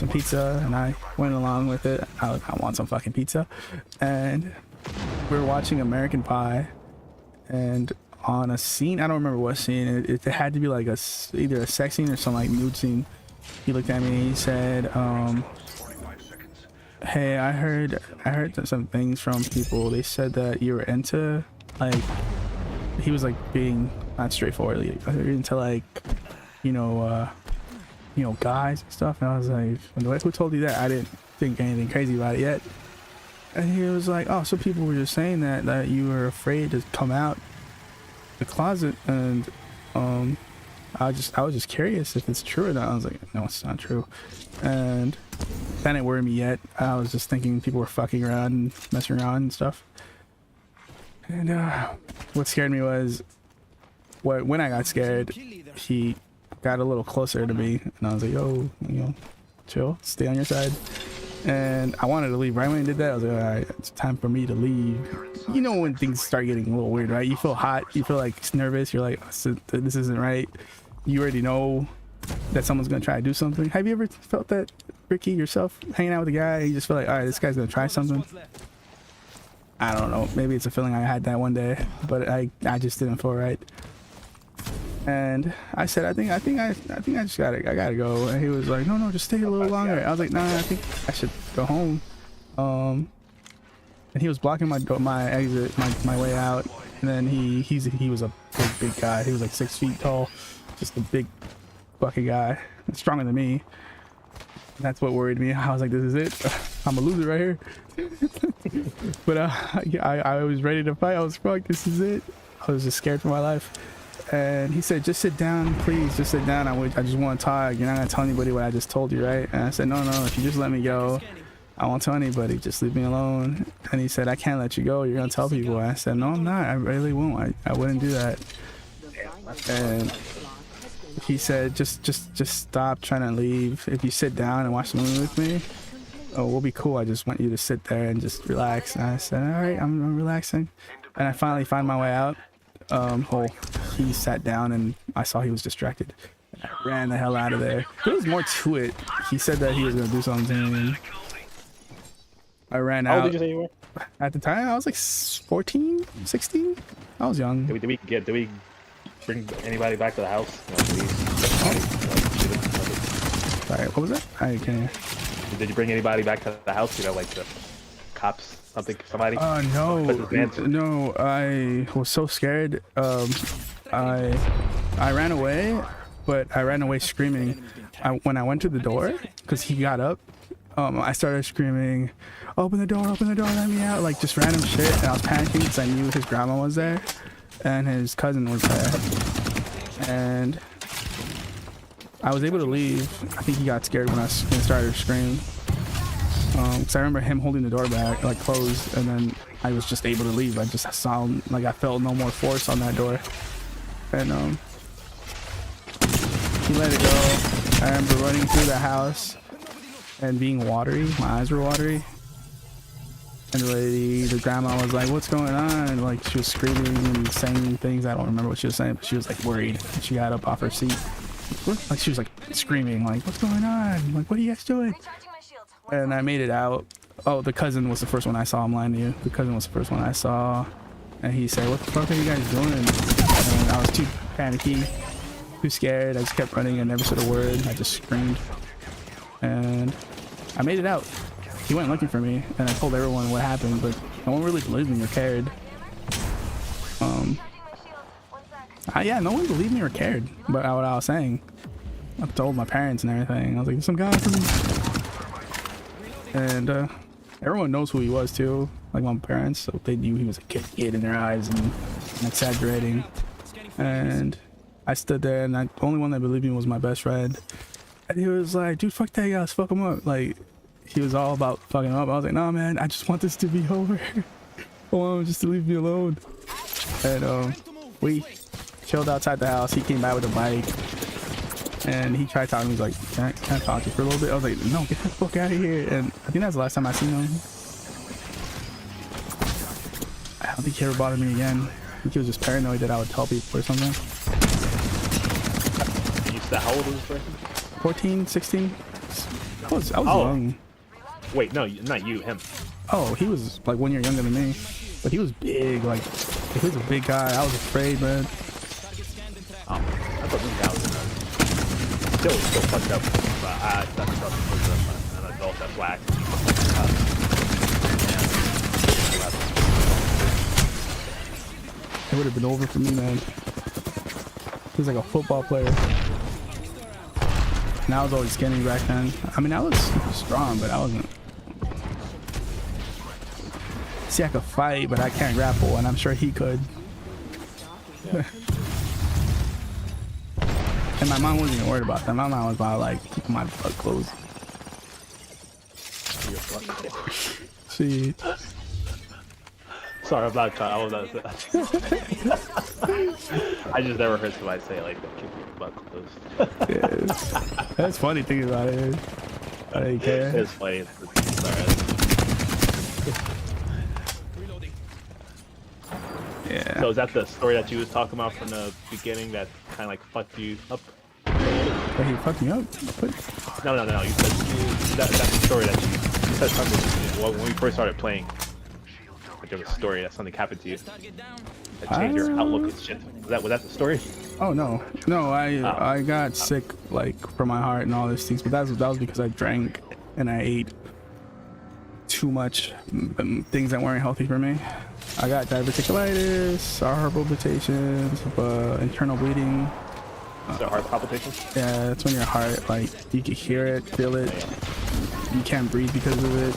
pizza." And I went along with it. I want some fucking pizza, and we were watching American Pie. And on a scene, I don't remember what scene, it had to be like either a sex scene or some like nude scene. He looked at me and he said, "Hey, I heard some things from people. They said that you were into like," he was like being not straightforward, like, "You're into like, you know, guys and stuff." And I was like, "Who told you that?" I didn't think anything crazy about it yet. And he was like, "Oh, so people were just saying that you were afraid to come out the closet," and I was just curious if it's true or not. I was like, "No, it's not true." And that didn't worry me yet. I was just thinking people were fucking around and messing around and stuff. And what scared me was when I got scared, he got a little closer to me, and I was like, "Yo, chill, stay on your side." And I wanted to leave. Right when he did that, I was like, "All right, it's time for me to leave." You know when things start getting a little weird, right? You feel hot, you feel like nervous, you're like, "This isn't right." You already know that someone's gonna try to do something. Have you ever felt that, Ricky, yourself? Hanging out with a guy, you just feel like, "All right, this guy's gonna try something." I don't know, maybe it's a feeling I had that one day, but I just didn't feel right. And I said, I think I just gotta go. And he was like, no, just stay a little longer. I was like, nah, I think I should go home. And he was blocking my exit, my way out. And then he was a big guy. He was like 6 feet tall, just a big bucket guy, stronger than me. And that's what worried me. I was like, this is it. I'm a loser right here. But I was ready to fight. I was fuck, this is it. I was just scared for my life. And he said, "Just sit down, please. Just sit down. I just want to talk. You're not gonna tell anybody what I just told you, right?" And I said, no. If you just let me go, I won't tell anybody. Just leave me alone." And he said, "I can't let you go. You're gonna tell people." And I said, "No, I'm not. I really won't. I wouldn't do that." And he said, "Just stop trying to leave. If you sit down and watch the movie with me, we'll be cool. I just want you to sit there and just relax." And I said, "All right, I'm relaxing." And I finally find my way out. He sat down and I saw he was distracted. I ran the hell out of there. There was more to it. He said that he was gonna do something. I ran out. How old did you say you were? At the time, I was like 14, 16. I was young. Did we bring anybody back to the house? Sorry, what was that? I can't hear. Did you bring anybody back to the house? Like the cops, somebody? No. I was so scared. I ran away, but I ran away screaming. When I went to the door, because he got up, I started screaming, open the door, let me out," like just random shit. And I was panicking because I knew his grandma was there and his cousin was there. And I was able to leave. I think he got scared when I started screaming. Because I remember him holding the door back, like closed, and then I was just able to leave. I just saw, like, I felt no more force on that door. And he let it go. I remember running through the house and being watery. My eyes were watery. And the grandma was like, "What's going on?" And like she was screaming and saying things. I don't remember what she was saying, but she was like worried. And she got up off her seat. Like she was like screaming, like, "What's going on? Like, what are you guys doing?" And I made it out. Oh, the cousin was the first one I saw. I'm lying to you. The cousin was the first one I saw. And he said, "What the fuck are you guys doing?" And I was too panicky, too scared. I just kept running and never said a word. I just screamed. And I made it out. He went looking for me, and I told everyone what happened, but no one really believed me or cared. Yeah, no one believed me or cared about what I was saying. I told my parents and everything. I was like, some guy from... And everyone knows who he was too, like my parents, so they knew he was a kid in their eyes and exaggerating. And I stood there, and the only one that believed me was my best friend. And he was like, dude, fuck that guy, let's fuck him up. Like, he was all about fucking him up. I was like, nah, man, I just want this to be over. I want him just to leave me alone. And we chilled outside the house. He came by with a bike, and he tried talking. He was like, can I talk to you for a little bit? I was like, no, get the fuck out of here. And I think that's the last time I seen him. I don't think he ever bothered me again. I think he was just paranoid that I would tell people or something. You said how old was this person? 14, 16. I was young. Wait, no, not you, him. Oh, he was like 1 year younger than me, but he was big. Like, he was a big guy. I was afraid, man. Oh, I thought this guy was still fucked up. But I thought he was an adult that's black. It would have been over for me, man. He was like a football player. And I was always skinny back then. I mean, I was strong, but I wasn't. See, I could fight, but I can't grapple, and I'm sure he could. Yeah. And my mom wasn't even worried about that. My mom was about like keeping my butt closed. See. Sorry, I'm not trying. I just never heard somebody say like keep your butt closed. Yeah, that's funny thinking about it. I don't care. It's funny. It's alright. Yeah. So is that the story that you was talking about from the beginning that kind of like fucked you up? But he fucked me up? What? No. You said that's the story that you said something when we first started playing. Like there was a story that something happened to you that changed your outlook and shit. Was that the story? Oh no, I got sick like from my heart and all these things, but that was because I drank and I ate too much things that weren't healthy for me. I got diverticulitis, heart palpitations, internal bleeding. So heart palpitations? Yeah, that's when your heart, like, you can hear it, feel it. You can't breathe because of it.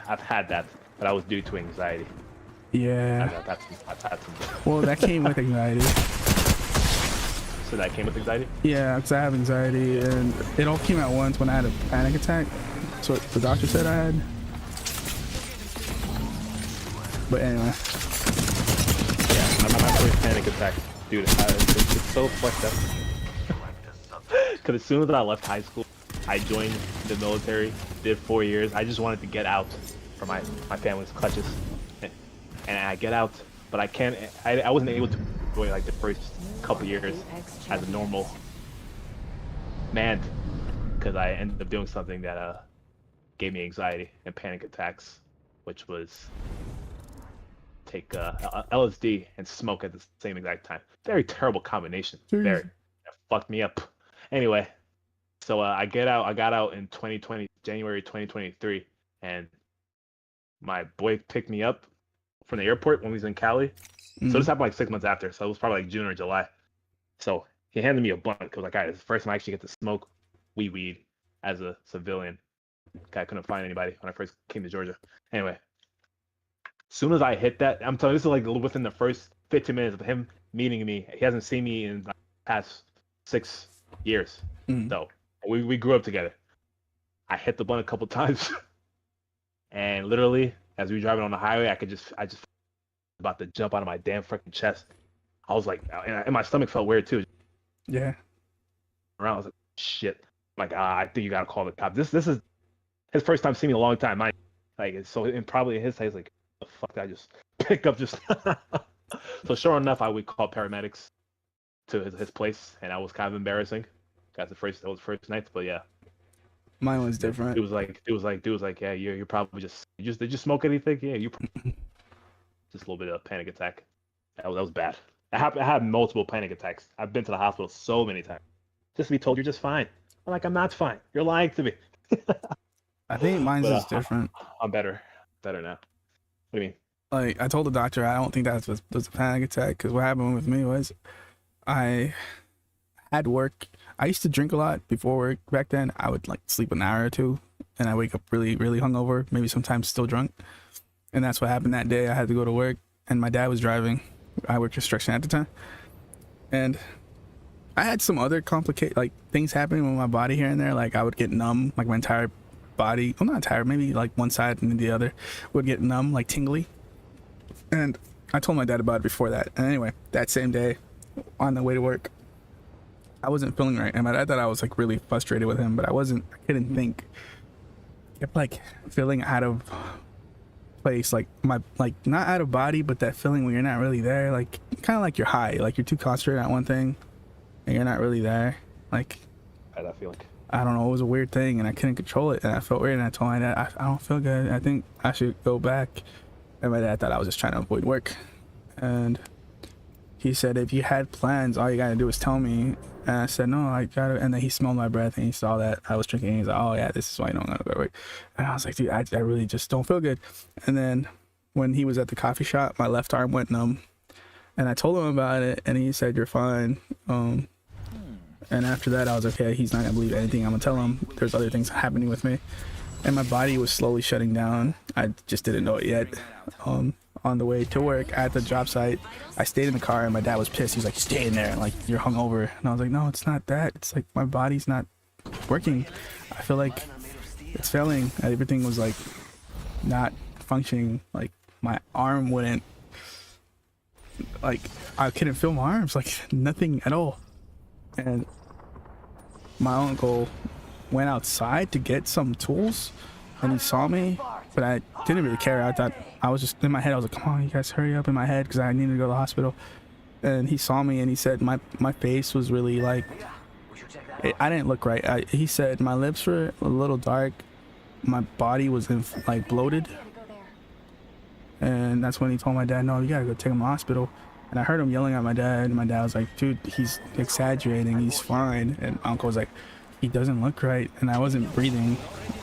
I've had that, but I was due to anxiety. Yeah. I've had some. Well, that came with anxiety. So that came with anxiety? Yeah, because I have anxiety, and it all came at once when I had a panic attack. That's what the doctor said I had. But anyway. Yeah, my first panic attack, dude, it's so fucked up. Because as soon as I left high school, I joined the military, did 4 years. I just wanted to get out from my family's clutches. And I get out, but I wasn't able to enjoy like the first couple years as a normal man, because I ended up doing something that gave me anxiety and panic attacks, which was take LSD and smoke at the same exact time. Very terrible combination. Very. That fucked me up. Anyway, so I got out in January 2023, and my boy picked me up from the airport when we was in Cali. So this happened like 6 months after, so it was probably like June or July. So he handed me a blunt because like, all right, it's the first time I actually get to smoke weed as a civilian. I couldn't find anybody when I first came to Georgia. Anyway, as soon as I hit that, I'm telling you, this is like within the first 15 minutes of him meeting me. He hasn't seen me in the past 6 years. So we grew up together. I hit the blunt a couple times, and literally as we were driving on the highway, I just about to jump out of my damn freaking chest. I was like, and my stomach felt weird too. Yeah. Around, I was like, shit. I'm like, I think you gotta call the cops. This is his first time seeing me in a long time. So and probably in his head, he's like, the fuck did I just pick up just So sure enough, I would call paramedics to his place, and that was kind of embarrassing. That was the first night, but yeah. Mine was different. It was like, yeah, you're probably did you smoke anything? Yeah, you. little bit of panic attack. That was bad. I had multiple panic attacks. I've been to the hospital so many times just to be told you're just fine. I'm like, I'm not fine. You're lying to me. I think mine's But, just different. I'm better now. What do you mean? Like, I told the doctor I don't think that was a panic attack, because what happened with me was I had work. I used to drink a lot before work back then. I would like sleep an hour or two, and I wake up really, really hungover, maybe sometimes still drunk. And that's what happened that day. I had to go to work, and my dad was driving. I worked construction at the time. And I had some other like things happening with my body here and there. Like I would get numb, like my entire body, well, not entire, maybe like one side and the other would get numb, like tingly. And I told my dad about it before that. And anyway, that same day on the way to work, I wasn't feeling right. And my dad thought I was like really frustrated with him, but I couldn't think. I kept like feeling out of place, like not out of body, but that feeling when you're not really there, like kind of like you're high, like you're too concentrated on one thing and you're not really there. Like, I had that feeling. I don't know, it was a weird thing and I couldn't control it, and I felt weird, and I told my dad, I don't feel good, I think I should go back. And my dad thought I was just trying to avoid work, and he said, if you had plans, all you gotta do is tell me. And I said, no, I gotta. And then he smelled my breath and he saw that I was drinking, and he's like, oh yeah, this is why you don't gotta go to work. And I was like, dude, I really just don't feel good. And then when he was at the coffee shop, my left arm went numb, and I told him about it, and he said, you're fine. And after that, I was okay, he's not gonna believe anything I'm gonna tell him. There's other things happening with me. And my body was slowly shutting down. I just didn't know it yet. On the way to work at the job site, I stayed in the car, and my dad was pissed. He was like, stay in there, like you're hungover. And I was like, no, it's not that. It's like my body's not working. I feel like it's failing. Everything was like not functioning. Like my arm wouldn't, like I couldn't feel my arms, like nothing at all. And my uncle went outside to get some tools, and he saw me, but I didn't really care. I thought, I was just in my head, I was like, come on, you guys hurry up, in my head, because I needed to go to the hospital. And he saw me, and he said my face was really like, I didn't look right. He said my lips were a little dark, my body was like bloated. And that's when he told my dad, no, you gotta go take him to the hospital. And I heard him yelling at my dad, and my dad was like, dude, he's exaggerating, he's fine. And my uncle was like, he doesn't look right. And I wasn't breathing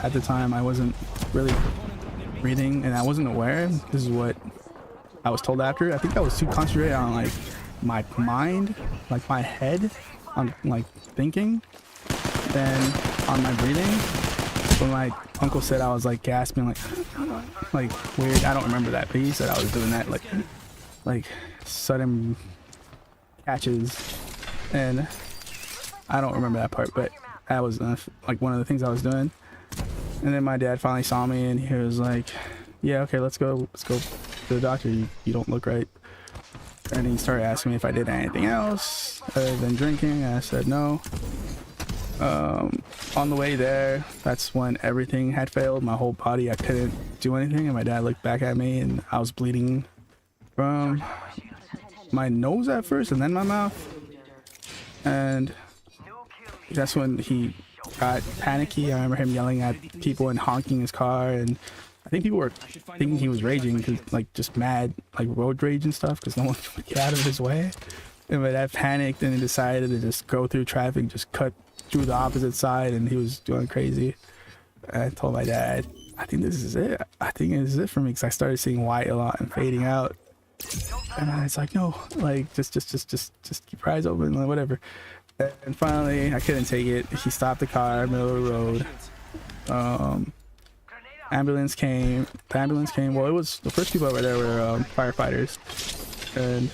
at the time. I wasn't really breathing, and I wasn't aware. This is what I was told after. I think I was too concentrated on like my mind, like my head, on like thinking, than on my breathing. But my uncle said I was like gasping, like weird. I don't remember that, but he said I was doing that, like sudden catches, and I don't remember that part, but that was like one of the things I was doing. And then my dad finally saw me, and he was like, yeah, okay, let's go to the doctor. You don't look right. And he started asking me if I did anything else other than drinking, and I said no. On the way there, that's when everything had failed. My whole body, I couldn't do anything, and my dad looked back at me, and I was bleeding from my nose at first, and then my mouth. And that's when he got panicky. I remember him yelling at people and honking his car, and I think people were thinking he was raging, cause like just mad, like road rage and stuff, because no one would get out of his way. And my dad panicked, and he decided to just go through traffic, just cut through the opposite side, and he was going crazy. And I told my dad, I think this is it. I think this is it for me, because I started seeing white a lot and fading out. And I was like, no, like just keep your eyes open, like whatever. And finally, I couldn't take it. He stopped the car, middle of the road. Ambulance came. The ambulance came. Well, it was the first people over there were firefighters, and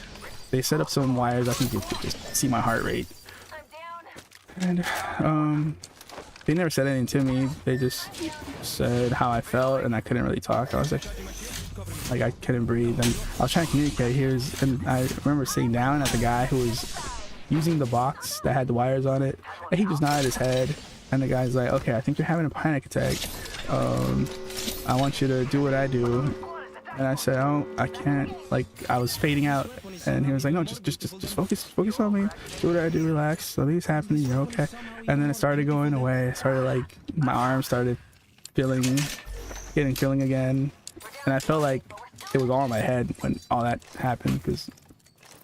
they set up some wires. I think you could just see my heart rate. And they never said anything to me. They just said how I felt, and I couldn't really talk. I was like I couldn't breathe, and I was trying to communicate. And I remember sitting down at the guy who was using the box that had the wires on it, and he just nodded his head, and the guy's like, okay, I think you're having a panic attack. I want you to do what I do. And I said, oh, I can't, like I was fading out. And he was like, no, just focus on me, do what I do, relax, nothing's happening, you're okay. And then it started going away. It started, like, my arm started getting feeling again, and I felt like it was all in my head when all that happened because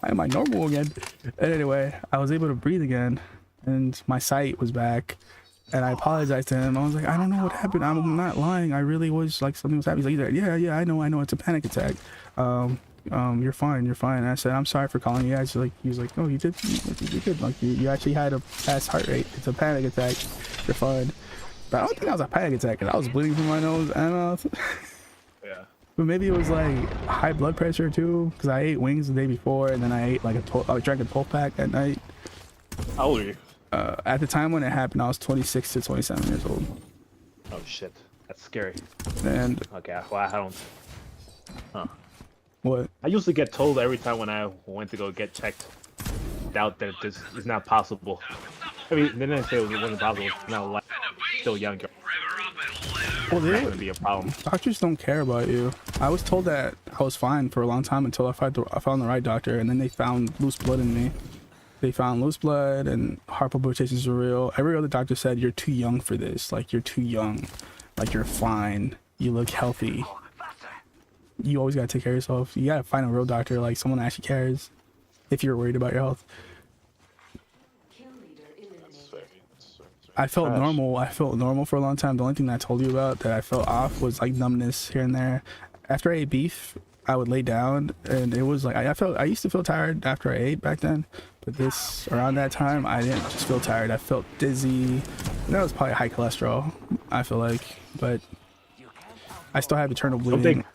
I am I normal again. And anyway, I was able to breathe again and my sight was back. And I apologized to him. I was like, I don't know what happened. I'm not lying. I really was like, something was happening. He's like, yeah, I know. It's a panic attack. You're fine. And I said, I'm sorry for calling you. He was like, oh, you did good. Like you actually had a fast heart rate. It's a panic attack. You're fine. But I don't think that was a panic attack because I was bleeding from my nose and mouth. Yeah. But maybe it was like high blood pressure too because I ate wings the day before and then I ate like I drank a 12-pack at night. How old are you? At the time when it happened, I was 26 to 27 years old. Oh shit, that's scary. And okay, well, I don't. Huh. What? I usually get told every time when I went to go get checked. Doubt that this is not possible. I mean, they didn't say it wasn't possible. No, like still young. Well, It's not gonna be a problem. Doctors don't care about you. I was told that I was fine for a long time until I found the right doctor, and then they found loose blood in me. They found loose blood and heart palpitations were real. Every other doctor said, you're too young for this. Like, you're too young. Like, you're fine. You look healthy. You always gotta take care of yourself. You gotta find a real doctor, like someone that actually cares if you're worried about your health. I felt normal. I felt normal for a long time. The only thing that I told you about that I felt off was like numbness here and there. After I ate beef, I would lay down and it was like I used to feel tired after I ate back then, but around that time I didn't just feel tired. I felt dizzy. That was probably high cholesterol, I feel like, but I still have internal bleeding.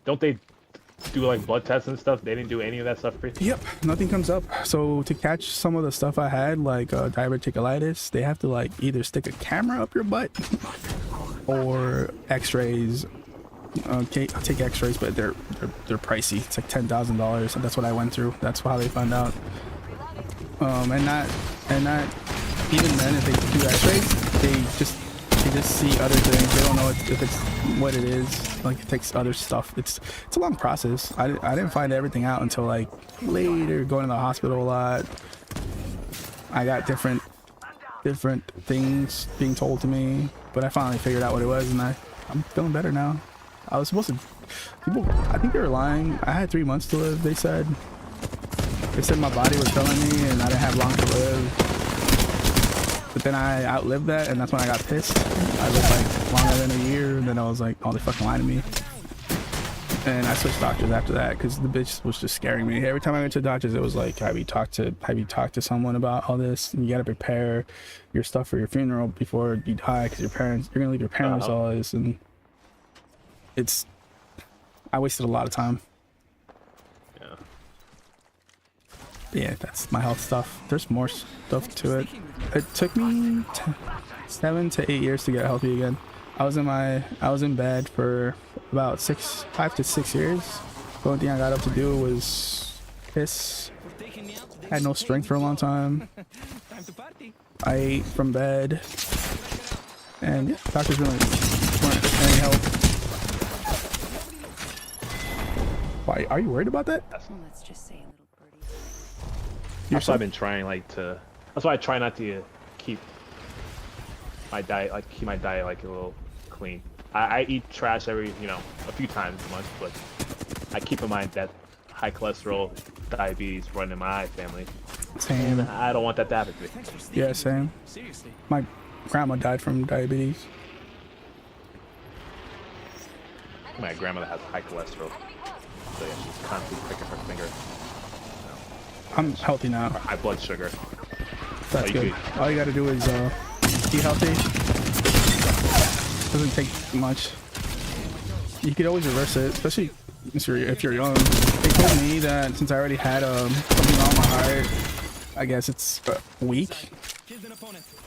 Don't they do like blood tests and stuff? They didn't do any of that stuff for you? Yep, nothing comes up. So to catch some of the stuff I had, like diverticulitis, they have to like either stick a camera up your butt or x-rays. Okay, I'll take x-rays, but they're pricey. It's like $10,000, and that's what I went through. That's how they found out. And not even then, if they do x-rays, they just see other things. They don't know if it's what it is. Like, it takes other stuff. It's a long process. I didn't find everything out until like later, going to the hospital a lot. I got different things being told to me, but I finally figured out what it was, and I'm feeling better now. I was supposed to, I think they were lying. I had 3 months to live, they said. They said my body was telling me and I didn't have long to live. But then I outlived that, and that's when I got pissed. I lived like longer than a year, and then I was like, oh, they fucking lied to me. And I switched doctors after that because the bitch was just scaring me. Every time I went to doctors, it was like, have you talked to someone about all this? And you gotta prepare your stuff for your funeral before you die, because you're gonna leave your parents all this, and I wasted a lot of time. Yeah, that's my health stuff. There's more stuff to it. It took me 7 to 8 years to get healthy again. I was in bed for about 5 to 6 years. The only thing I got up to do was piss. I had no strength for a long time. I ate from bed, and yeah, doctors really weren't any help. Why are you worried about that? Let's just say a little birdie. That's why I've been trying that's why I try not to keep my diet like a little clean. I eat trash every, a few times a month, but I keep in mind that high cholesterol, diabetes run in my family. Same. And I don't want that to happen to me. Yeah, same. My grandma died from diabetes. My grandmother has high cholesterol, so yeah, she's constantly pricking her finger. I'm healthy now. High blood sugar. That's good. All you gotta do is eat healthy. Doesn't take much. You could always reverse it, especially if you're young. They told me that since I already had something wrong with my heart, I guess it's weak,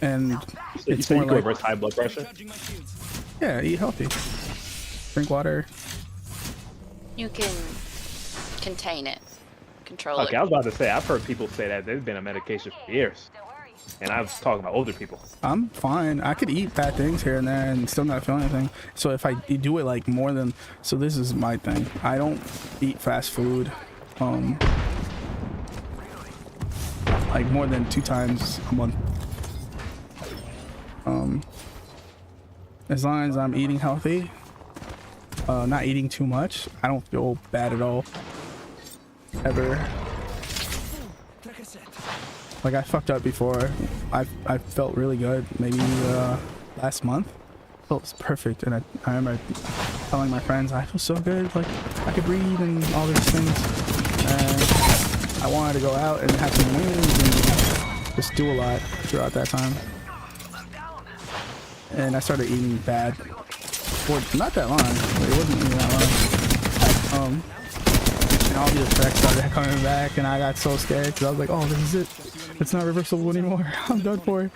and it's so more you can like, reverse high blood pressure. Yeah, eat healthy. Drink water. You can contain it, control it. Okay, I was about to say, I've heard people say that they've been on medication for years, and I was talking about older people. I'm fine. I could eat bad things here and there and still not feel anything. So if I do it like more than, so this is my thing. I don't eat fast food, like more than 2 times a month. As long as I'm eating healthy, not eating too much, I don't feel bad at all. Ever. Like I fucked up before. I felt really good. Maybe last month. Felt perfect, and I remember telling my friends I feel so good, like I could breathe and all these things. And I wanted to go out and have some wins and just do a lot throughout that time. And I started eating bad for not that long. But it wasn't even that long. And all the effects started coming back, and I got so scared because I was like, "Oh, this is it. It's not reversible anymore. I'm done for."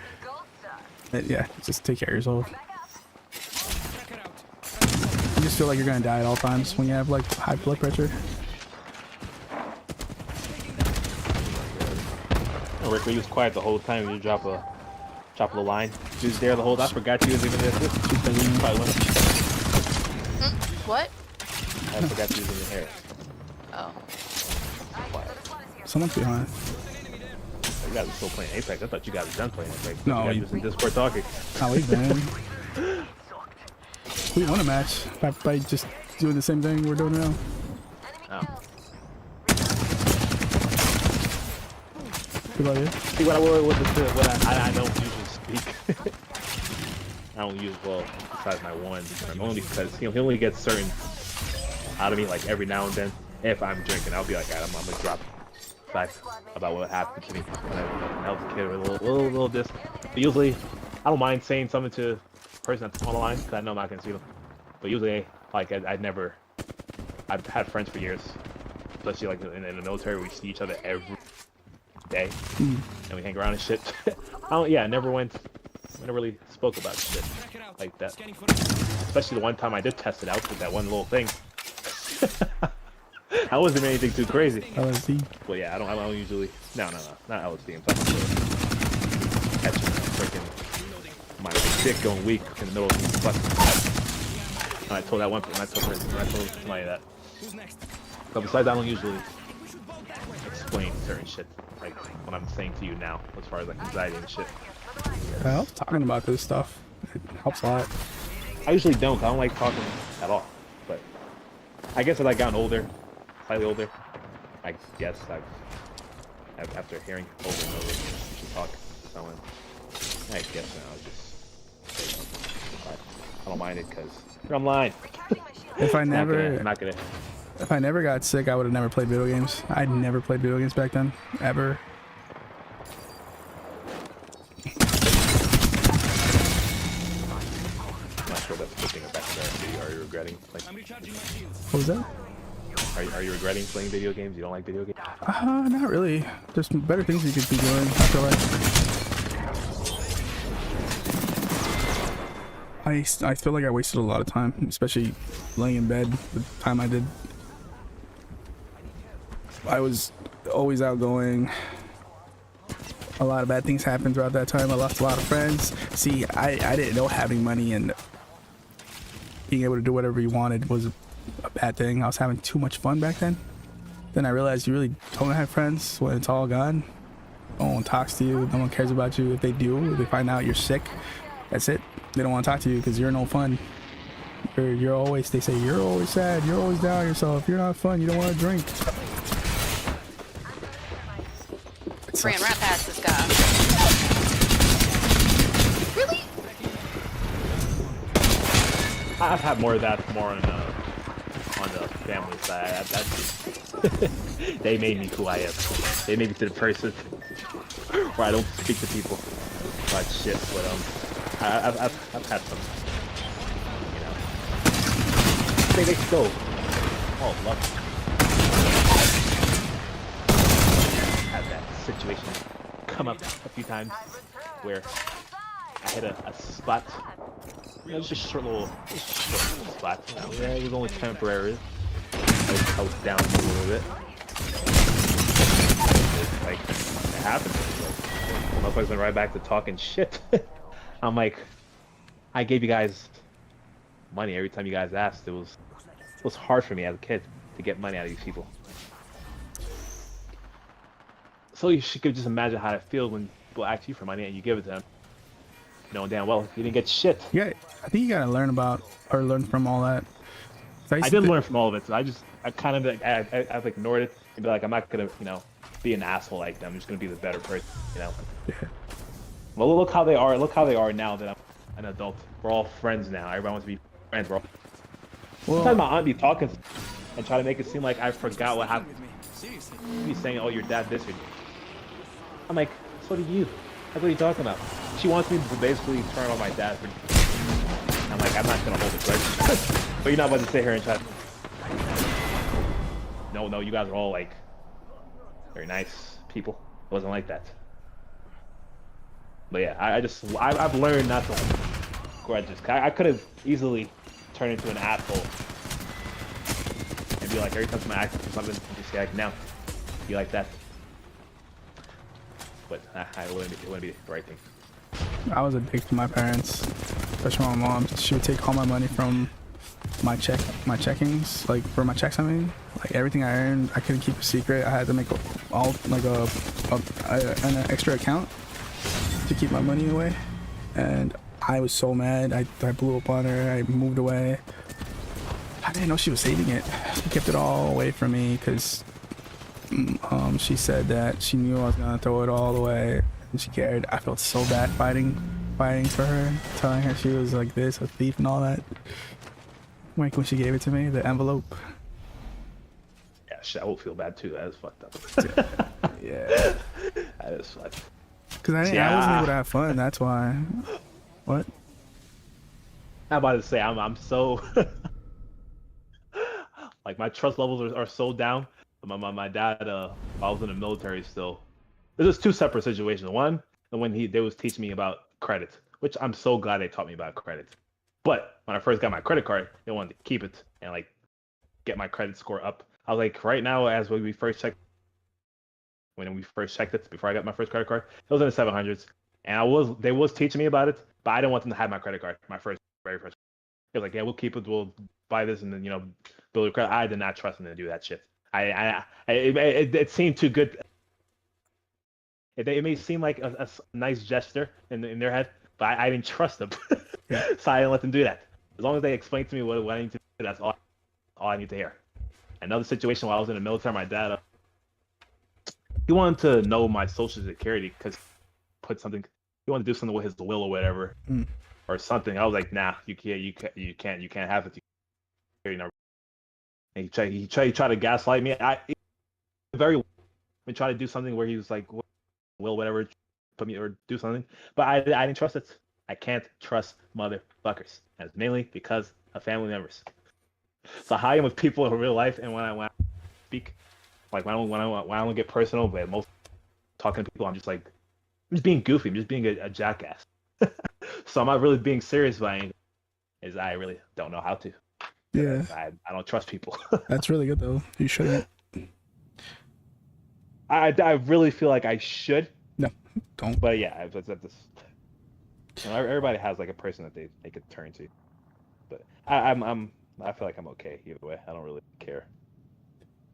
And yeah, just take care of yourself. You just feel like you're gonna die at all times when you have like high blood pressure. Oh, Rick, he was quiet the whole time. You drop a line. He was there the whole time. I forgot he was even there. What? I forgot he was in the hair. Oh. Someone's behind. You guys are still playing Apex. I thought you guys were done playing Apex. No, you guys just in Discord talking. How we've been. We won a match by just doing the same thing we're doing now. Oh. What about you? See, what I don't usually speak. I don't use, well, besides my one, only because he only gets certain out of me, like every now and then. If I'm drinking, I'll be like, I'm gonna drop facts about what happened to me when I was a kid, or a little this. But usually, I don't mind saying something to the person that's on the line because I know I'm not gonna see them. But usually, like I've had friends for years, especially like in the military. We see each other every day, and we hang around and shit. I never really spoke about shit like that. Especially the one time I did test it out with that one little thing. I wasn't anything too crazy. LSD. Well, yeah, I don't usually. No, not LSD. I'm talking about catching freaking my dick going weak in the middle of the fuck. And I told that one person. I told somebody that. But besides, I don't usually explain certain shit like what I'm saying to you now, as far as like anxiety and shit. Well, talking about this stuff, it helps a lot. I usually don't. I don't like talking at all. But I guess as I've gotten older, slightly older, I guess after hearing over and over you talk to someone, I guess now I just say something. But I don't mind it because you're online. If I never, I'm not gonna. if I never got sick, I would have never played video games. I'd never played video games back then, ever. I'm not sure that's a good thing back there. Are you regretting playing? What was that? Are you regretting playing video games? You don't like video games? Not really. There's better things you could be doing, I feel like. I feel like I wasted a lot of time, especially laying in bed the time I did. I was always outgoing. A lot of bad things happened throughout that time. I lost a lot of friends. See, I didn't know having money and being able to do whatever you wanted was a bad thing. I was having too much fun back then. Then I realized you really don't have friends when it's all gone. No one talks to you. No one cares about you. If they do, if they find out you're sick, that's it. They don't want to talk to you because you're no fun. You're always, they say, you're always sad. You're always down on yourself. You're not fun. You don't want to drink. Ran right past this guy. Really? I've had more of that, more on the family side. They made me who I am. They made me to the person where I don't speak to people about shit. But I've had some, you know. They still all love me. Had that situation come up a few times where I hit a spot. You know, just a short little spot. You know, yeah, it was only temporary. I was down a little bit. It's like, it happened. Like, motherfuckers went right back to talking shit. I'm like, I gave you guys money every time you guys asked. It was hard for me as a kid to get money out of these people. So you could just imagine how it feels when people ask you for money and you give it to them, knowing damn well you didn't get shit. Yeah, I think you gotta learn from all that. So I did learn from all of it. So I kind of like, I've ignored it and be like, I'm not gonna, be an asshole like them. I'm just gonna be the better person, Yeah. Well, look how they are. Look how they are now that I'm an adult. We're all friends now. Everyone wants to be friends. We're all... Sometimes my aunt be talking and try to make it seem like I forgot what happened. Seriously. Be saying, "Oh, your dad this." I'm like, so do you. That's what are you talking about? She wants me to basically turn on my dad for. I'm like, I'm not gonna hold a grudge. But you're not about to sit here and try. No, you guys are all like very nice people. It wasn't like that. But yeah, I've learned not to hold grudges. I could have easily turned into an asshole and be like, every time someone asks for something, just say like, no, be like that. But it wouldn't be the right thing. I was a dick to my parents, especially my mom. She would take all my money from my checkings, like for my checks. I mean, like everything I earned, I couldn't keep a secret. I had to make all like an extra account to keep my money away, and I was so mad. I blew up on her. I moved away. I didn't know she was saving it. She kept it all away from me because she said that she knew I was gonna throw it all away, and she cared. I felt so bad fighting for her, telling her she was like this, a thief and all that. Like when she gave it to me, the envelope. Yeah, shit, I will feel bad too. That is fucked up. Yeah. That is fucked. Cause I wasn't able to have fun. That's why. What? I'm about to say I'm so like my trust levels are so down. My dad, while I was in the military still. This is two separate situations. One, when they was teaching me about credit, which I'm so glad they taught me about credit. But when I first got my credit card, they wanted to keep it and like get my credit score up. I was like, right now, as when we first checked it before I got my first credit card, it was in the 700s, and they was teaching me about it, but I didn't want them to have my credit card, very first. They was like, yeah, we'll keep it, we'll buy this, and then build your credit. I did not trust them to do that shit. It seemed too good. It may seem like a nice gesture in their head, but I didn't trust them, so I didn't let them do that. As long as they explained to me what I need to do, that's all I need to hear. Another situation while I was in the military, my dad, he wanted to know my social security because he wanted to do something with his will or whatever, or something. I was like, nah, you can't have it. And he tried to gaslight me. He tried to do something where he was like, will whatever, put me or do something, but I didn't trust it. I can't trust motherfuckers, and it's mainly because of family members. So how I am with people in real life, and when I speak, like when I don't get personal, but most talking to people, I'm just being goofy. I'm just being a jackass. So I'm not really being serious by anything. Is I really don't know how to. Yeah. I don't trust people. That's really good though. You shouldn't. I really feel like I should. No, don't. But yeah, everybody has like a person that they could turn to. But I feel like I'm okay either way. I don't really care.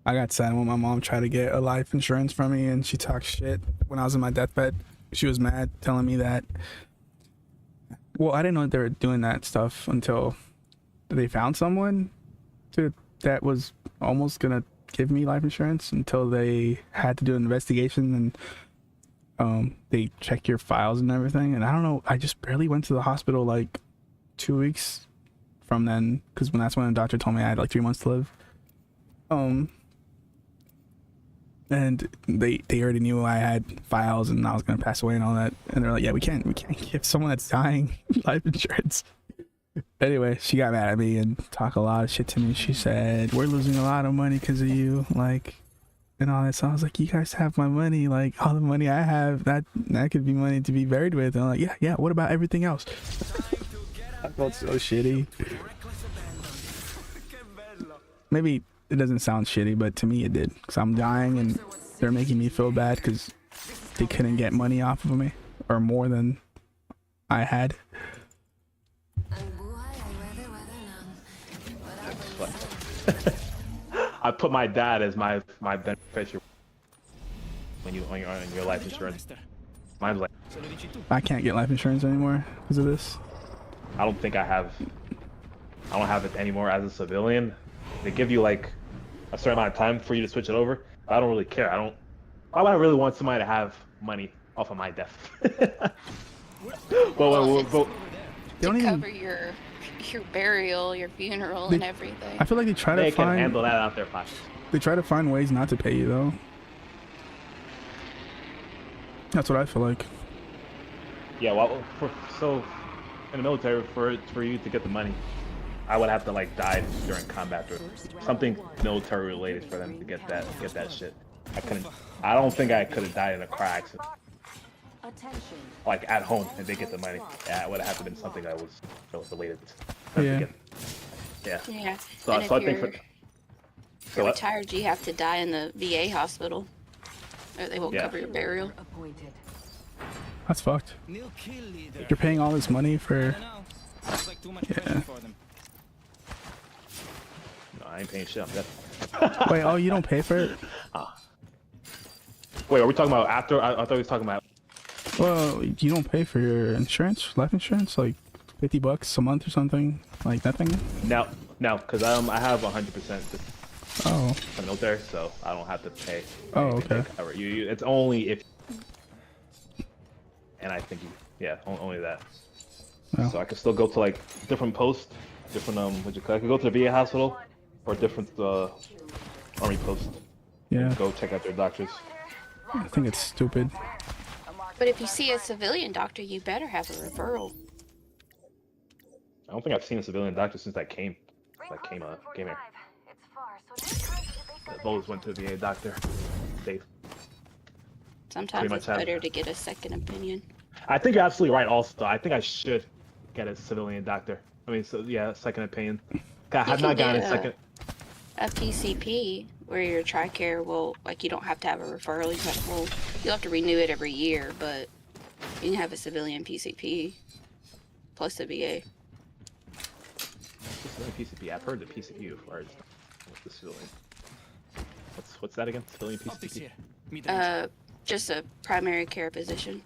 I got sad when my mom tried to get a life insurance from me, and she talked shit when I was in my deathbed. She was mad, telling me that. Well, I didn't know they were doing that stuff until they found someone that was almost gonna give me life insurance, until they had to do an investigation and they check your files and everything. And I don't know, I just barely went to the hospital like 2 weeks from then, because that's when the doctor told me I had like 3 months to live. And they already knew I had files and I was gonna pass away and all that, and they're like, yeah, we can't give someone that's dying life insurance. Anyway, she got mad at me and talked a lot of shit to me. She said, we're losing a lot of money because of you, like, and all that. So I was like, you guys have my money, like all the money I have, that could be money to be buried with. And I'm like, yeah, what about everything else? I felt so shitty. Maybe it doesn't sound shitty, but to me it did, because I'm dying and they're making me feel bad because they couldn't get money off of me, or more than I had. I put my dad as my beneficiary when you're on your life insurance. Mine's like, I can't get life insurance anymore because of this. I don't have it anymore as a civilian, They give you like a certain amount of time for you to switch it over. But I don't really care. Why would I really want somebody to have money off of my death? Well, but They don't to even. cover your burial, your funeral, They- and everything. I feel like they try they to can find. handle that out their pockets. They try to find ways not to pay you though. That's what I feel like. Yeah, well, so in the military, for you to get the money, I would have to like die during combat or something military related for them to get that shit. I don't think I could have died in a car accident. Like at home and they get the money. Yeah, it would have to been something that was related. Yeah. Yeah. So, And so I if think you're, for you're retired, you have to die in the VA hospital, or they won't Yeah. cover your burial. That's fucked. Nil kill leader. You're paying all this money I for. don't know. Looks like too much pressure for them. no, I ain't paying shit. I'm dead. Wait, oh, you don't pay for it? Wait, are we talking about after? I thought we was talking about. Well, you don't pay for your insurance, life insurance, like $50 a month or something, like nothing. No, because I have 100% Oh, for military, so I don't have to pay. Oh, anything to okay. cover you. It's only if. And I think only that. Oh. So I could still go to like different posts, different I could go to the VA hospital or different army posts. yeah. Go check out their doctors. I think it's stupid. But if you see a civilian doctor, you better have a referral. I don't think I've seen a civilian doctor since I came here. It's far, so I've always went to a VA doctor. Sometimes much it's have. better to get a second opinion. I think you're absolutely right. Also, I think I should get a civilian doctor. I mean, so yeah, second opinion. I have You not can gotten a get second. A PCP where your TRICARE will, like, you don't have to have a referral. You'll have to renew it every year, but you can have a civilian PCP plus a VA. Civilian PCP. I've heard the PCP before. What's the civilian? What's that again? Civilian Optics PCP. here. Meet the range. Just a primary care physician.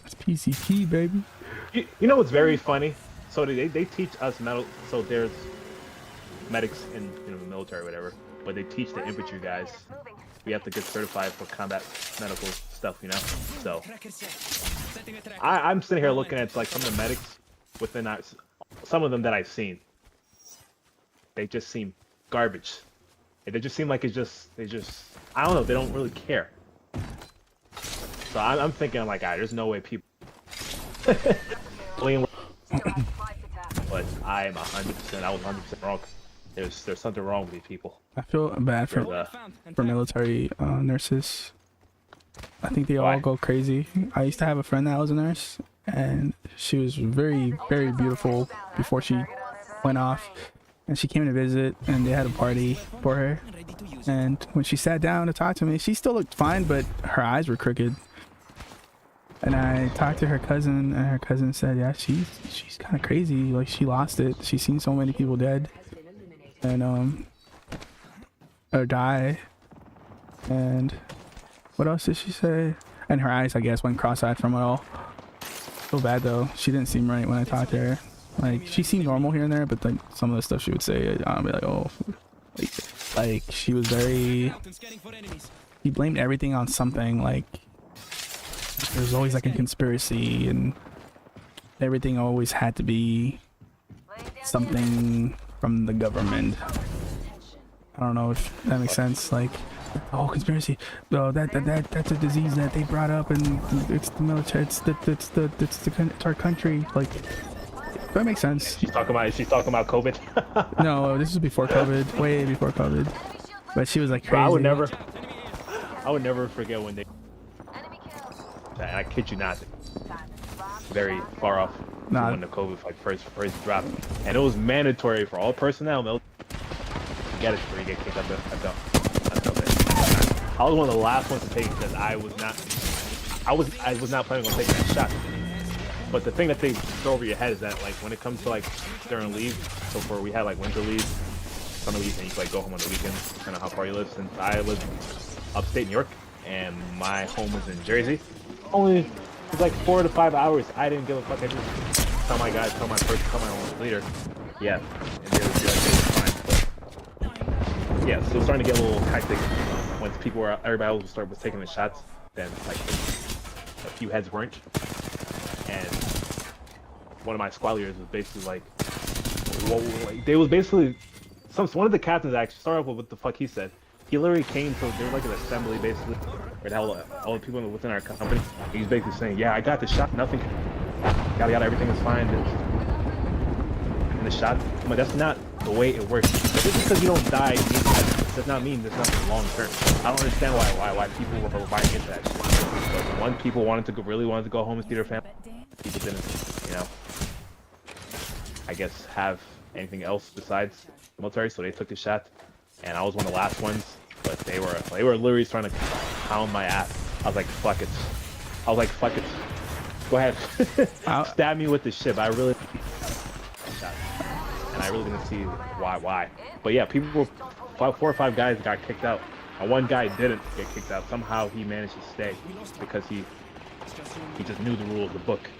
It's PCP, baby. You know what's very funny? So they teach us so there's medics in the military or whatever, but they teach the infantry guys. We have to get certified for combat medical stuff, you know? So Tracker set. Setting a tracker. I'm sitting here looking at like some of the medics within some of them that I've seen. They just seem garbage. They just seem like they just I don't know, they don't really care. So I'm thinking like, there's no way people but I am 100%. I was 100% wrong. There's something wrong with these people. I feel bad for Found and for tracked. military nurses. I think they Why? all go crazy. I used to have a friend that was a nurse, and she was very, very beautiful before she went off. And she came to visit, and they had a party for her. Ready to use it. And when she sat down to talk to me, she still looked fine, but her eyes were crooked. And I talked to her cousin, and her cousin said, yeah, she's kind of crazy. Like, she lost it. She's seen so many people dead and or die. And what else did she say? And her eyes, I guess, went cross-eyed from it all. So bad though. She didn't seem right when I talked to her. Like, she seemed normal here and there, but like some of the stuff she would say, I'd be like, oh, like she was very. Out and scanning for enemies. He blamed everything on something. Like, there's always like a conspiracy, and everything always had to be something from the government. I don't know if that makes sense. Like, oh, conspiracy. Oh, that's a disease that they brought up, and it's the military. It's our country. Like, that makes sense. She's talking about COVID. No, this was before COVID, way before COVID. But she was like crazy. Bro, I would never forget when they. And I kid you not, very far off from Nah. when the COVID like first dropped, and it was mandatory for all personnel. To get it before you get kicked out the. I was one of the last ones to take it because I was not planning on taking that shot. But the thing that they throw over your head is that like when it comes to like during leave, so for we had like winter leave, summer leave, and you can like go home on the weekends, depending on how far you live. Since I live upstate New York and my home is in Jersey, it was like 4 to 5 hours. I didn't give a fuck. I just tell my guys, tell my own leader, Yeah, and they were fine. But yeah, so it was starting to get a little hectic once everybody else was taking the shots. Then like a few heads weren't, and one of my squad leaders was basically like, they was basically one of the captains actually started off with what the fuck he said. He literally came to, they were like an assembly basically, where all the people within our company. He was basically saying, yeah, I got the shot, nothing, yada yada, everything is fine. And the shot, but that's not the way it works. Just because you don't die does not mean there's nothing long term. I don't understand why people were buying into that shit. But one, people really wanted to go home and see their family. People didn't, you know, I guess have anything else besides the military, so they took the shot. And I was one of the last ones, but they were literally trying to pound my ass. I was like, fuck it. Go ahead. Stab me with the shit. But I really shot. And I really didn't see why. But yeah, people were 4 or 5 guys got kicked out. And one guy didn't get kicked out. Somehow he managed to stay because he just knew the rules of the book.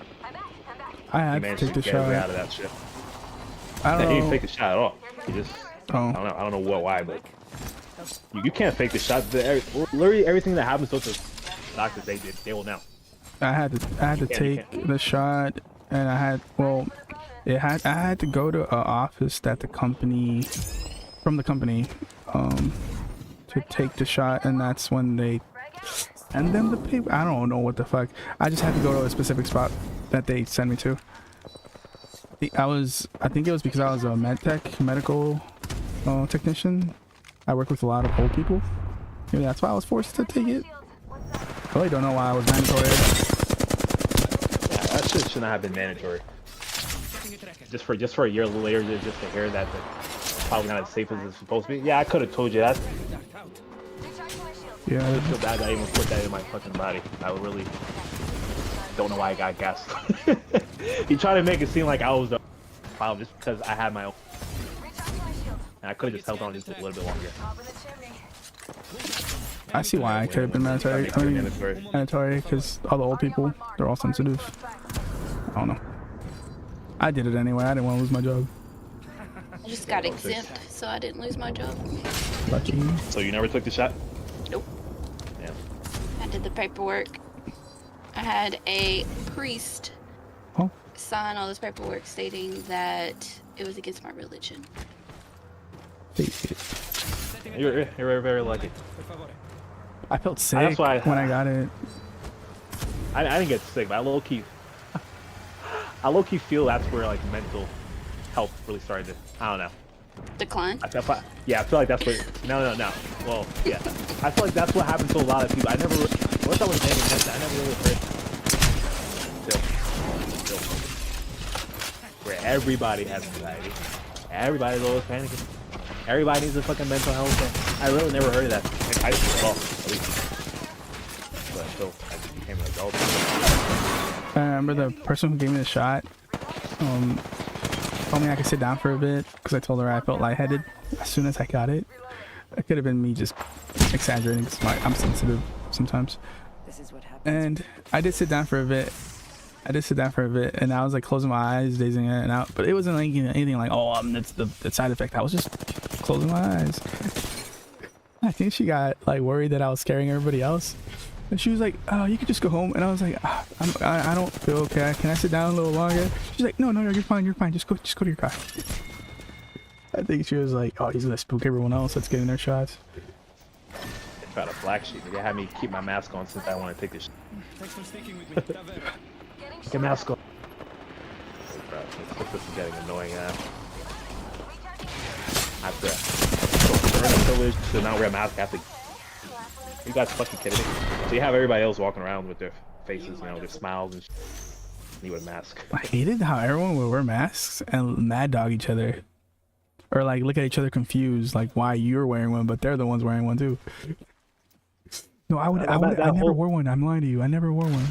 I had to take the shot. Out of that shit. I don't know. He didn't take the shot at all. He just I don't know why, but you can't fake the shot. Literally everything that happens to the doctors, they will know. I had to take the shot, and I had to go to an office that from the company to take the shot, and that's when they send them the paper. I don't know what the fuck. I just had to go to a specific spot that they sent me to. I think it was because I was a medical technician. I work with a lot of old people. Maybe that's why I was forced to take it. I really don't know why I was mandatory. Yeah, that shit should not have been mandatory. Just for a year later, just to hear that it's probably not as safe as it's supposed to be. Yeah, I could have told you that. Yeah. I feel bad that I even put that in my fucking body. I really don't know why I got gassed. He tried to make it seem like I was the problem just because I had my own. And I could have just held on just a little bit longer. I see why I could have been mandatory. I mean, mandatory because all the old people, they're all sensitive. I don't know. I did it anyway. I didn't want to lose my job. I just got exempt, so I didn't lose my job. Lucky. So you never took the shot? Nope. Yeah. I did the paperwork. I had a priest sign all this paperwork stating that it was against my religion. You're very, very lucky. I felt sick when I got it. I didn't get sick, but I low key feel that's where like mental health really started to, I don't know. Decline? I feel like that's what, no. Well, yeah. I feel like that's what happened to a lot of people. Once I was paying attention, I never really heard until where everybody has anxiety. Everybody's always panicking. Everybody needs a fucking mental health care. I really never heard of that in high school at all, at least. But until I became an adult. I remember the person who gave me the shot told me I could sit down for a bit because I told her I felt lightheaded as soon as I got it. It could have been me just exaggerating because I'm sensitive sometimes. And I did sit down for a bit. And I was like closing my eyes, dazing in and out. But it wasn't like anything like, that's the side effect. I was just closing my eyes. I think she got like worried that I was scaring everybody else. And she was like, oh, you could just go home. And I was like, I don't feel okay. Can I sit down a little longer? She's like, no, you're fine. Just go to your car. I think she was like, oh, he's gonna spook everyone else that's getting their shots. They tried to black sheep. They had me keep my mask on since I want to take this shit. Thanks for sticking with me. Get your mask on. This is getting annoying. After earn a privilege to not wear a mask after. You guys fucking kidding me? So you have everybody else walking around with their faces, their smiles and you with a mask. I hated how everyone would wear masks and mad dog each other. Or like look at each other confused, like why you're wearing one, but they're the ones wearing one too. No, I never wore one. I'm lying to you. I never wore one.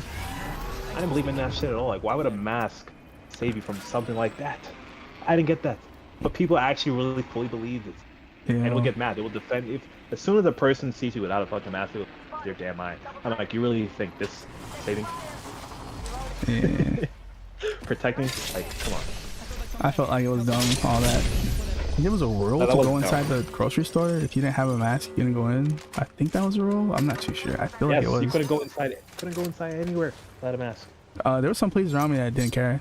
I didn't believe in that shit at all. Like, why would a mask save you from something like that? I didn't get that. But people actually really fully believed it. Yeah. And will get mad. They will defend. As soon as a person sees you without a fucking mask, they will lose their damn mind. I'm like, you really think this saving? Yeah. Protecting? Like, come on. I felt like it was dumb, all that. There was a rule No, to that go wasn't inside the grocery store. If you didn't have a mask, you couldn't go in. I think that was a rule. I'm not too sure. I feel Yes, like it was. you couldn't go inside. Couldn't go inside anywhere without a mask. There were some places around me that didn't care.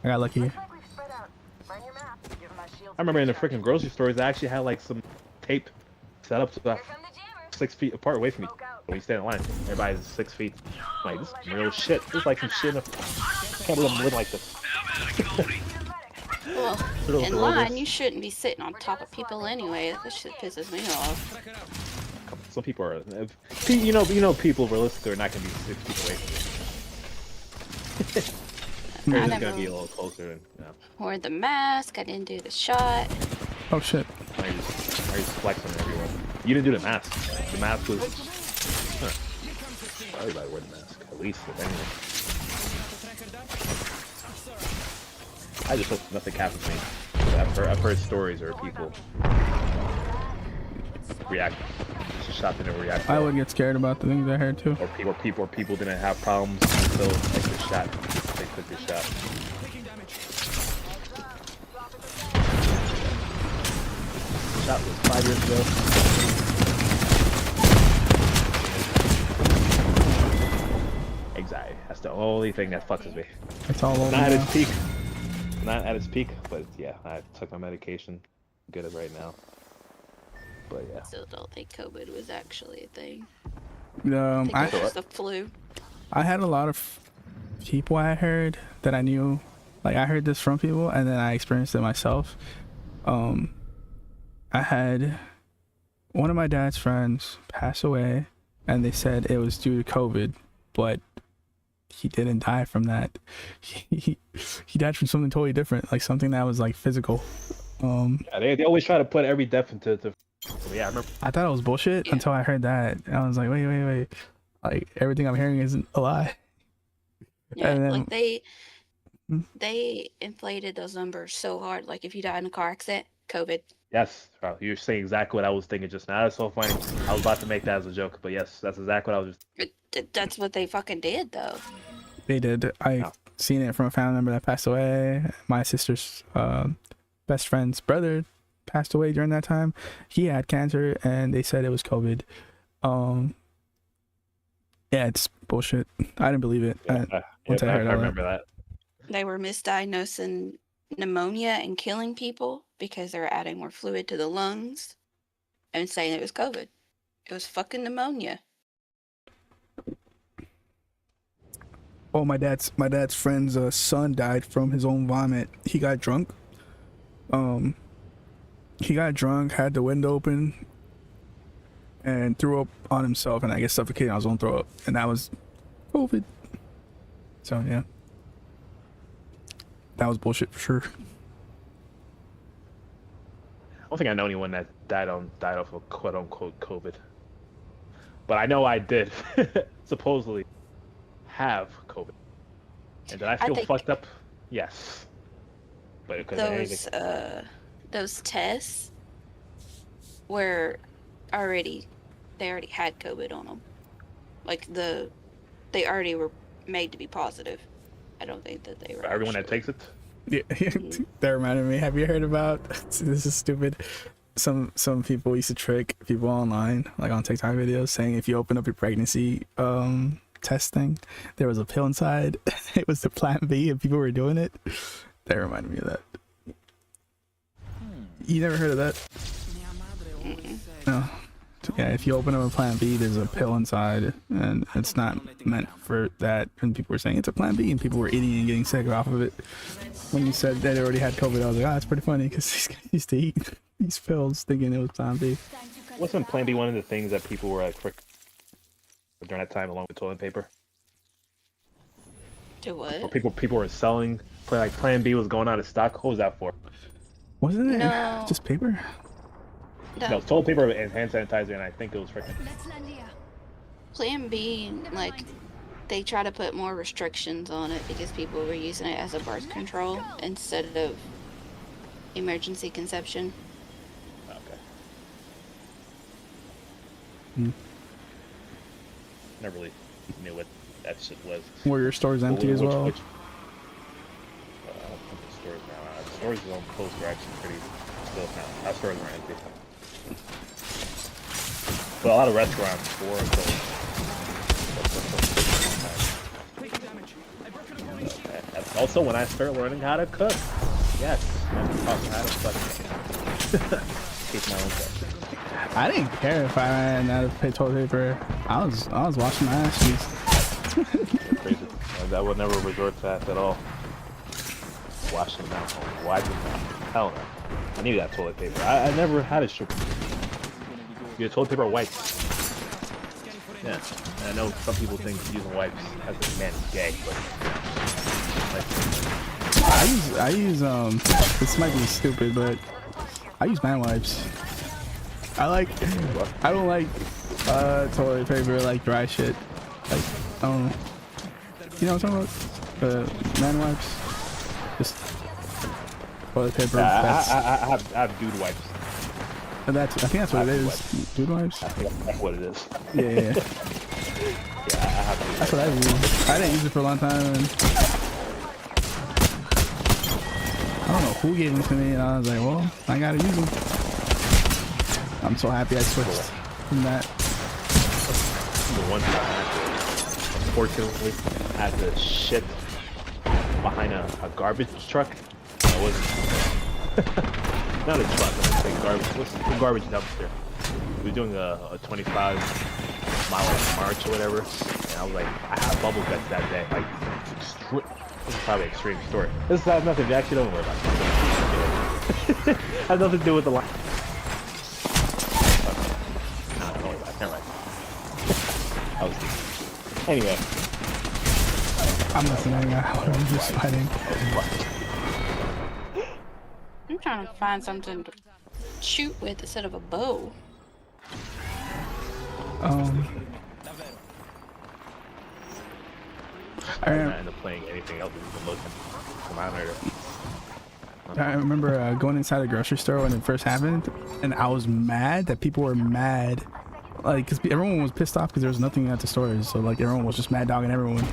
I got lucky. Looks like we've spread out. Find your map. Give my shields I remember in the a recharge. freaking grocery stores, they actually had like some tape set up so that Here come the jammers. 6 feet apart away from me. When you stand in line, everybody's 6 feet. I'm like, this is real shit. This is like some shit. I can't believe I'm living like this. Well, Little in boulders. line, you shouldn't be sitting on top of people anyway. That shit pisses me off. Some people are, you know, people realistically are not gonna be 6 feet away from you. They're I just gonna never be a little closer and, you know. wore the mask. I didn't do the shot. Oh shit. Why are you just flexing everywhere? You didn't do the mask. The mask was. Huh. Everybody wore the mask, at least if anything. I just hope nothing happens to me. I've heard stories where people react. Just shot didn't react. I would get scared about the things I heard too. Or people didn't have problems until like the shot. They took the shot. Shot was 5 years ago. Anxiety. That's the only thing that fucks with me. It's all over Not at now. its peak. Not at its peak, but yeah, I took my medication. Good at right now. But yeah. Still don't think COVID was actually a thing. Um, I I think it was the flu. I had a lot of people I heard that I knew, like I heard this from people, and then I experienced it myself. I had one of my dad's friends pass away, and they said it was due to COVID, but he didn't die from that. He died from something totally different, like something that was like physical. Yeah, they always try to put every death into. Yeah, I remember. I thought it was bullshit until I heard that. I was like, wait. Like everything I'm hearing isn't a lie. Yeah, And then- like they inflated those numbers so hard. Like if you die in a car accident, COVID. Yes, Charlie, you're saying exactly what I was thinking just now. That's so funny. I was about to make that as a joke, but yes, that's exactly what I was just. That's what they fucking did, though. They did. I seen it from a family member that passed away. My sister's best friend's brother passed away during that time. He had cancer, and they said it was COVID. Yeah, it's bullshit. I didn't believe it. Once I heard I all remember that. They were misdiagnosing pneumonia and killing people because they were adding more fluid to the lungs and saying it was COVID. It was fucking pneumonia. Oh, my dad's friend's son died from his own vomit. He got drunk. He got drunk, had the window open, and threw up on himself, and I guess suffocated on his own throw up, and that was COVID. So yeah, that was bullshit for sure. I don't think I know anyone that died off of quote unquote COVID, but I know I did supposedly have COVID, and did I feel fucked up? Yes, but it could have been anything. Those tests were they already had COVID on them. Like they already were made to be positive. I don't think that they were. For everyone that takes it. Yeah, that reminded me. Have you heard about? This is stupid. Some people used to trick people online, like on TikTok videos, saying if you open up your pregnancy testing, there was a pill inside. It was the Plan B, and people were doing it. That reminded me of that. You never heard of that? No. Yeah, if you open up a Plan B, there's a pill inside, and it's not meant for that. And people were saying it's a Plan B, and people were eating and getting sick off of it. When you said that they already had COVID, I was like, that's pretty funny, because these guys used to eat these pills thinking it was Plan B. Wasn't Plan B one of the things that people were like during that time, along with toilet paper? To what? Or people were selling, like Plan B was going out of stock. What was that for? Wasn't it? No. Just paper? No, it was toilet paper and hand sanitizer, and I think it was freaking. Plan B, like, they try to put more restrictions on it because people were using it as a birth control instead of emergency conception. Okay. Hmm. Never really knew what that shit was. Were your stores empty as well? Stores now. stores on post were actually pretty still now. Our stores were empty. But a lot of restaurants were closed. Also, when I started learning how to cook, yes, I taught me how to fucking keep my own stuff. I didn't care if I ran out of toilet paper. I was washing my ass cheeks. Crazy. I would never resort to that at all. Washing them out. Wiping them out. Hell no. I need that toilet paper. I never had a strip. You toilet paper or wipes? Yeah. I know some people think using wipes as a man is gay, but I use this might be stupid, but I use man wipes. I don't like toilet paper, like dry shit. Like, you know what I'm talking about? Man wipes. Just toilet paper. Yeah, I have dude wipes. And I think that's what it is. Dude wipes? I think that's what it is. Yeah. Yeah, I have dude That's what I use. I didn't use it for a long time. And I don't know who gave them to me, and I was like, well, I gotta use them. I'm so happy I switched from that. The one time I had to, unfortunately, I had to shit behind a garbage truck. It wasn't not a truck, I say garbage. What's the garbage dumpster? We were doing a 25-mile march or whatever, and I was like, I had bubble guts that day. Like, this is probably an extreme story. This has nothing to actually don't worry about. Has nothing to do with the line. Anyway, I'm listening. I'm just fighting. I'm trying to find something to shoot with instead of a bow. I didn't end up playing anything else than looking for my murder. I remember going inside a grocery store when it first happened, and I was mad that people were mad. Like, cause everyone was pissed off because there was nothing at the stores, so like everyone was just mad dogging everyone.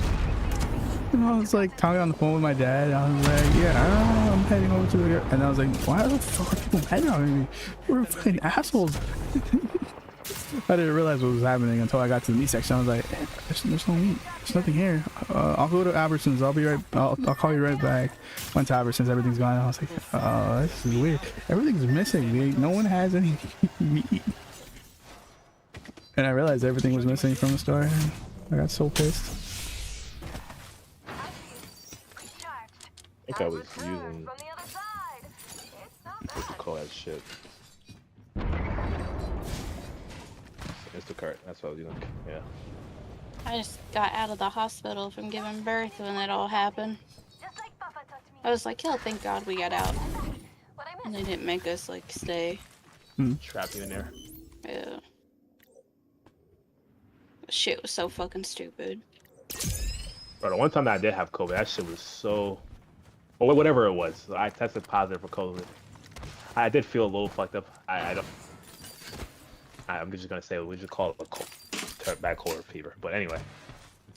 And I was like talking on the phone with my dad. I was like, yeah, I'm heading over to the. And I was like, why the fuck are people mad dogging me? We're fucking assholes. I didn't realize what was happening until I got to the meat section. I was like, there's no meat. There's nothing here. I'll go to Albertsons. I'll call you right back. Went to Albertsons. Everything's gone. I was like, this is weird. Everything's missing. No one has any meat. And I realized everything was missing from the store. And I got so pissed. I think I was using what's it called that shit? Instacart. That's what I was using. Yeah. I just got out of the hospital from giving birth when that all happened. I was like, oh, thank God we got out. And they didn't make us, like, stay. Trap you in there. Yeah. Shit was so fucking stupid. Bro, the one time that I did have COVID, that shit was so... Or whatever it was. I tested positive for COVID. I did feel a little fucked up. I'm just gonna say we just call it a cold, bad cold or fever. But anyway,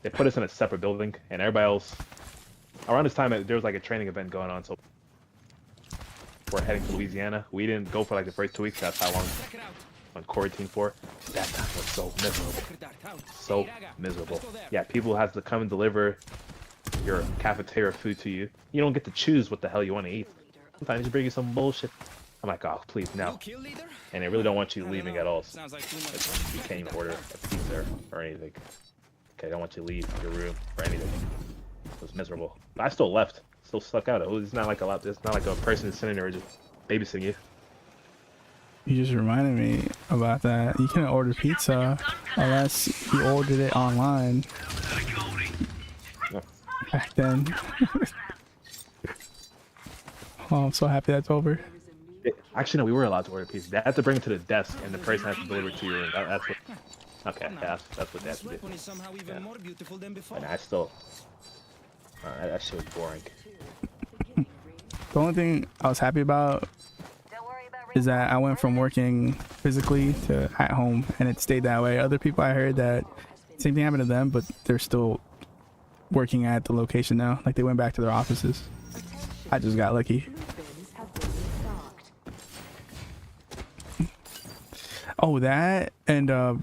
they put us in a separate building, and everybody else. Around this time, there was like a training event going on, so we're heading to Louisiana. We didn't go for like the first 2 weeks. That's how long on quarantine for. That time was so miserable. So miserable. Yeah, people have to come and deliver your cafeteria food to you. You don't get to choose what the hell you want to eat. Sometimes they just bring you some bullshit. I'm like, oh, please, no. And they really don't want you leaving at all. So you can't even order a pizza or anything. Okay, they don't want you to leave your room or anything. It was miserable. But I still left. Still stuck out. It's not like a lot. It's not like a person sitting there just babysitting you. You just reminded me about that. You can't order pizza unless you ordered it online. Back then. Oh, I'm so happy that's over. Actually, no, we were allowed to order pizza. They had to bring it to the desk, and the person has to deliver it to your room. That's what. Okay, yeah, that's what they have to do. Yeah. And I still. That shit was boring. The only thing I was happy about is that I went from working physically to at home, and it stayed that way. Other people, I heard that same thing happened to them, but they're still working at the location now. Like they went back to their offices. I just got lucky. Oh, that and the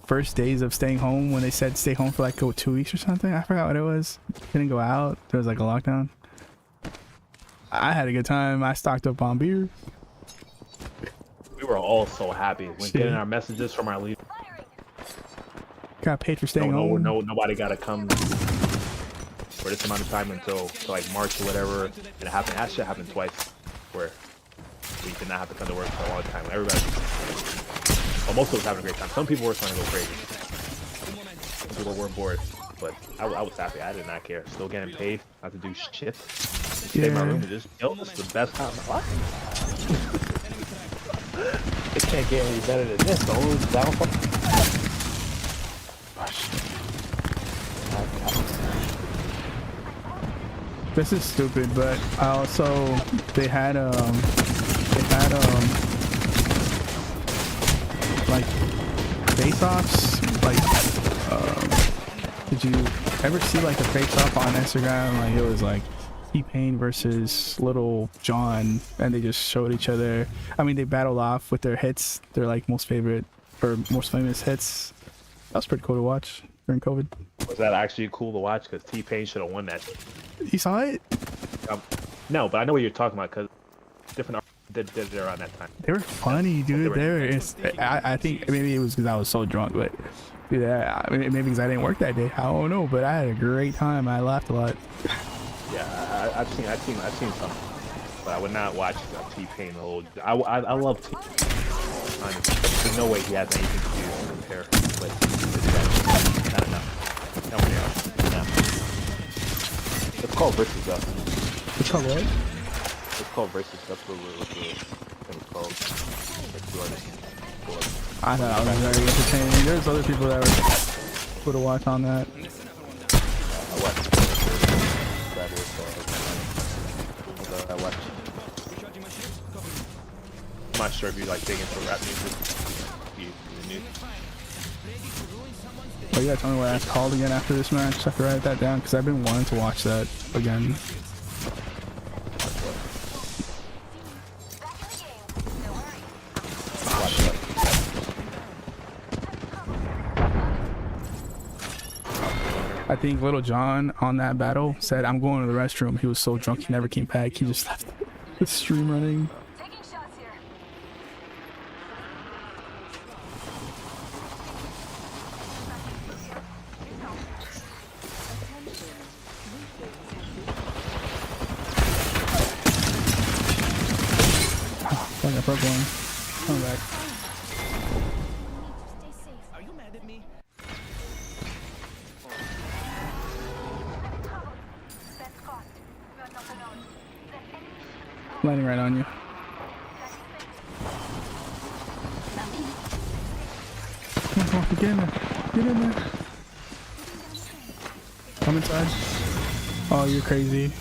first days of staying home when they said stay home for like 2 weeks or something. I forgot what it was. Couldn't go out. There was like a lockdown. I had a good time. I stocked up on beer. We were all so happy when Shit. getting our messages from our leader. Got paid for staying home. Nobody got to come for this amount of time until like March or whatever. And it happened. That shit happened twice, where we did not have to come to work for a long time. Everybody, well, most of us having a great time. Some people were trying to go crazy. Some people were bored, but I was happy. I did not care. Still getting paid, not to do shit. Stay in my room and just chill. This is the best time of my life. It can't get any better than this. The only downfall. This is stupid, but I also they had like face-offs. Like, did you ever see like a face-off on Instagram? Like it was like T-Pain versus Little John, and they just showed each other. I mean, they battled off with their hits, their like most favorite or most famous hits. That was pretty cool to watch during COVID. Was that actually cool to watch? Because T-Pain should have won that. You saw it? No, but I know what you're talking about because different artists did it around that time. They were funny, dude. I think maybe it was because I was so drunk, but yeah, I mean, maybe because I didn't work that day. I don't know, but I had a great time. I laughed a lot. Yeah, I've seen some, but I would not watch T-Pain the whole. I love T-Pain. There's no way he has anything to do to compare with this guy. Not enough. No. It's called Versus though. It's called what? It's called Versus. That's what it's called. I thought I was very entertaining. There's other people that were cool to watch on that. I watched. I'm not sure if you like dig into rap music. Oh, you gotta tell me what that's called again after this match. I have to write that down because I've been wanting to watch that again. I think Little John on that battle said, "I'm going to the restroom." He was so drunk he never came back. He just left the stream running. Taking shots here. Got a purple one. Coming back. Are you mad at me? Landing right on you. Come on, get in there. Get in there. Come inside. Oh, you're crazy.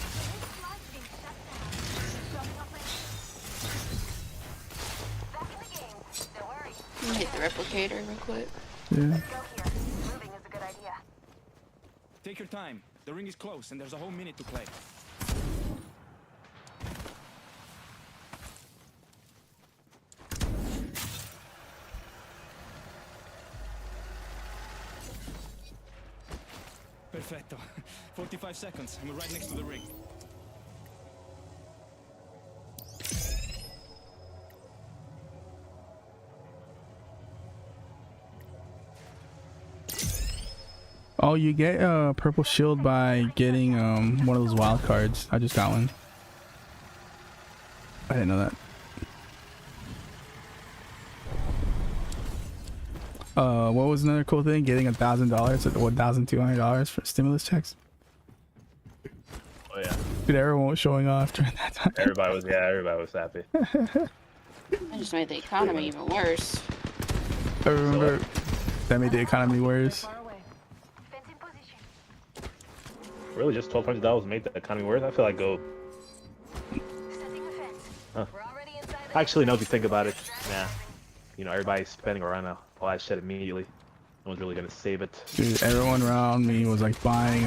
Hit the replicator real quick. Yeah. Moving is a good idea. Take your time. The ring is close and there's a whole minute to play. Perfecto. 45 seconds. I'm right next to the ring. Oh, you get a purple shield by getting one of those wild cards. I just got one. I didn't know that. What was another cool thing? Getting $1,000 or $1,200 for stimulus checks. Oh yeah. Dude, everyone was showing off during that time. Everybody was happy. I just made the economy even worse. I remember that made the economy worse. Far away. Fence in position. Really, just $1,200 made the economy worse? I feel like go. Setting a fence. Huh. We're already inside the Actually, now if you think about it, nah. You know, everybody's spending around all that shit immediately. No one's really gonna save it. Dude, everyone around me was like buying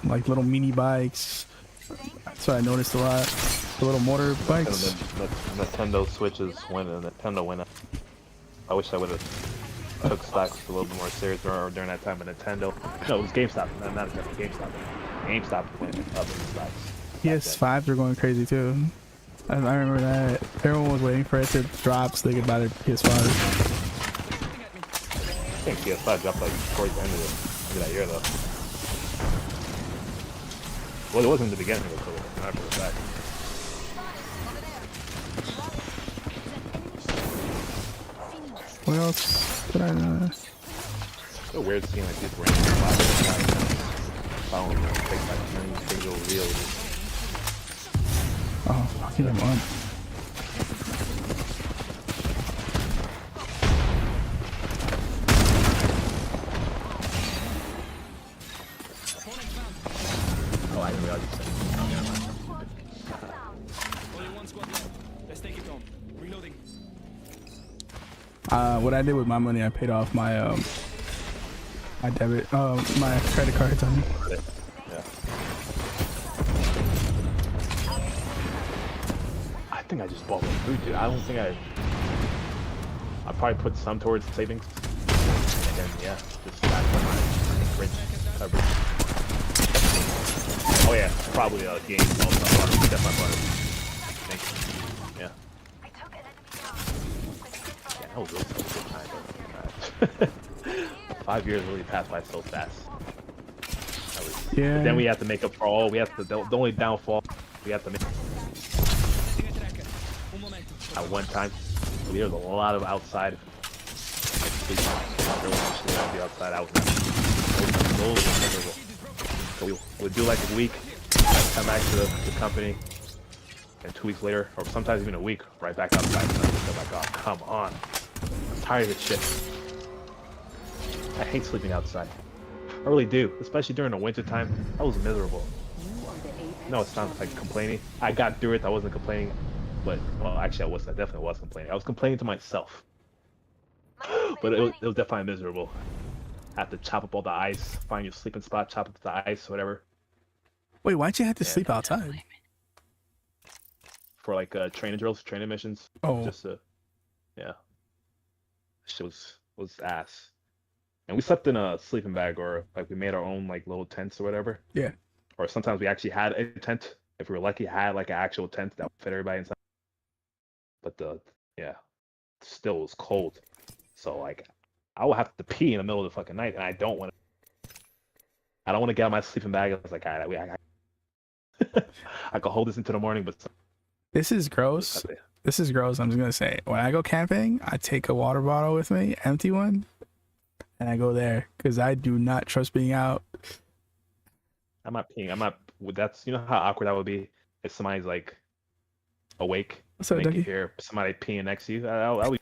like little mini bikes. That's what I noticed a lot. The little motor bikes. The Nintendo Switches went and Nintendo went up. I wish I would have took stocks a little bit more serious during that time of Nintendo. No, it was GameStop, not Nintendo, GameStop. GameStop went up in stocks. PS5s are going crazy too. I remember that. Everyone was waiting for it to drop so they could buy their PS5. I think PS5 dropped like towards the end of that year though. Well, it wasn't in the beginning of COVID, not for the fact. What else did I know? It's so weird seeing like people running a lot of following them, take like things over real. Oh, fucking them on. Oh, I didn't realize you said it. Oh, never mind. Only one squad left. Let's take it home. Reloading. What I did with my money, I paid off my my debit, my credit cards on. Yeah. I think I just bought one food, dude. I don't think I probably put some towards savings, and then yeah, just stack on my fridge coverage. Oh yeah, probably games also. That's my part. I think. Yeah. Yeah, that was really such a good time, though. 5 years really passed by so fast. Yeah. But then we have to make up for all. We have to. The only downfall we have to make. At one time, there was a lot of outside. Be outside. I was miserable. So we would do like a week, come back to the company, and 2 weeks later, or sometimes even a week, right back outside. And I'm like, oh, come on. I'm tired of this shit. I hate sleeping outside. I really do, especially during the winter time. I was miserable. No, it sounds like complaining. I got through it. I wasn't complaining, but well, actually, I was. I definitely was complaining. I was complaining to myself, but it was definitely miserable. Have to chop up all the ice, find your sleeping spot, chop up the ice, whatever. Wait, why'd you have to sleep outside? For like training drills, training missions. Oh. Just yeah. Shit was ass. And we slept in a sleeping bag, or like we made our own like little tents or whatever. Yeah. Or sometimes we actually had a tent. If we were lucky, had like an actual tent that would fit everybody inside. But still was cold. So like, I would have to pee in the middle of the fucking night, and I don't want to. I don't want to get out of my sleeping bag. I was like, I could hold this into the morning, but this is gross. This is gross. I'm just gonna say, when I go camping, I take a water bottle with me, empty one, and I go there because I do not trust being out. I'm not peeing. I'm not. That's, you know how awkward that would be if somebody's like awake. What's up, and you Dougie? hear somebody peeing next to you. I'll be.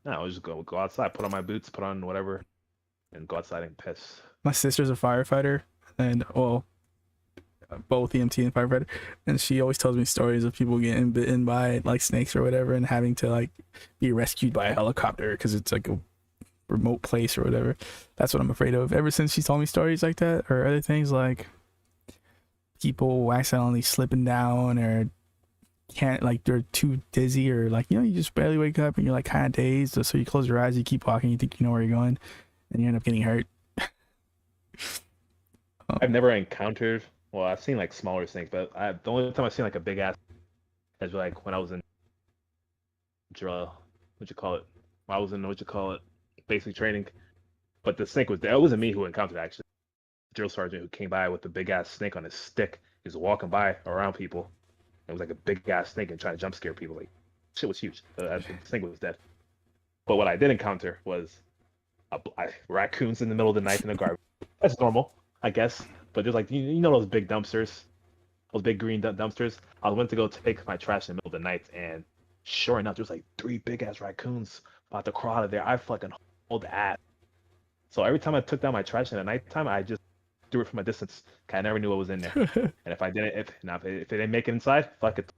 No, I'll just go outside, put on my boots, put on whatever, and go outside and piss. My sister's a firefighter, and both EMT and firefighter, and she always tells me stories of people getting bitten by like snakes or whatever, and having to like be rescued by a helicopter because it's like a remote place or whatever. That's what I'm afraid of. Ever since she told me stories like that, or other things like people accidentally slipping down, or can't, like they're too dizzy, or like, you know, you just barely wake up and you're like kind of dazed, so you close your eyes, you keep walking, you think you know where you're going, and you end up getting hurt. I've never encountered. Well, I've seen like smaller snakes, but the only time I've seen like a big ass is like when I was in basic training. But the snake was there. It wasn't me who encountered it, actually. Drill sergeant who came by with a big ass snake on his stick. He was walking by around people. It was like a big ass snake and trying to jump scare people. Like, shit was huge. The snake was dead. But what I did encounter was raccoons in the middle of the night in the garbage. That's normal, I guess. But there's like, you know those big dumpsters, those big green dumpsters. I went to go take my trash in the middle of the night, and sure enough, there's like 3 big ass raccoons about to crawl out of there. I fucking hold the ass. So every time I took down my trash in the nighttime, I just threw it from a distance. I never knew what was in there. And if it didn't make it inside, fuck it.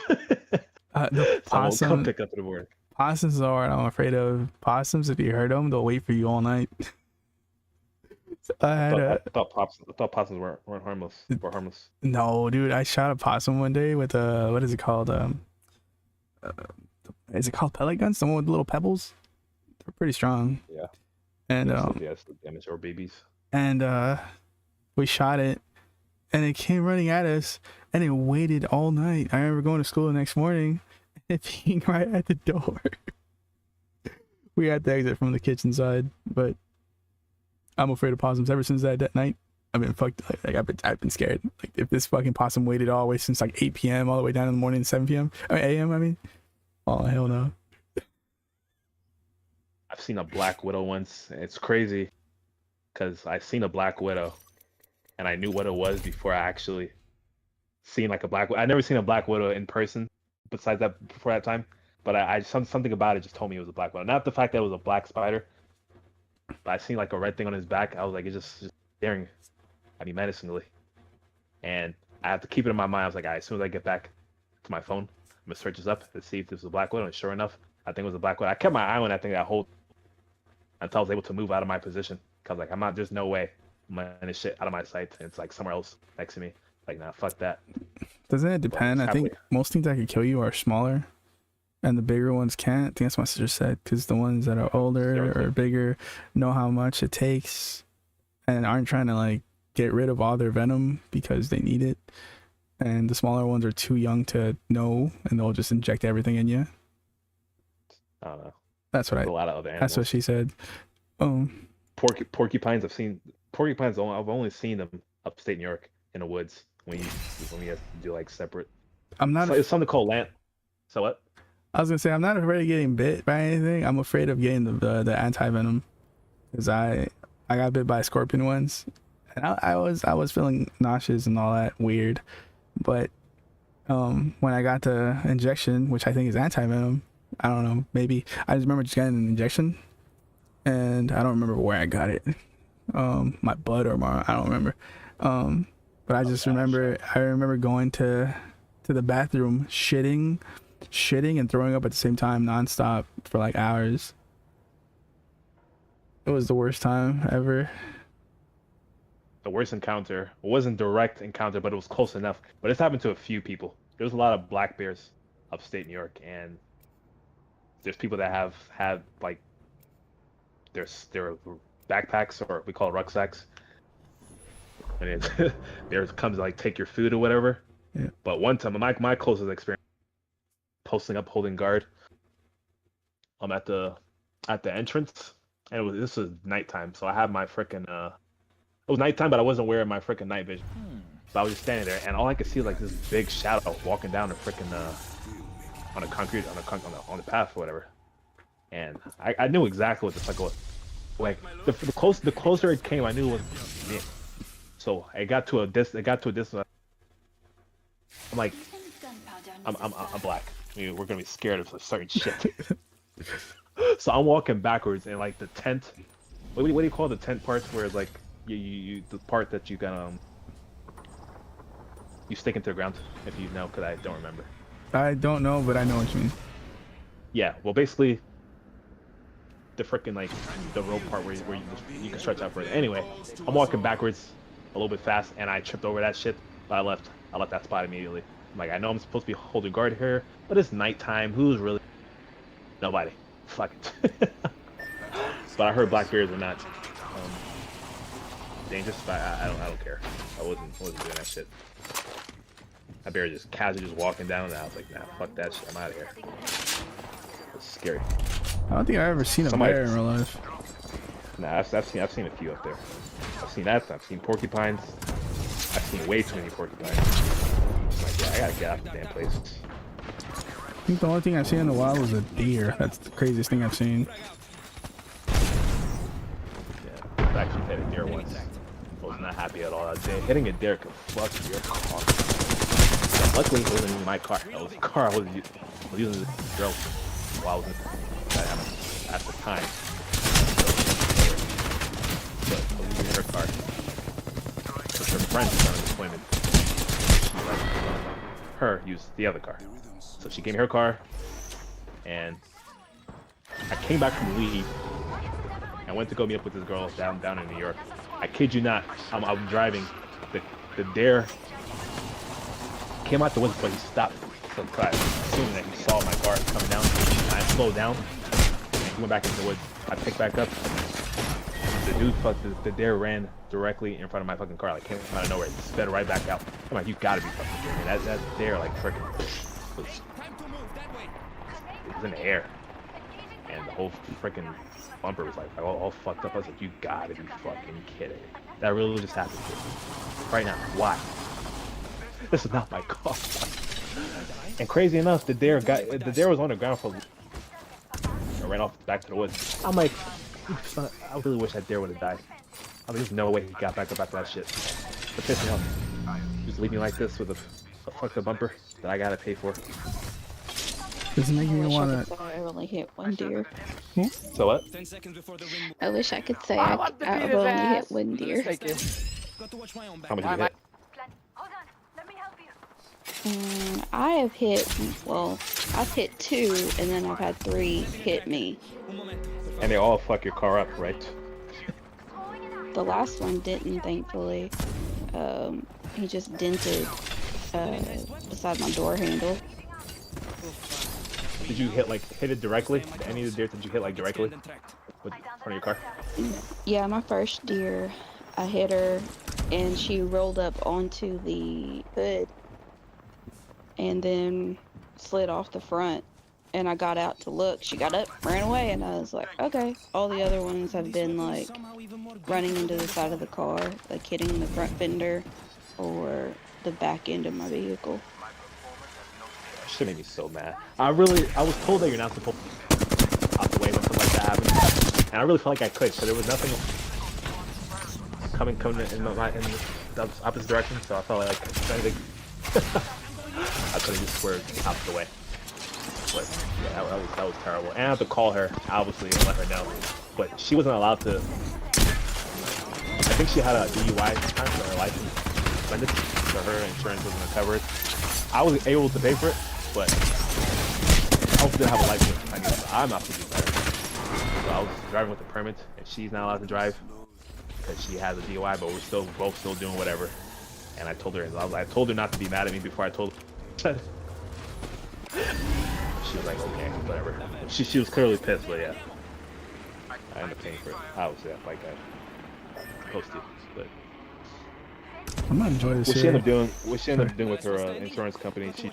The possum, come pick up the board. Possums are what I'm afraid of. Possums, if you hurt them, they'll wait for you all night. I thought possums weren't harmless. Were harmless. No, dude, I shot a possum one day with what is it called? is it called pellet guns? The one with the little pebbles. They're pretty strong. Yeah. And Yes, damage or babies. and we shot it, and it came running at us, and it waited all night. I remember going to school the next morning, and it being right at the door. We had to exit from the kitchen side, but I'm afraid of possums. Ever since that night, I've been fucked. Like I've been scared. Like if this fucking possum waited all the way since like 8 p.m. all the way down in the morning, 7 p.m. a.m. I mean, oh hell no. I've seen a black widow once. And it's crazy, cause I seen a black widow, and I knew what it was before I actually seen like a black. I never seen a black widow in person. Besides that, before that time, but something about it just told me it was a black widow. Not the fact that it was a black spider, but I seen like a red thing on his back. I was like, it's just staring at me menacingly, and I have to keep it in my mind. I was like, as soon as I get back to my phone, I'm gonna search this up to see if this was a black widow. And sure enough, I think it was a black widow. I kept my eye on that thing that whole until I was able to move out of my position. Cause like I'm not, there's no way I'm letting this shit out of my sight. And it's like somewhere else next to me. Like nah, fuck that. Doesn't it depend? I think most things that could kill you are smaller, and the bigger ones can't. I think that's what my sister said, because the ones that are older or bigger know how much it takes, and aren't trying to like get rid of all their venom because they need it. And the smaller ones are too young to know, and they'll just inject everything in you. I don't know. That's what a lot of other animals. That's what she said. Porcupines. I've seen porcupines. I've only seen them upstate New York in the woods when we have to do like separate. I'm not. It's something called land. So what? I was gonna say I'm not afraid of getting bit by anything. I'm afraid of getting the anti venom, because I got bit by a scorpion once, and I was feeling nauseous and all that weird, but when I got the injection, which I think is anti venom, I don't know, maybe I just remember just getting an injection, and I don't remember where I got it, my butt or my, I don't remember, but I just remember going to the bathroom, shitting and throwing up at the same time nonstop for like hours. It was the worst time ever. The worst encounter. It wasn't direct encounter, but it was close enough. But it's happened to a few people. There's a lot of black bears upstate New York, and there's people that have had like their backpacks, or we call it rucksacks, and it there comes like take your food or whatever. Yeah. But one time, my closest experience, posting up, holding guard. I'm at the entrance, and this was nighttime, so I had my freaking it was nighttime, but I wasn't wearing my freaking night vision. So I was just standing there, and all I could see was like this big shadow walking down the freaking on the path or whatever. And I knew exactly what the fuck was. Like the closer it came, I knew it was me. So it got to a distance. I'm like, I'm black. I mean, we're gonna be scared of certain shit. So I'm walking backwards, and like the tent. What do you call the tent parts where it's like you the part that you can you stick into the ground, if you know, because I don't remember. I don't know, but I know what you mean. Yeah, well, basically the freaking like the rope part where you can stretch out for it. Anyway, I'm walking backwards a little bit fast, and I tripped over that shit. But I left that spot immediately. I'm like, I know I'm supposed to be holding guard here, but it's nighttime. Who's really? Nobody. Fuck it. But I heard black bears are not dangerous, but I don't care. I wasn't doing that shit. That bear just casually just walking down, and I was like, nah, fuck that shit. I'm out of here. It's scary. I don't think I've ever seen a bear in real life. Nah, I've seen a few up there. I've seen that. I've seen porcupines. I've seen way too many porcupines. I'm like, yeah, I gotta get out the damn place. I think the only thing I've seen in a while was a deer. That's the craziest thing I've seen. Yeah, I actually hit a deer once. I was not happy at all. Hitting a deer could fuck your car. But luckily, it wasn't even my car. It was the car I was using to drill while I was at the time. So I was using her car. But her friend was on deployment. She let her use the other car. So she gave me her car, and I came back from leave. I went to go meet up with this girl down in New York. I kid you not, I'm driving. The dare came out the window, but he stopped So assuming that he saw my car coming down, I slowed down, and he went back into the woods. I picked back up. The dude, the deer ran directly in front of my fucking car, like came out of nowhere, sped right back out. I'm like, you gotta be fucking kidding me. That deer, like, freaking was in the air, and the whole freaking bumper was like all fucked up. I was like, you gotta be fucking kidding me. That really just happened to me right now. Why? This is not my car. And crazy enough, the deer was on the ground for. I ran off back to the woods. I'm like, I really wish that deer would have died. I mean, there's no way he got back up after that shit. It pissed me off. Just leave me like this with a fucked up bumper that I gotta pay for. Does it make me want to? I only hit one deer. So what? I wish I could say I've only hit one deer. How many did you hit? Hold on, let me help you. I have hit, well, I've hit 2, and then I've had 3 hit me. And they all fuck your car up, right? The last one didn't, thankfully. He just dented beside my door handle. Did you hit it directly? Any of the deer did you hit like directly with front of your car? Yeah, my first deer, I hit her, and she rolled up onto the hood, and then slid off the front. And I got out to look. She got up, ran away, and I was like, okay. All the other ones have been like running into the side of the car, like hitting the front fender or the back end of my vehicle. Shit made me so mad. I was told that you're not supposed to out the way when something like that happens, and I really felt like I could, so there was nothing coming in the opposite direction, so I felt like I could have just swerved out the way. But yeah, that was terrible. And I have to call her, obviously, and let her know. But she wasn't allowed to. I think she had a DUI at the time, so her license suspended, so her insurance wasn't gonna cover it. I was able to pay for it, but I also didn't have a license. I guess I'm not supposed to do better. So I was driving with a permit, and she's not allowed to drive because she has a DUI. But we're both still doing whatever. And I told her not to be mad at me before I told her. She was like, okay, whatever. She was clearly pissed, but yeah. I ended up paying for it. Obviously, like I supposed to, but I'm not enjoying this. What she ended up doing with her insurance company, she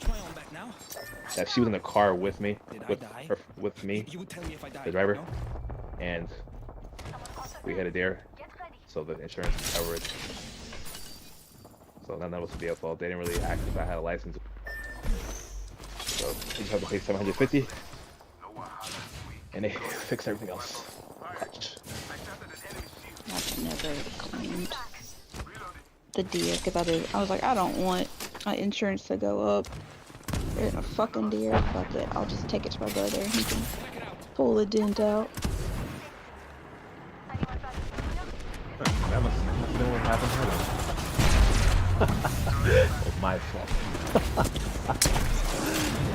was in the car with me, with me, the driver, and we hit a deer, so the insurance covered it. So none of us would be at fault. They didn't really ask if I had a license. So you just have to pay $750, and they fix everything else. I've never claimed the deer because I was like, I don't want my insurance to go up. There's a fucking deer. Fuck it. I'll just take it to my brother and he can pull the dent out. That must have been what happened. Oh, my fault.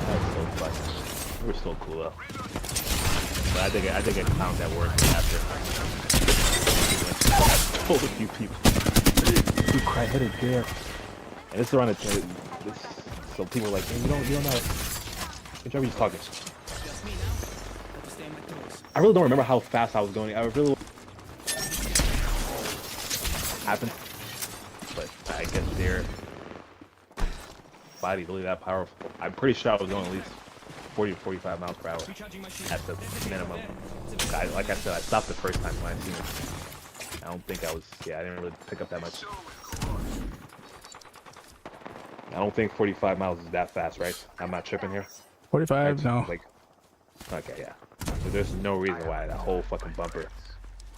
That was so funny. We're still cool though. But I think I found that word after. I told a few people. You cry-headed deer. And this is around so people are like, hey, you don't know. Whichever he's talking. I really don't remember how fast I was going. I really happened. But I guess their body really that powerful. I'm pretty sure I was going at least 40 to 45 miles per hour at the minimum. Like I said, I stopped the first time when I seen it. I don't think I didn't really pick up that much. I don't think 45 miles is that fast, right? I'm not tripping here. 45? No. Like, okay, yeah. So there's no reason why that whole fucking bumper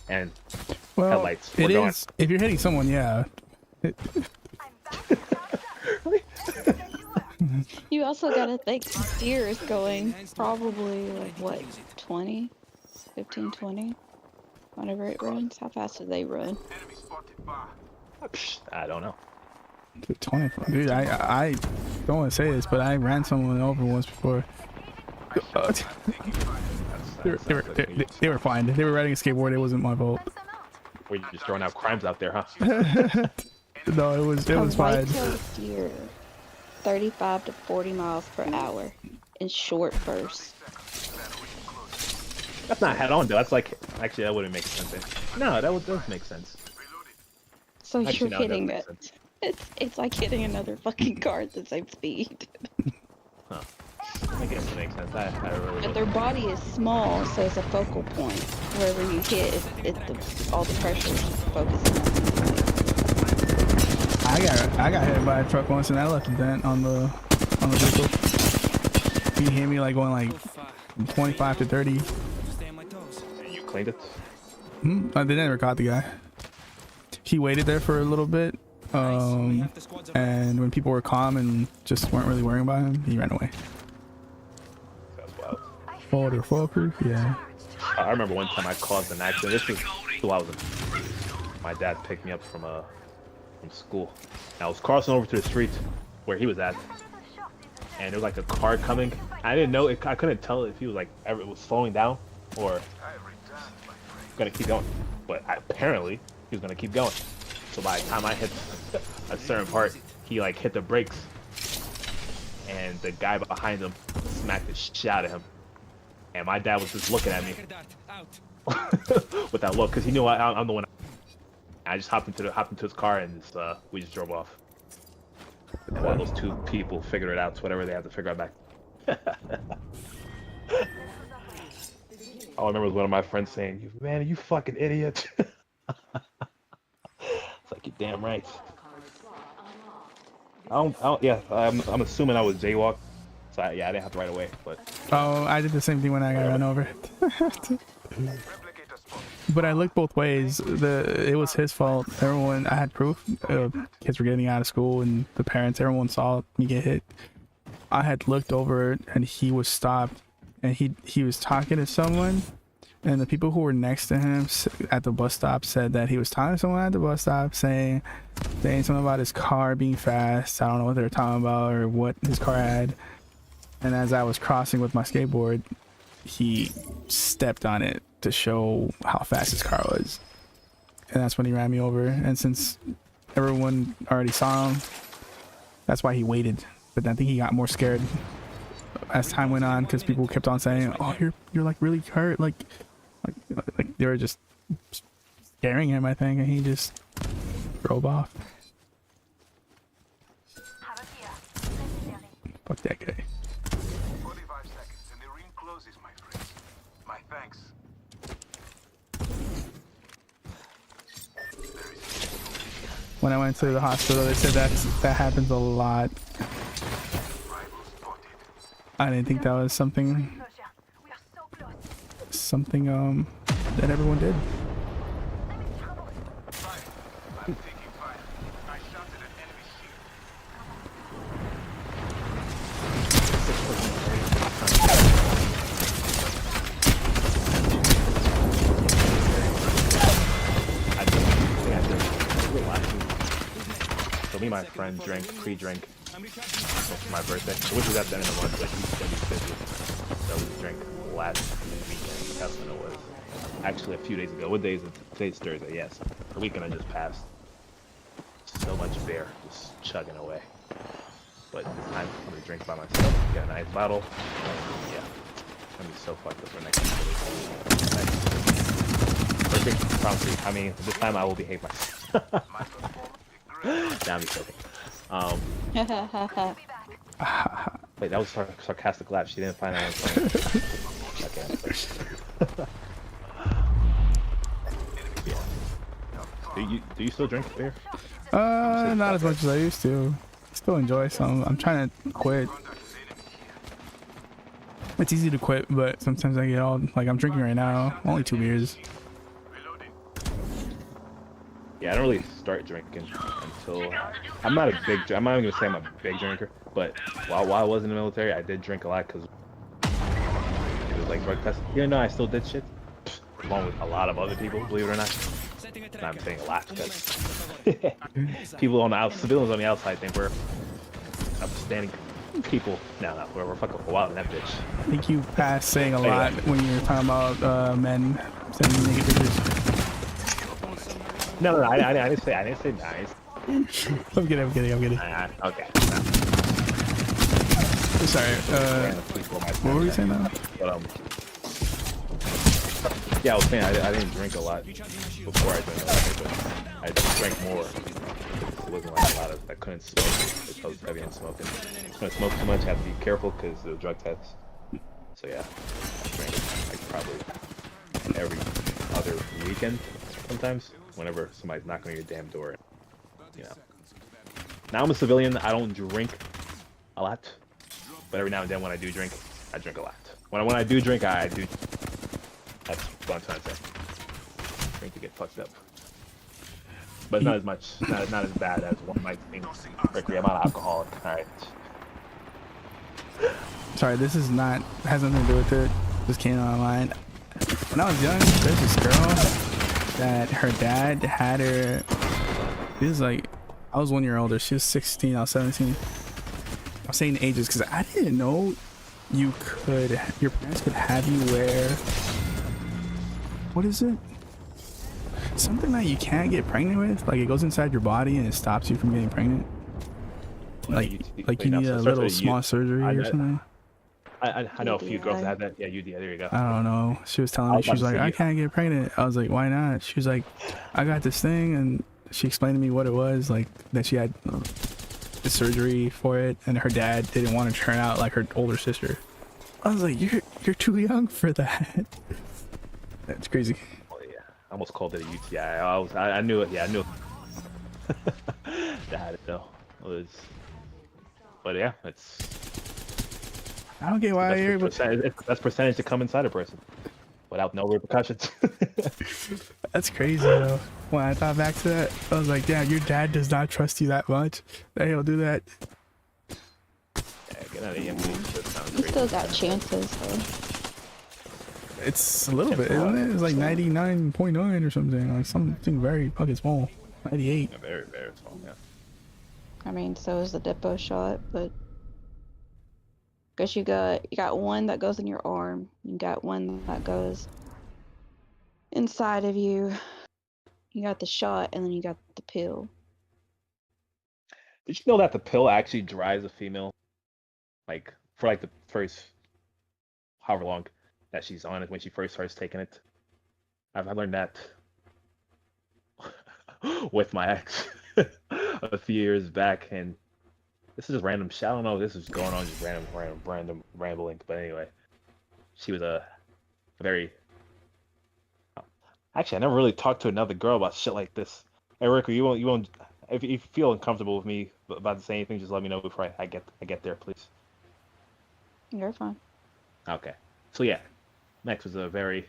and headlights were going. If you're hitting someone, yeah. You also gotta think the deer is going probably like what, 20? 15, 20? Whenever it runs. How fast do they run? I don't know. 20. Dude, I don't want to say this, but I ran someone over once before. They were fine. They were riding a skateboard. It wasn't my fault. Were you just throwing out crimes out there, huh? No, it was fine. Deer. 35 to 40 miles per hour in short bursts. That's not head on though. That's like actually that wouldn't make sense. No, that does make sense. So Actually, you're no, it hitting doesn't it. make sense. It's like hitting another fucking car at the same speed. Huh. I guess it makes sense. I really But their body is small, so it's a focal point. Wherever you hit, all the pressure is focusing on. I got hit by a truck once and I left a dent on the vehicle. He hit me like going like 25 to 30. You cleaned it. They never caught the guy. He waited there for a little bit, and when people were calm and just weren't really worrying about him, he ran away. That's wild. Foolproof, yeah. I remember one time I caused an accident. This was while I was my dad picked me up from school. And I was crossing over to the street where he was at, and there was like a car coming. I didn't know I couldn't tell if he was like ever was slowing down or gonna keep going. But apparently he was gonna keep going. So by the time I hit a certain part, he like hit the brakes, and the guy behind him smacked the shit out of him. And my dad was just looking at me with that look, because he knew I'm the one. I just hopped into his car and we just drove off. And while those two people figured it out, whatever they had to figure out back. All I remember was one of my friends saying, "Man, you fucking idiot." It's like, you're damn right. I'm assuming I was jaywalk. So I didn't have to right away, but. Oh, I did the same thing when I got run over. But I looked both ways. It was his fault. Everyone, I had proof. Kids were getting out of school, and the parents, everyone saw me get hit. I had looked over, and he was stopped, and he was talking to someone, and the people who were next to him at the bus stop said that he was talking to someone at the bus stop, saying something about his car being fast. I don't know what they were talking about or what his car had. And as I was crossing with my skateboard, he stepped on it to show how fast his car was. And that's when he ran me over. And since everyone already saw him, that's why he waited. But I think he got more scared as time went on, because people kept on saying, "Oh, you're like really hurt." Like they were just scaring him, I think, and he just drove off. Fuck that guy. 45 seconds and the ring closes, my friends. My thanks. When I went to the hospital, they said that happens a lot. I didn't think that was something that everyone did. I'm taking fire. I shot at an enemy shield. So me and my friend pre-drink for my birthday, which was at the end of the month, but he said he's busy. So we drank last weekend. That's when it was. Actually, a few days ago. What day is it? Today's Thursday, yes. The weekend I just passed. So much beer, just chugging away. But this time I'm gonna drink by myself, get a nice bottle, and yeah. It's gonna be so fucked up for next week. Perfect, promise. I mean, this time I will behave myself. That'd be so cool. Wait, that was sarcastic laugh. She didn't find that one funny. Okay. Yeah. Do you still drink beer? Not as much as I used to. Still enjoy some. I'm trying to quit. It's easy to quit, but sometimes I get all like I'm drinking right now. Only 2 beers. Yeah, I don't really start drinking until I'm not even gonna say I'm a big drinker, but while I was in the military, I did drink a lot because it was like drug testing. You know, I still did shit along with a lot of other people, believe it or not. And I'm saying a lot because people on the civilians on the outside think we're upstanding people. No, we're fucking wild in that bitch. I think you passed saying a lot when you were talking about men sending naked pictures. No, I didn't say nice. I'm kidding. Okay. Sorry. Random people on my What were you saying now? But yeah, I was saying I didn't drink a lot before I joined the army, but I drank more. It wasn't like a lot of. I couldn't smoke because I was heavy on smoking. When I smoke too much, I have to be careful because the drug tests. So yeah, I drank like probably every other weekend sometimes. Whenever somebody's knocking on your damn door, you know. Now I'm a civilian. I don't drink a lot, but every now and then when I do drink, I drink a lot. When I do drink, I do. That's what I'm trying to say. Drink to get fucked up, but not as much, not as bad as one might think. Ricky, I'm not an alcoholic. All right. Sorry, this is not has nothing to do with it. This came online. When I was young, there's this girl that her dad had her. She was like, I was 1 year older. She was 16. I was 17. I'm saying ages because I didn't know your parents could have you wear. What is it? Something that you can't get pregnant with. Like it goes inside your body and it stops you from getting pregnant. Like you need a little small surgery or something. I know a few girls that have that. Yeah, UDI. There you go. I don't know. She was telling me, she was like, I can't get pregnant. I was like, why not? She was like, I got this thing, and she explained to me what it was, like that she had the surgery for it, and her dad didn't want to turn out like her older sister. I was like, you're too young for that. That's crazy. Oh yeah, I almost called it a UTI. I knew it. Yeah, I knew it. That though was, but yeah, it's. I don't get why you're able to. That's percentage to come inside a person without no repercussions. That's crazy though. When I thought back to that, I was like, yeah, your dad does not trust you that much that he'll do that. Yeah, get out of EMT. That sounds You crazy. still got chances though. It's a little bit, isn't it? It's like 99.9 or something. Like something very fucking small. 98. Yeah, very, very small. Yeah. I mean, so is the depot shot, but because you got one that goes in your arm, you got one that goes inside of you. You got the shot, and then you got the pill. Did you know that the pill actually drives a female, like for like the first, however long that she's on it when she first starts taking it? I learned that with my ex a few years back, and this is just random shit. I don't know if this is going on, just random rambling, but anyway, she was a very. Actually, I never really talked to another girl about shit like this. Hey, Ricky, you won't. If you feel uncomfortable with me about to say anything, just let me know before I get there, please. You're fine. Okay. So yeah, Max was a very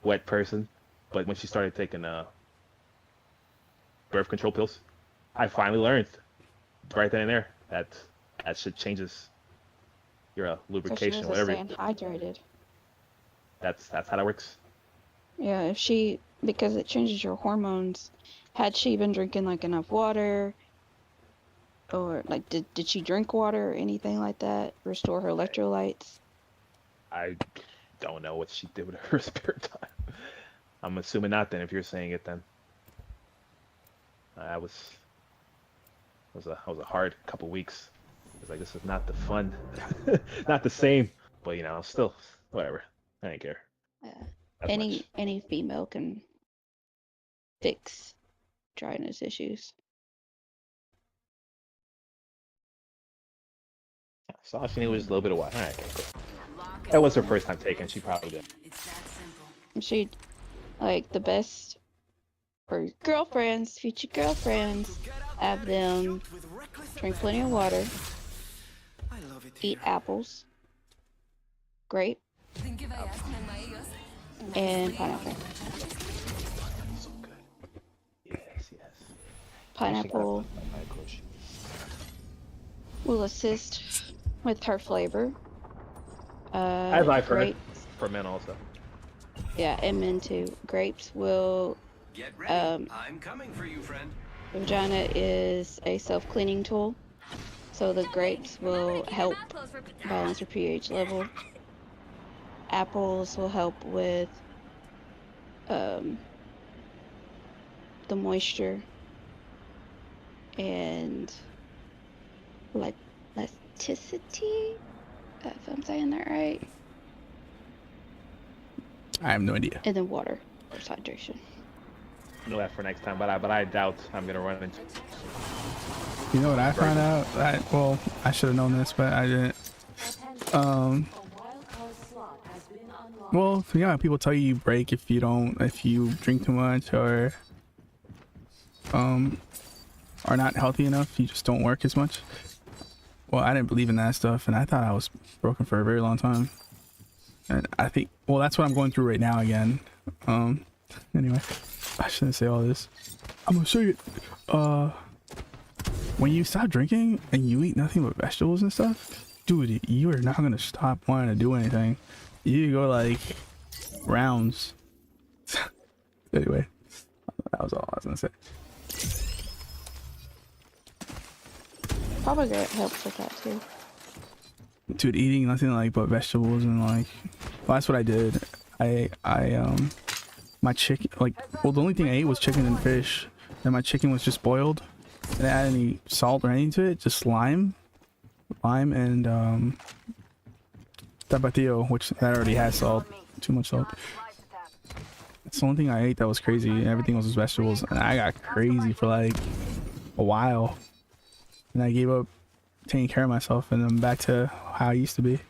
wet person, but when she started taking birth control pills, I finally learned right then and there that shit changes your lubrication, so whatever. Staying hydrated. That's how that works. Yeah, because it changes your hormones. Had she been drinking like enough water, or like did she drink water or anything like that? Restore her electrolytes? I don't know what she did with her spare time. I'm assuming not. Then, if you're saying it, then I was a hard couple weeks. It's like, this is not the fun, not the same. But you know, still whatever. I don't care. Yeah. As much. Any female can fix dryness issues. So she knew it was a little bit of water. All right, okay, cool. That was her first time taking. She probably did. It's that simple. She like the best for girlfriends, future girlfriends. Have them drink plenty of water, eat apples, grape, and pineapple. So good. Yes. Pineapple will assist with her flavor. As I've heard, grapes, for men also. yeah, and men too. Grapes will. Get ready. I'm coming for you, friend. The vagina is a self-cleaning tool, so the grapes will help balance your pH level. Apples will help with the moisture, and like less Authenticity, if I'm saying that right. I have no idea. And then water, or hydration. Know that for next time, but I doubt I'm gonna run into. You know what I found out? Well, I should have known this, but I didn't. Well, yeah, people tell you break if you drink too much or are not healthy enough. You just don't work as much. Well, I didn't believe in that stuff, and I thought I was broken for a very long time. And I think, well, that's what I'm going through right now again. Anyway, I shouldn't say all this. I'm gonna show you. When you stop drinking and you eat nothing but vegetables and stuff, dude, you are not gonna stop wanting to do anything. You go like rounds. Anyway, that was all I was gonna say. Pomegranate helps with that too. Dude, eating nothing like but vegetables and like, well, that's what I did. My chicken, like, well, the only thing I ate was chicken and fish, and my chicken was just boiled. I didn't add any salt or anything to it, just lime and tapatio, which that already has salt, too much salt. That's the only thing I ate that was crazy, and everything was just vegetables, and I got crazy for like a while, and I gave up taking care of myself, and I'm back to how I used to be.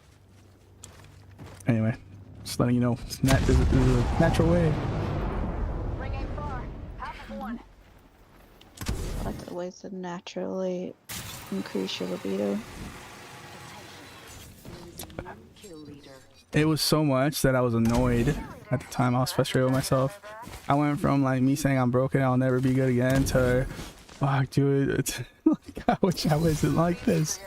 Anyway, just letting you know, there's a natural way. I like the ways to naturally increase your libido. It was so much that I was annoyed at the time. I was frustrated with myself. I went from like me saying I'm broken, I'll never be good again, to fuck, dude, it's like, I wish I wasn't like this.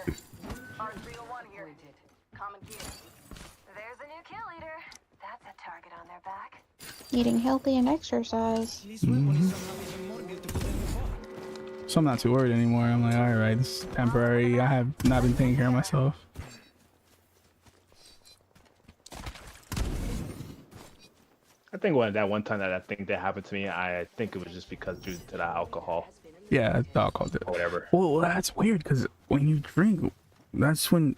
Eating healthy and exercise. So I'm not too worried anymore. I'm like, alright, this is temporary. I have not been taking care of myself. I think that one time that I think that happened to me, I think it was just because due to the alcohol. Yeah, the alcohol did. Or whatever. Well, that's weird because when you drink, that's when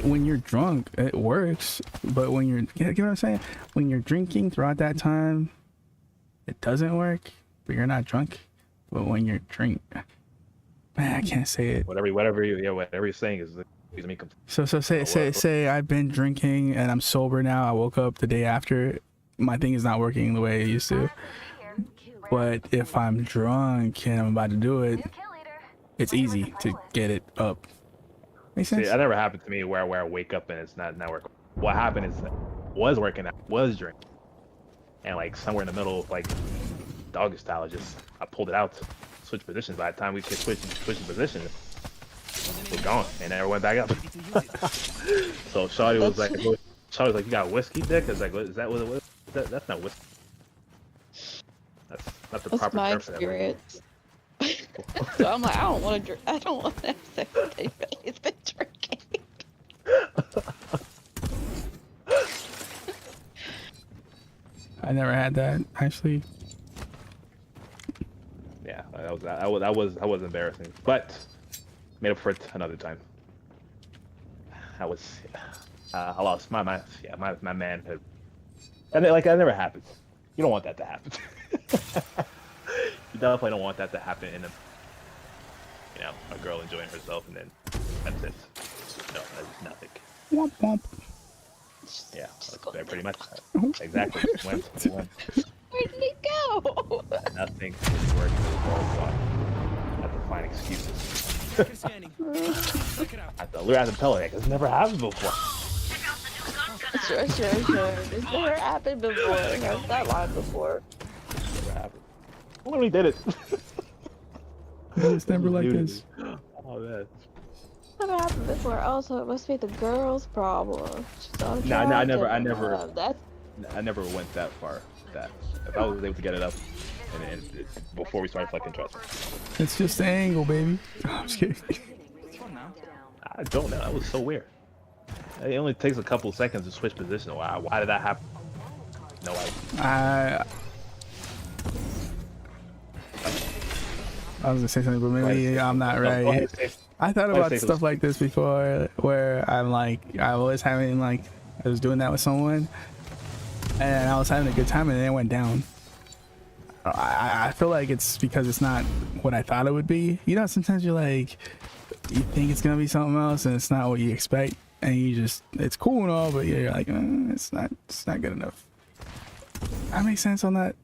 you're drunk, it works. But when you're, get what I'm saying? When you're drinking throughout that time, it doesn't work. But you're not drunk. But when you're drink, man, I can't say it. Whatever you're saying is me. So say I've been drinking and I'm sober now. I woke up the day after. My thing is not working the way it used to. But if I'm drunk and I'm about to do it, it's easy to get it up. Makes sense? See, that never happened to me where I wake up and it's not working. What happened is was working, I was drinking, and like somewhere in the middle, like doggy style, I pulled it out, switched positions. By the time we could switch position, it was gone and never went back up. So Shawty was like, you got whiskey, dick? I was like, is that what it was? That's not whiskey. That's not the proper term for that. Experience. So I'm like, I don't want to drink. I don't want to have sex with anybody who's been drinking. I never had that actually. Yeah, that was embarrassing, but made up for it another time. I lost my manhood, and like that never happens. You don't want that to happen. You definitely don't want that to happen in a girl enjoying herself, and then that's it. No, that's nothing. Womp womp. Yeah, that's pretty much exactly. Went. Where did he go? Nothing is working. I have to find excuses. I have to tell her because it's never happened before. Sure. It's never happened before. I've that line before. Never happened. When we did it. It's never like this. Oh man. Never happened before. Also, it must be the girl's problem. No, I never That's I never went that far. That if I was able to get it up, and before we started fucking trust. It's just the angle, baby. I'm just kidding. I don't know. That was so weird. It only takes a couple of seconds to switch position. Why did that happen? No idea. I was gonna say something, but maybe I'm not right. I thought about stuff like this before, where I'm like, I was having like, I was doing that with someone, and I was having a good time, and then it went down. I feel like it's because it's not what I thought it would be. You know, sometimes you're like, you think it's gonna be something else, and it's not what you expect, and you just, it's cool and all, but you're like, it's not good enough. That makes sense on that.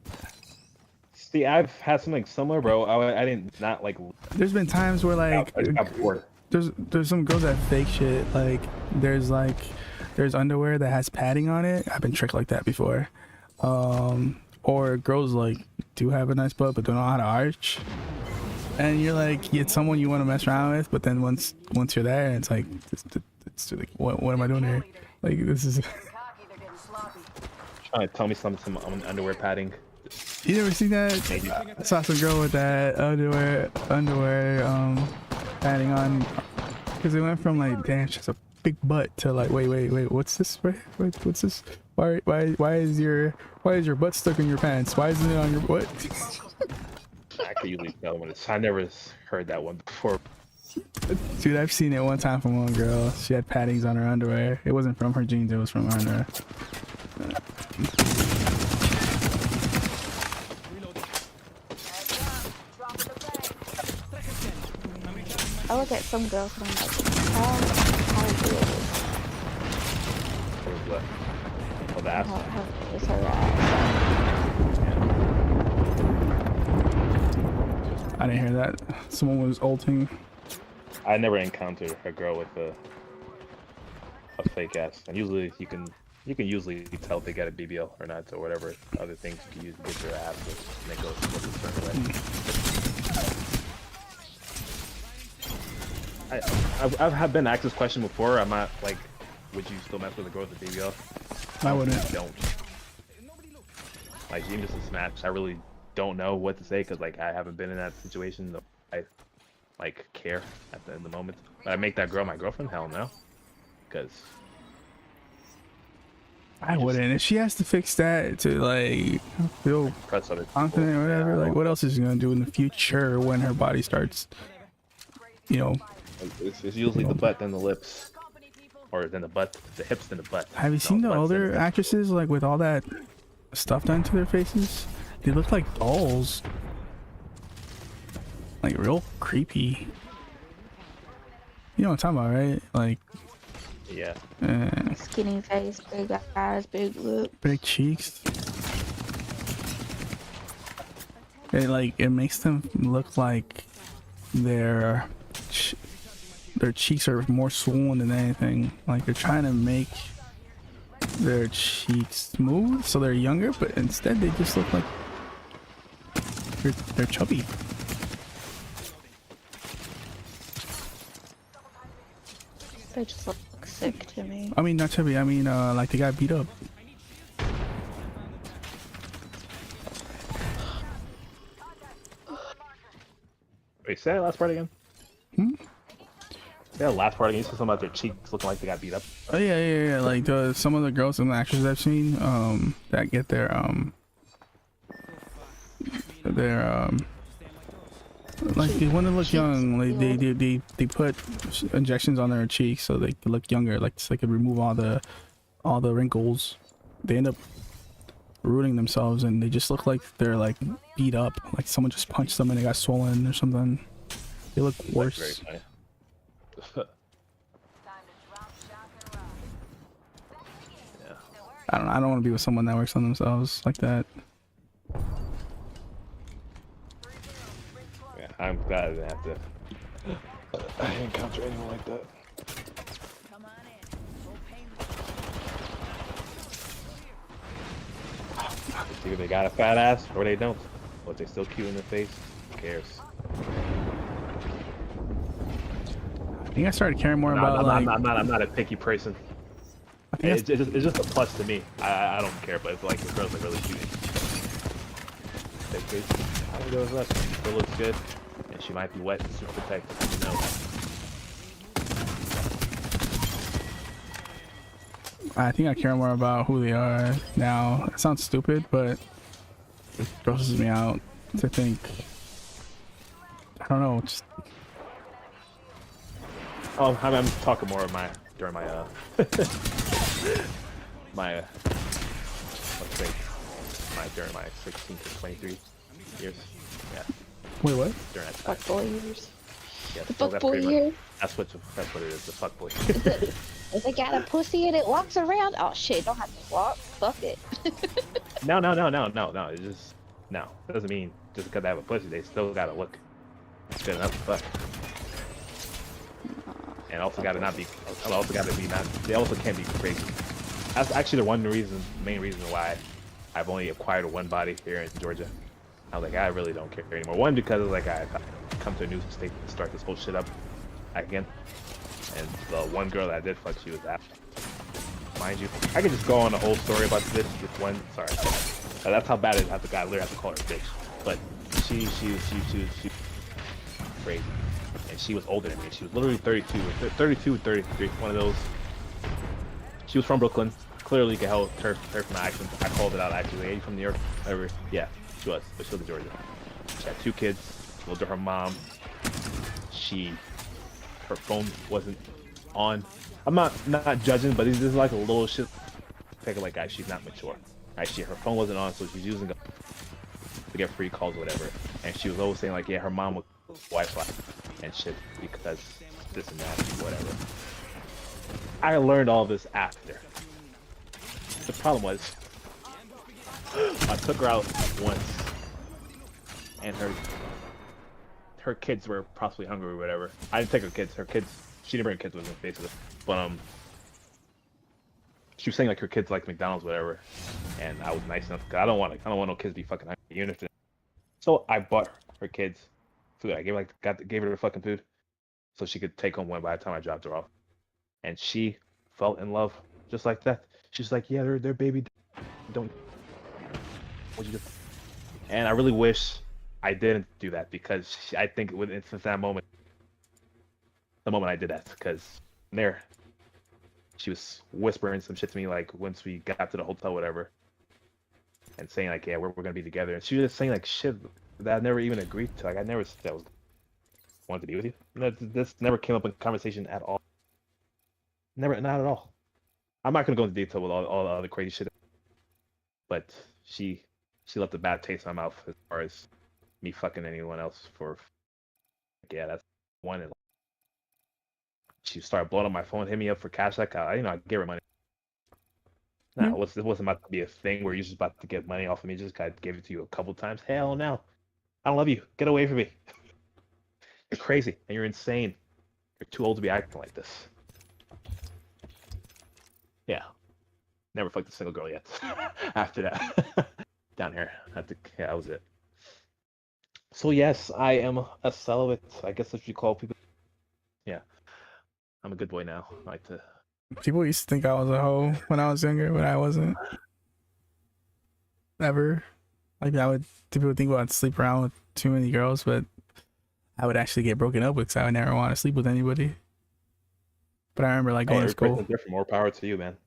See, I've had something similar, bro. I didn't not like. There's been times where like, I got bored. there's some girls that fake shit. Like there's underwear that has padding on it. I've been tricked like that before. Or girls like do have a nice butt but don't know how to arch, and you're like, it's someone you want to mess around with, but then once you're there, it's like, it's like, what am I doing here? Like, this is Trying to tell me some underwear padding. You never seen that? I saw some girl with that underwear padding on, because it went from like, damn, she's a big butt to like, wait, what's this? Wait, what's this? Why is your butt stuck in your pants? Why isn't it on your butt? I could usually tell when it's. I never heard that one before. Dude, I've seen it one time from one girl. She had paddings on her underwear. It wasn't from her jeans, it was from her underwear. I look at some girls and I'm like, how do you do this? Oh, the ass. It's her ass. I didn't hear that. Someone was ulting. I never encountered a girl with a fake ass, and usually you can usually tell if they got a BBL or not, or whatever other things you can use to get your ass to make those look a certain way. I've been asked this question before. I'm not like, would you still mess with a girl with a BBL? I wouldn't. I don't. Like, even just a smash, I really don't know what to say, because like I haven't been in that situation. I like care in the moment. But I make that girl my girlfriend? Hell no. Because I wouldn't. If she has to fix that to like feel confident or whatever, like what else is she gonna do in the future when her body starts, you know? It's usually the butt, then the lips, or then the butt, the hips, then the butt. Have you seen the older actresses like with all that stuff done to their faces? They look like dolls. Like real creepy. You know what I'm talking about, right? Like, yeah. Skinny face, big eyes, big lips, big cheeks. It makes them look like their cheeks are more swollen than anything. Like they're trying to make their cheeks smooth so they're younger, but instead they just look like they're chubby. they just look sick to me. I mean, not chubby. I mean, like they got beat up. Wait, say that last part again. Hmm? Say that last part again. You said something about their cheeks looking like they got beat up. Oh yeah. Like some of the girls and actors I've seen, that get their like they want to look young. Like they put injections on their cheeks so they can look younger. Like so they could remove all the wrinkles. They end up ruining themselves and they just look like they're like beat up. Like someone just punched them and they got swollen or something. They look worse. I don't know. I don't want to be with someone that works on themselves like that. Yeah, I'm glad I didn't have to. I didn't encounter anyone like that. Either they got a fat ass or they don't. But they still cute in the face. Who cares? I think I started caring more about like. I'm not a picky person. It's just a plus to me. I don't care, but it's like the girls are really cute. How do those left? Still looks good, and she might be wet and super protected. You know. I think I care more about who they are now. It sounds stupid, but it grosses me out to think I don't know. Just Oh, I'm talking more of my during my my let's say my during my 16 to 23 years. Yeah, wait, what? during that time. Fuck boy years. Yeah, The so fuck that's boy pretty much- year. That's what it is. The fuck boy. If it got a pussy and it walks around, oh shit, don't have to walk. Fuck it. No. It's just no. It doesn't mean just because they have a pussy, they still gotta look good enough to fuck. And also gotta not be. Also gotta be not. They also can't be crazy. That's actually the main reason why I've only acquired one body here in Georgia. I was like, I really don't care anymore. One, because like I come to a new state to start this whole shit up again. And the one girl that I did fuck, she was after. Mind you, I could just go on a whole story about this one. Sorry, that's how bad it is. I literally have to call her a bitch. But she was crazy, and she was older than me. She was literally 32 or 33, one of those. She was from Brooklyn. Clearly, you could tell her from the accent. I called it out actually. Are you from New York? Whatever. Yeah, she was. But she was in Georgia. She had 2 kids. Lived with her mom. Her phone wasn't on. I'm not judging, but this is like a little shit. Take it like, guys, she's not mature. Actually, her phone wasn't on, so she's using it to get free calls or whatever. And she was always saying like, yeah, her mom would Wi-Fi and shit because this and that, whatever. I learned all this after. The problem was, I took her out once, and her kids were possibly hungry or whatever. I didn't take her kids. She didn't bring her kids with her, basically. But she was saying like her kids like McDonald's, whatever. And I was nice enough. Cause I don't want no kids to be fucking hungry. You understand? So I bought her kids food. I gave her the fucking food, so she could take home one by the time I dropped her off. And she fell in love just like that. She's like, yeah, they're baby. Don't. What'd you do? And I really wish I didn't do that, because I think since that moment, the moment I did that, because there, she was whispering some shit to me like once we got to the hotel, whatever, and saying like, yeah, we're gonna be together, and she was just saying like shit that I never even agreed to. Like I never said I wanted to be with you. This never came up in conversation at all. Never, not at all. I'm not gonna go into detail with all the other crazy shit, but she left a bad taste in my mouth as far as me fucking anyone else for. Yeah, that's one. And she started blowing up my phone, hit me up for cash. Like I gave her money. Nah, it wasn't about to be a thing where you're just about to get money off of me. Just gave it to you a couple times. Hell no, I don't love you. Get away from me. You're crazy and you're insane. You're too old to be acting like this. Yeah, never fucked a single girl yet. After that, down here, that was it. So yes, I am a celibate. I guess if you call people. Yeah, I'm a good boy now. I like to. People used to think I was a hoe when I was younger, but I wasn't. Never. Like people would think I'd sleep around with too many girls, but I would actually get broken up with because I would never want to sleep with anybody. But I remember like going to school. Different. More power to you, man.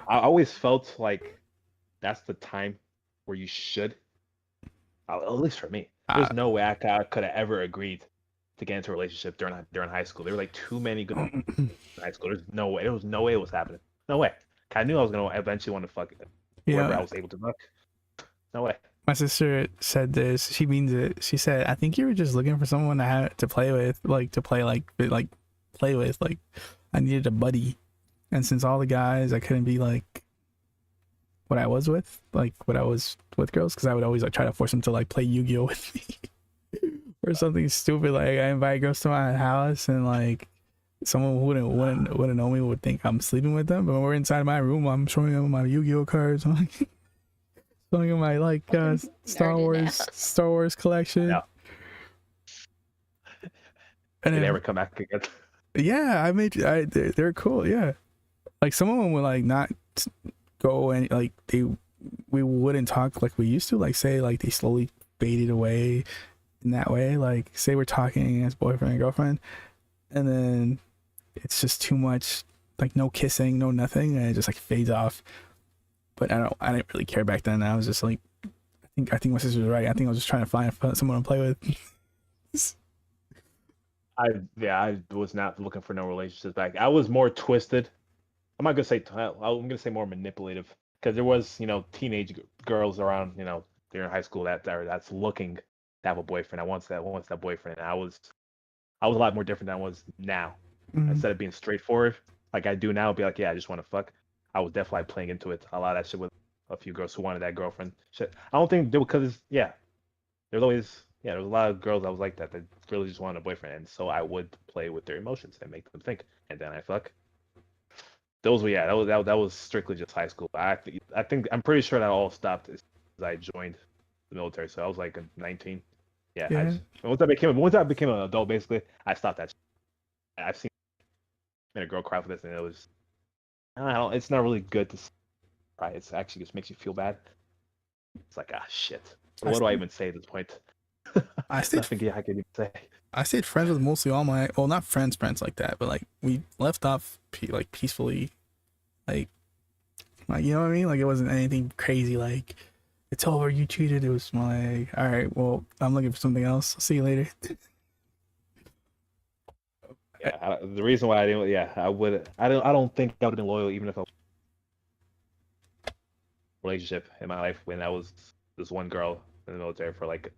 I always felt like that's the time where you should. At least for me, there's no way I could have ever agreed to get into a relationship during high school. There were like too many good in high school. There's no way. There was no way it was happening. No way. I knew I was gonna eventually want to fuck whoever I was able to fuck. No way. My sister said this. She means it. She said, "I think you were just looking for someone to play with, like to play play with. Like I needed a buddy, and since all the guys, I couldn't be like what I was with, like what I was with girls, because I would always like try to force them to like play Yu-Gi-Oh with me or something stupid. Like I invite girls to my house, and like someone who wouldn't know me would think I'm sleeping with them. But when we're inside my room, I'm showing them my Yu-Gi-Oh cards. I'm like, showing them my like Star Wars collection. Yeah. And they never come back again. Yeah, they're cool. Yeah, like some of them would like not go and like we wouldn't talk like we used to. Like say like they slowly faded away in that way. Like say we're talking as boyfriend and girlfriend, and then it's just too much. Like no kissing, no nothing, and it just like fades off. But I didn't really care back then. I was just like, I I think my sister was right. I think I was just trying to find someone to play with. I was not looking for no relationships back. I was more twisted. I'm not gonna say I'm gonna say more manipulative because there was teenage girls around during high school that's looking to have a boyfriend. I wants that boyfriend. And I was a lot more different than I was now. Mhm. Instead of being straightforward like I do now, be like, yeah, I just want to fuck. I was definitely playing into it. A lot of that shit with a few girls who wanted that girlfriend. Shit, I don't think because there's always there was a lot of girls I was like that really just wanted a boyfriend, and so I would play with their emotions and make them think, and then I fuck. Those were that was strictly just high school. I'm pretty sure that all stopped as I joined the military. So I was like 19. Yeah. Yeah. Once I became an adult, basically, I stopped that. I've seen a girl cry for this, and it was, I don't know, it's not really good to cry. It's actually just makes you feel bad. It's like, shit. What do I even say at this point? I stayed Nothing I can even say. I stayed friends with mostly all my, well, not friends like that, but like we left off like peacefully, like you know what I mean? Like it wasn't anything crazy. Like it's over, you cheated. It was more like, all right, well, I'm looking for something else. I'll see you later. Yeah, the reason why I didn't, I don't think I would have been loyal even if I relationship in my life when I was this one girl in the military for like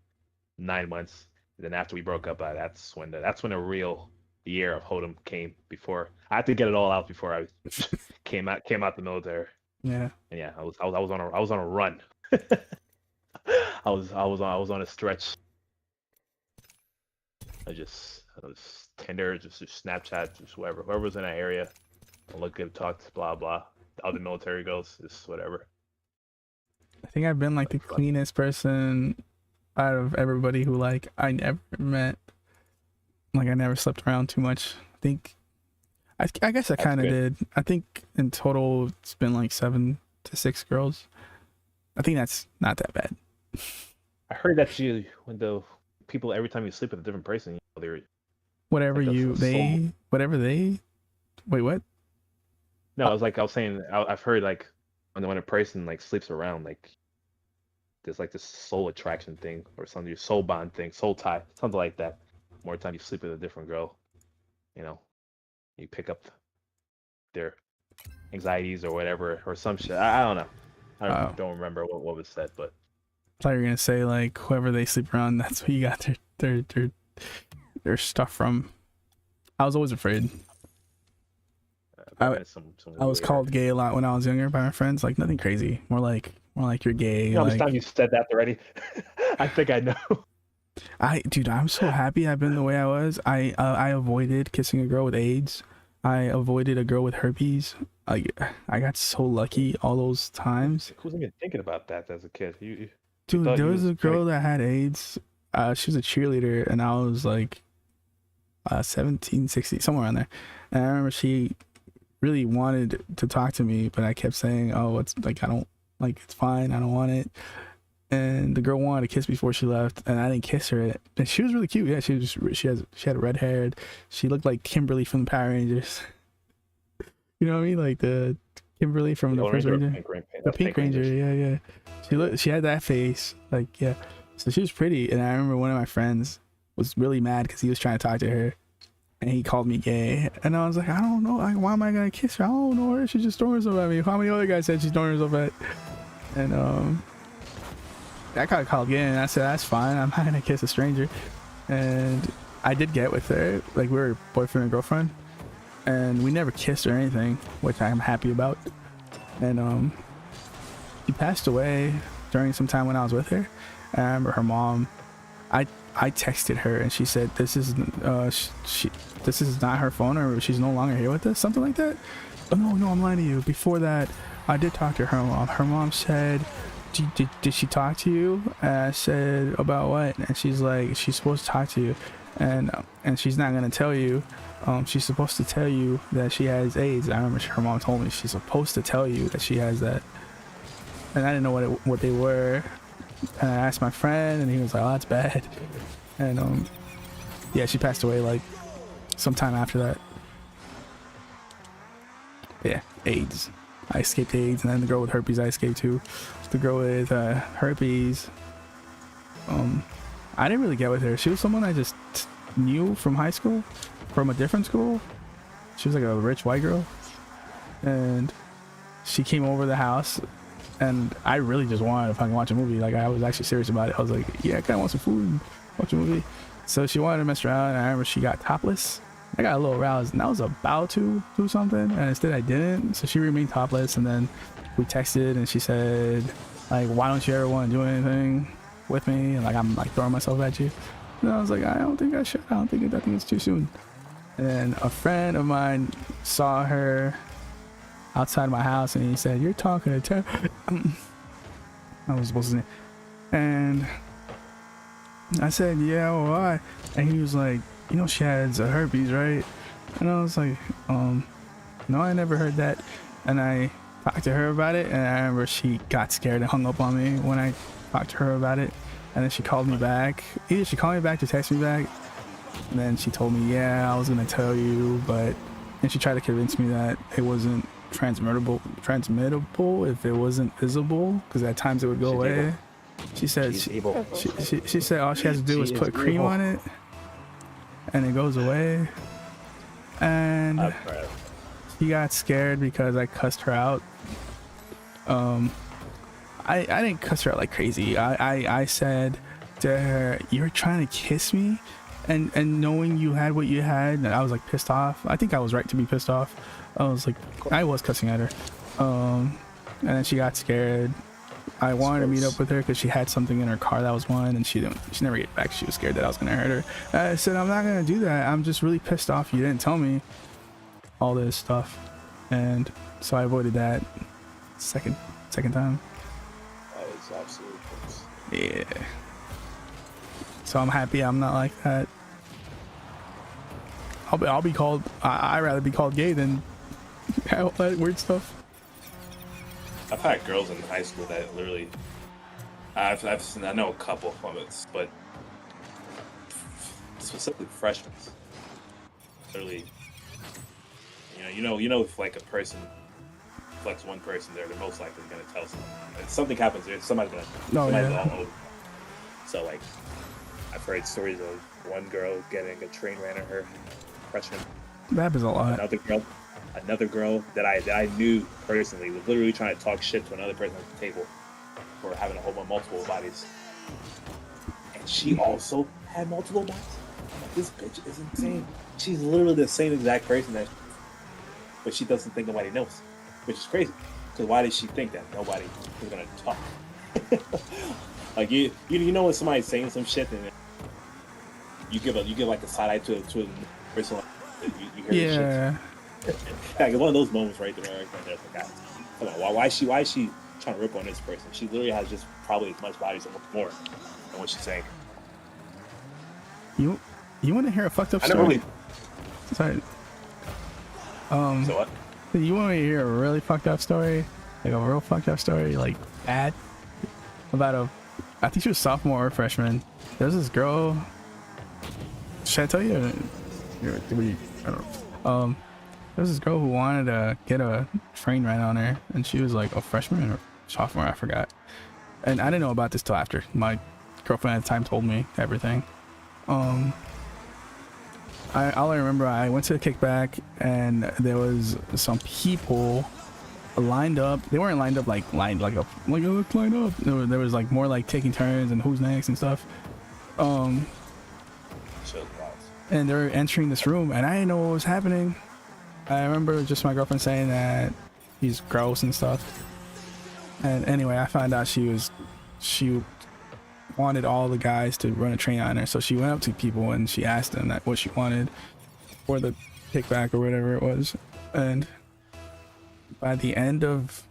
9 months. And then after we broke up, that's when the real year of Hodem came. Before I had to get it all out before I came out the military. Yeah. And yeah, I was on a run. I was on a stretch. I was Tinder, just Snapchat, just whoever was in that area. Look good, talked, blah blah. The other military girls, just whatever. I think I've been like the cleanest person out of everybody who like I never met. Like I never slept around too much. I guess I kind of did. I think in total it's been like 7 to 6 girls. I think that's not that bad. I heard that when the people every time you sleep with a different person, they're whatever like wait, what? No, I was saying I've heard like when a person like sleeps around, like there's like this soul attraction thing or something, your soul bond thing, soul tie, something like that. More time you sleep with a different girl, you pick up their anxieties or whatever or some shit. I don't know. I don't remember what was said, but I thought you were gonna say like whoever they sleep around, that's where you got their stuff from. I was always afraid. I was called gay a lot when I was younger by my friends. Like nothing crazy. More like you're gay. How much time you said that already? I think I know. Dude, I'm so happy I've been the way I was. I avoided kissing a girl with AIDS. I avoided a girl with herpes. I got so lucky all those times. Who was even thinking about that as a kid? Dude, there was a girl that had AIDS. She was a cheerleader, and I was like 17, 16, somewhere around there. And I remember she really wanted to talk to me, but I kept saying, "Oh, it's like I don't like. It's fine. I don't want it." And the girl wanted to kiss before she left, and I didn't kiss her. And she was really cute. Yeah, she had red hair. She looked like Kimberly from the Power Rangers. You know what I mean? Like the Kimberly from the first Ranger. The Pink Ranger. Yeah. She had that face. Like yeah. So she was pretty, and I remember one of my friends was really mad because he was trying to talk to her, and he called me gay, and I was like, I don't know, why am I gonna kiss her? I don't know her. She's just throwing herself at me. How many other guys said she's throwing herself at? And I got called gay, and I said that's fine. I'm not gonna kiss a stranger, and I did get with her. Like we were boyfriend and girlfriend, and we never kissed or anything, which I'm happy about. And she passed away during some time when I was with her. I remember her mom. I texted her and she said this is not her phone, or she's no longer here with us, something like that. Oh no, I'm lying to you. Before that, I did talk to her mom. Her mom said, did she talk to you? And I said, about what? And she's like, she's supposed to talk to you, and she's not gonna tell you. She's supposed to tell you that she has AIDS. I remember her mom told me she's supposed to tell you that she has that, and I didn't know what they were. And I asked my friend, and he was like, "Oh, that's bad." And yeah, she passed away like sometime after that. Yeah, AIDS. I escaped AIDS, and then the girl with herpes I escaped too. The girl with herpes, I didn't really get with her. She was someone I just knew from high school, from a different school. She was like a rich white girl, and she came over the house, and I really just wanted to fucking watch a movie. Like, I was actually serious about it. I was like, yeah, I kind of want some food and watch a movie. So she wanted to mess around, and I remember she got topless. I got a little aroused, and I was about to do something, and instead I didn't. So she remained topless, and then we texted, and she said, like, why don't you ever want to do anything with me? And like, I'm like throwing myself at you. And I was like, I don't think I should. I think it's too soon. And then a friend of mine saw her outside my house, and he said, you're talking to Tara. I was supposed to say. And I said, yeah, well, why? And he was like, you know, she has a herpes, right? And I was like, no, I never heard that. And I talked to her about it, and I remember she got scared and hung up on me when I talked to her about it. And then she called me back. Either she called me back or texted me back. And then she told me, yeah, I was gonna tell you, but, and she tried to convince me that it wasn't transmittable if it wasn't visible, because at times it would go away. She said she said all she has to do is put cream on it, and it goes away. And she got scared because I cussed her out. I didn't cuss her out like crazy. I said to her, you're trying to kiss me, and knowing you had what you had, and I was like pissed off. I think I was right to be pissed off. I was like, I was cussing at her. And then she got scared. I wanted to meet up with her because she had something in her car that was mine, and she never get back. She was scared that I was gonna hurt her. I said, I'm not gonna do that. I'm just really pissed off you didn't tell me all this stuff. And so I avoided that second time. That is absolutely gross. Yeah. So I'm happy I'm not like that. I'll be called. I'd rather be called gay than all that weird stuff. I've had girls in high school that literally, I know a couple of them, but specifically freshmen. Literally, you know, if like a person flex one person, they're most likely gonna tell someone. If something happens, somebody's all over. So like, I've heard stories of one girl getting a train ran at her freshman. That happens a lot. Another girl that I knew personally was literally trying to talk shit to another person at the table for having a whole bunch multiple bodies, and she also had multiple bodies. I'm like, this bitch is insane. She's literally the same exact person but she doesn't think nobody knows, which is crazy. Because why did she think that nobody was gonna talk? Like you know when somebody's saying some shit and you give like a side eye to a person, like, you hear yeah. Shit. Like one of those moments right there. Like, God, come on, why is she trying to rip on this person? She literally has just probably as much bodies or more than what she's saying. You want to hear a fucked up story? I never really. Sorry. So what? You want to hear a really fucked up story? Like a real fucked up story, like bad? About I think she was sophomore or freshman. There's this girl. Should I tell you? I don't know. There was this girl who wanted to get a train ran on her, and she was like a freshman or sophomore, I forgot. And I didn't know about this till after my girlfriend at the time told me everything. All I remember, I went to the kickback, and there was some people lined up. They weren't lined up like let's line up. There was like more like taking turns and who's next and stuff. And they were entering this room, and I didn't know what was happening. I remember just my girlfriend saying that he's gross and stuff. And anyway, I found out she wanted all the guys to run a train on her. So she went up to people and she asked them that what she wanted for the kickback or whatever it was. And by the end of,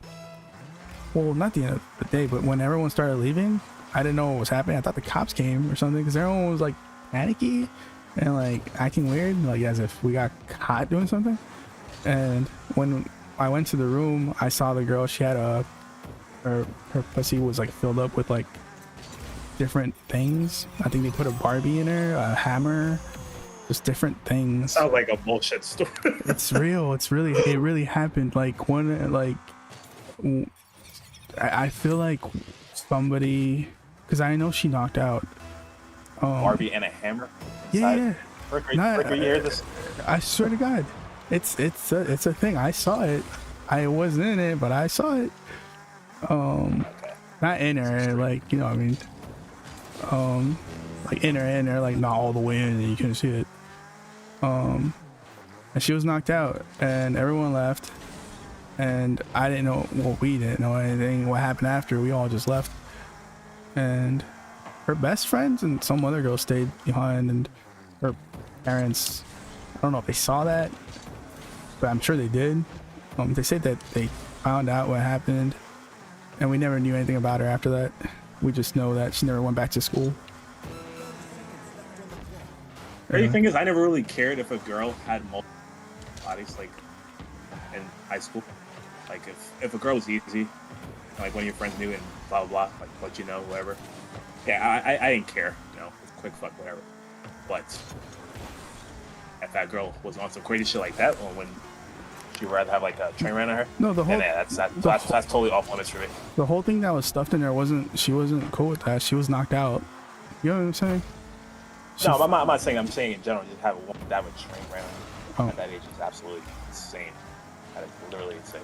well, not the end of the day, but when everyone started leaving, I didn't know what was happening. I thought the cops came or something because everyone was like panicky and like acting weird, like as if we got caught doing something. And when I went to the room, I saw the girl. She had her pussy was like filled up with like different things. I think they put a Barbie in her, a hammer, just different things. Sounds like a bullshit story. It's real. It really happened. Like I feel like somebody because I know she knocked out. Barbie and a hammer. Yeah, yeah. Rick, Not- you hear this? I swear to God, it's a thing. I saw it. I wasn't in it, but I saw it. Not in her, like, you know what I mean. Like in her, like not all the way in, and you couldn't see it. And she was knocked out, and everyone left, and I didn't know. Well, we didn't know anything. What happened after? We all just left, and her best friends and some other girl stayed behind, and her parents. I don't know if they saw that, but I'm sure they did. They said that they found out what happened, and we never knew anything about her after that. We just know that she never went back to school. Crazy thing is, I never really cared if a girl had multiple bodies, like in high school. Like if a girl was easy, like one of your friends knew and blah blah blah, like let you know, whatever. Yeah, I didn't care, you know, quick fuck, whatever. But if that girl was on some crazy shit like that, or when she'd rather have like a train ran on her, No, the whole then yeah, that's totally off limits for me. the whole thing that was stuffed in there she wasn't cool with that. She was knocked out. You know what I'm saying? No, I'm not saying. I'm saying in general, just have a woman that would train ran on her Oh. at that age is absolutely insane. That is literally insane.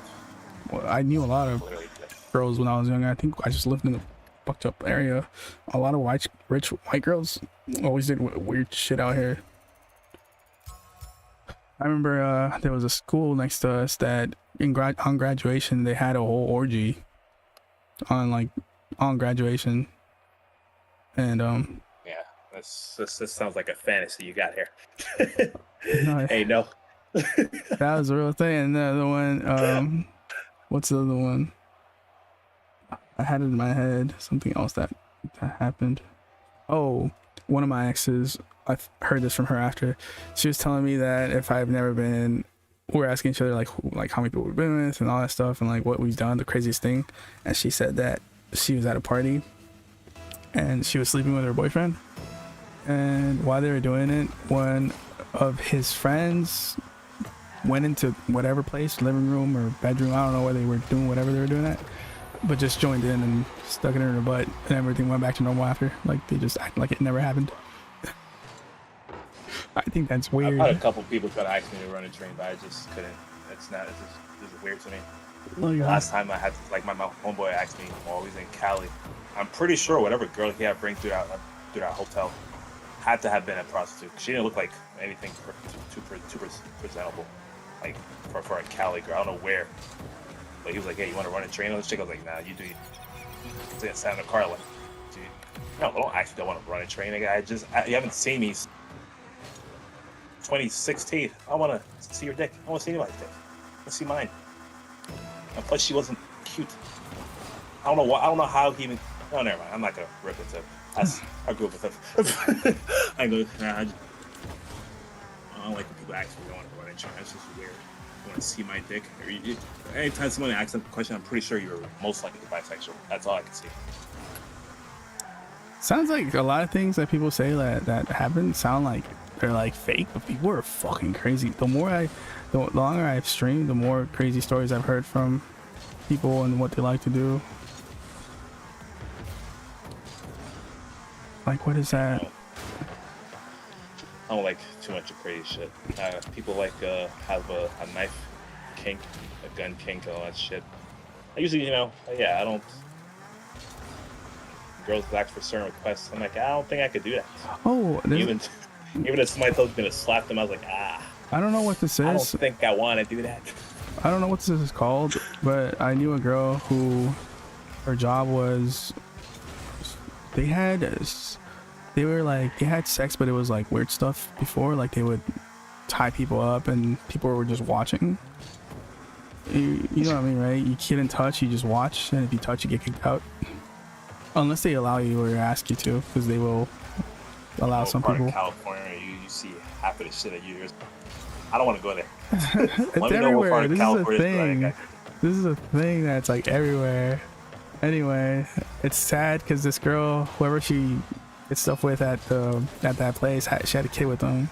Well, I knew a lot of Literally insane. girls when I was younger. I think I just lived in a fucked up area. A lot of rich white girls always did weird shit out here. I remember there was a school next to us that on graduation they had a whole orgy on graduation, and Yeah, this sounds like a fantasy you got here. no, Hey, no. that was a real thing. And the other one, what's the other one? I had it in my head. Something else that happened. Oh, one of my exes. I've heard this from her after. She was telling me that if I've never been, we're asking each other like how many people we've been with and all that stuff and like what we've done, the craziest thing. And she said that she was at a party and she was sleeping with her boyfriend. And while they were doing it, one of his friends went into whatever place, living room or bedroom, I don't know where they were doing whatever they were doing at, but just joined in and stuck it in her butt, and everything went back to normal after. Like they just acted like it never happened. I think that's I've weird. had a couple people try to ask me to run a train, but I just couldn't. It's just weird to me. Oh, yeah. Last time I had, like, my homeboy asked me while he was in Cali. I'm pretty sure whatever girl he had bring through that hotel had to have been a prostitute. She didn't look like anything too presentable, like for a Cali girl. I don't know where, but he was like, "Hey, you want to run a train on this chick?" I was like, "Nah, you do." So I sat in the car like, "Dude, no, don't actually want to run a train, nigga. You haven't seen me." 2016. I want to see your dick. I want to see anybody's dick. I want to see mine. And plus, she wasn't cute. I don't know why. I don't know how he even. Oh, never mind. I'm not gonna rip into. I grew up with him. I go. I don't like when people ask me, "I want to run a train." That's just weird. You want to see my dick? Anytime someone asks that question, I'm pretty sure you're most likely bisexual. That's all I can see. Sounds like a lot of things that people say that happen sound like they're like fake, but people are fucking crazy. The longer I've streamed, the more crazy stories I've heard from people and what they like to do. Like, what is that? I don't like too much of crazy shit. People like have a knife kink, a gun kink, and all that shit. I usually, I don't. Girls ask for certain requests. I'm like, I don't think I could do that. Oh, Even if somebody told me to slap them, I was like, I don't know what this is. I don't think I want to do that. I don't know what this is called, but I knew a girl who her job was they had sex, but it was like weird stuff before. Like they would tie people up and people were just watching. You know what I mean, right? You couldn't touch, you just watch, and if you touch, you get kicked out. Unless they allow you or ask you to, because they will allow some people. In California, you see half of the shit that you hear. I don't want to go there. It's everywhere. This is a thing. This is a thing that's like everywhere. Anyway, it's sad because this girl, whoever she did stuff with at that place, she had a kid with them.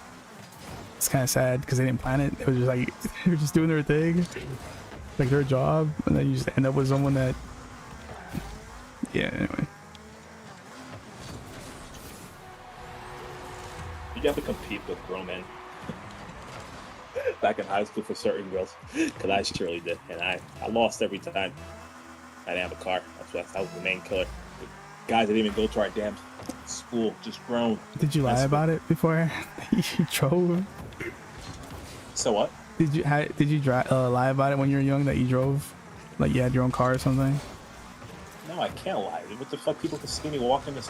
It's kind of sad because they didn't plan it. It was just like they were just doing their thing, like their job, and then you just end up with someone that. Yeah. Anyway. You have to compete with grown men. Back in high school for certain girls, because I surely did, and I lost every time. I didn't have a car. That was the main killer. The guys that didn't even go to our damn school, just grown. Did you lie about it before you drove? So what? Did you lie about it when you were young that you drove, like you had your own car or something? No, I can't lie. What the fuck? People can see me walking this.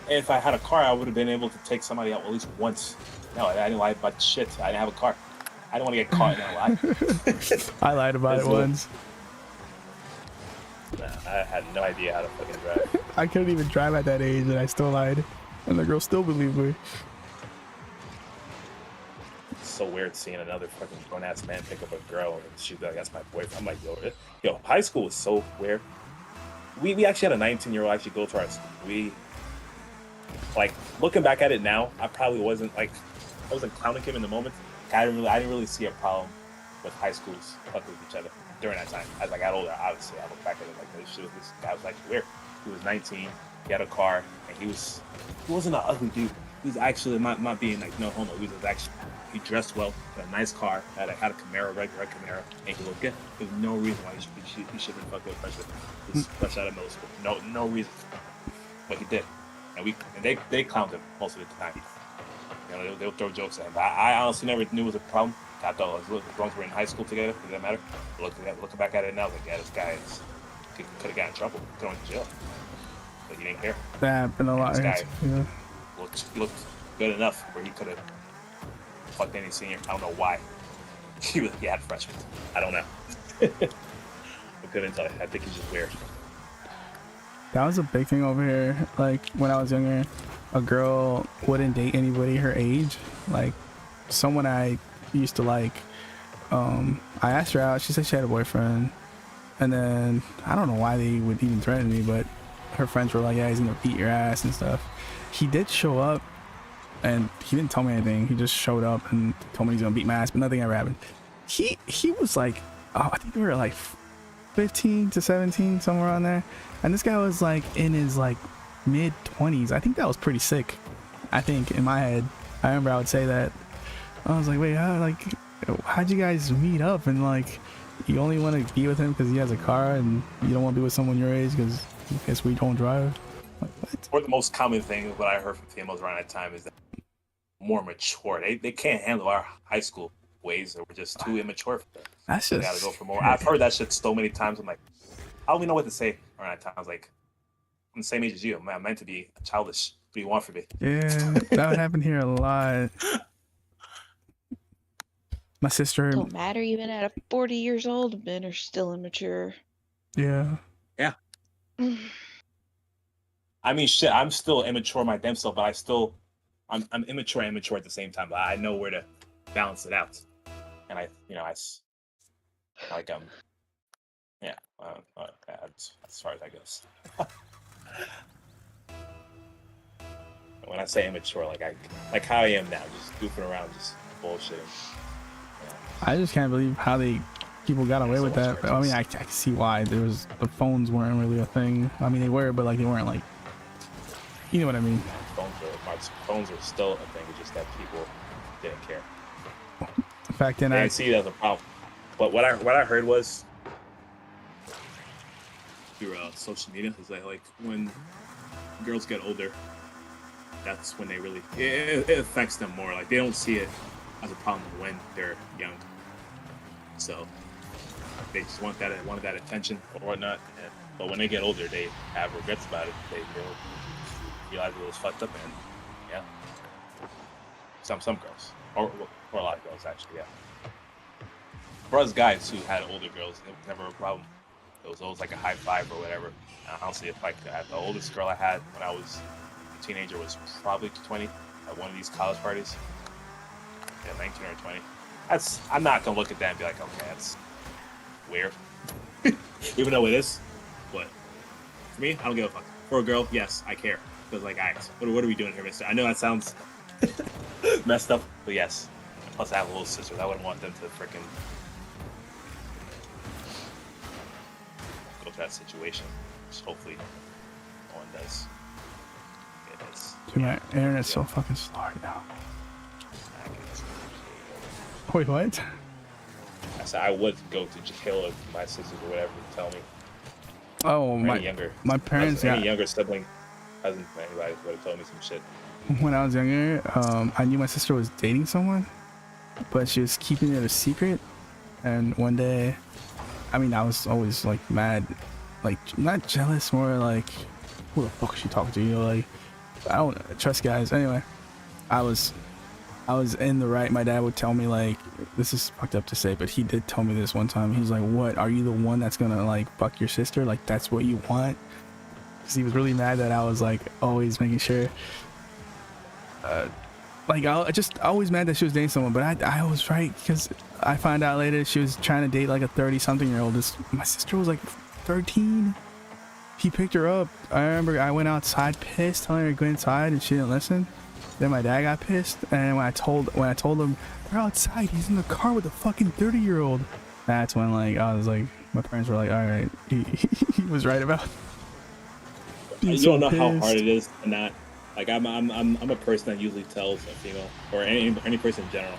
If I had a car, I would have been able to take somebody out at least once. No, I didn't lie about shit. I didn't have a car. I don't want to get caught in that lie. I lied about it once. Nah, I had no idea how to fucking drive. I couldn't even drive at that age, and I still lied, and the girl still believed me. It's so weird seeing another fucking grown ass man pick up a girl and she's like, "That's my boyfriend." I'm like, yo, high school was so weird. We actually had a 19-year-old actually go to our school. We, like, looking back at it now, I probably wasn't clowning him in the moment. I didn't really see a problem with high schools fucking with each other during that time. As I got older, obviously, I look back at it like this guy was like weird. He was 19, he had a car, and he wasn't an ugly dude. He was actually not being like no homo. He dressed well, had a nice car, had a Camaro, regular Camaro, and he looked good. There's no reason why he should have been fucking with freshman. He's fresh out of middle school. No reason. But he did. And they clowned him most of the time. You know, they'll throw jokes at him. But I honestly never knew it was a problem. I thought as long as we were in high school together, it didn't matter. Looking back at it now, like, yeah, this guy could have gotten in trouble, could have went to jail. But he didn't care. That happened a lot. This guy Yeah. looked good enough where he could have fucked any senior. I don't know why. He had freshmen. I don't know. I couldn't tell you. I think he's just weird. That was a big thing over here. Like when I was younger, a girl wouldn't date anybody her age. Like someone I used to like, I asked her out. She said she had a boyfriend, and then I don't know why they would even threaten me, but her friends were like, "Yeah, he's gonna beat your ass and stuff." He did show up, and he didn't tell me anything. He just showed up and told me he's gonna beat my ass, but nothing ever happened. He was like, oh, I think we were like 15 to 17, somewhere around there, and this guy was like in his like mid 20s. I think that was pretty sick. I think in my head, I remember I would say that. I was like, wait, how'd you guys meet up? And like, you only want to be with him because he has a car, and you don't want to be with someone your age because I guess we don't drive. Like, what? Or the most common thing, what I heard from females around that time, is that more mature. They can't handle our high school ways, or we're just too immature for them. That's just. They gotta go for more. I've heard that shit so many times. I'm like, I don't even know what to say around that time. I was like, I'm the same age as you. I'm meant to be childish. What do you want from me? Yeah, that would happen here a lot. My sister. Don't matter even at 40 years old, men are still immature. Yeah. Yeah. I mean, shit. I'm still immature my damn self, but I'm immature and immature at the same time. But I know where to balance it out, and as far as I guess. When I say immature, like how I am now, just goofing around, just bullshitting. I just can't believe how people got away with that. I mean, I can see why. The phones weren't really a thing. I mean, they were, but like they weren't like, you know what I mean. Phones are still a thing. It's just that people didn't care. Back then, I didn't see it as a problem. But what I heard was through social media is that like when girls get older, that's when they really it affects them more. Like they don't see it as a problem when they're young. So they just wanted that attention or whatnot. But when they get older, they have regrets about it. They realize it was fucked up, and yeah, some girls or a lot of girls actually, yeah. For us guys who had older girls, it was never a problem. It was always like a high five or whatever. And honestly, if I could have the oldest girl I had when I was a teenager was probably 20 at one of these college parties. Yeah, 19 or 20. I'm not gonna look at that and be like, okay, that's weird. Even though it is. But for me, I don't give a fuck. For a girl, yes, I care. Because like, what are we doing here, mister? I know that sounds messed up, but yes. Plus I have little sisters. I wouldn't want them to freaking go through that situation. Just hopefully no one does. Dude, my internet's so fucking slow right now. Wait, what? I said I would go to jail if my sisters or whatever would tell me. Oh, Or my any younger. my parents. Any Yeah. younger sibling, cousin, anybody would have told me some shit. When I was younger, I knew my sister was dating someone, but she was keeping it a secret. And one day, I mean, I was always like mad, like not jealous, more like, who the fuck is she talking to? You know, like I don't trust guys. Anyway, I was in the right. My dad would tell me, like, this is fucked up to say, but he did tell me this one time. He's like, "What? Are you the one that's gonna like fuck your sister? Like that's what you want?" Because he was really mad that I was like always making sure. Like I just always mad that she was dating someone, but I was right because I found out later she was trying to date like a 30-something-year-old. My sister was like 13. He picked her up. I remember I went outside pissed, telling her to go inside, and she didn't listen. Then my dad got pissed, and when I told him we're outside, he's in the car with a fucking 30-year-old. That's when like I was like, my parents were like, all right, he was right about. You don't know how hard it is to not. Like I'm a person that usually tells a female or any person in general,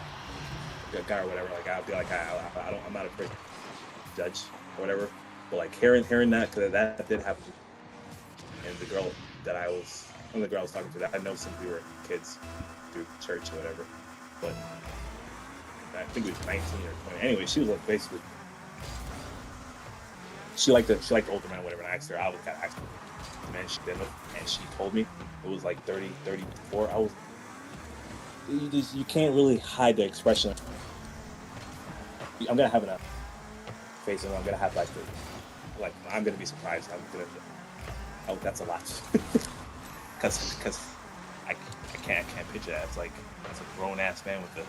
a guy or whatever. Like I'll be like I'm not a person to judge or whatever. But like hearing that, because that did happen. And the girl that I was talking to, that I know since we were kids through church or whatever. But I think it was 19 or 20. Anyway, she was like basically she liked the older man or whatever. And I asked her, I was kind of asking the man she been with, and she told me it was like 30, 34. I was you can't really hide the expression. I'm gonna have a face, and I'm gonna have like I'm gonna be surprised. Oh, that's a lot. Because I can't picture that. It's like that's a grown ass man with the.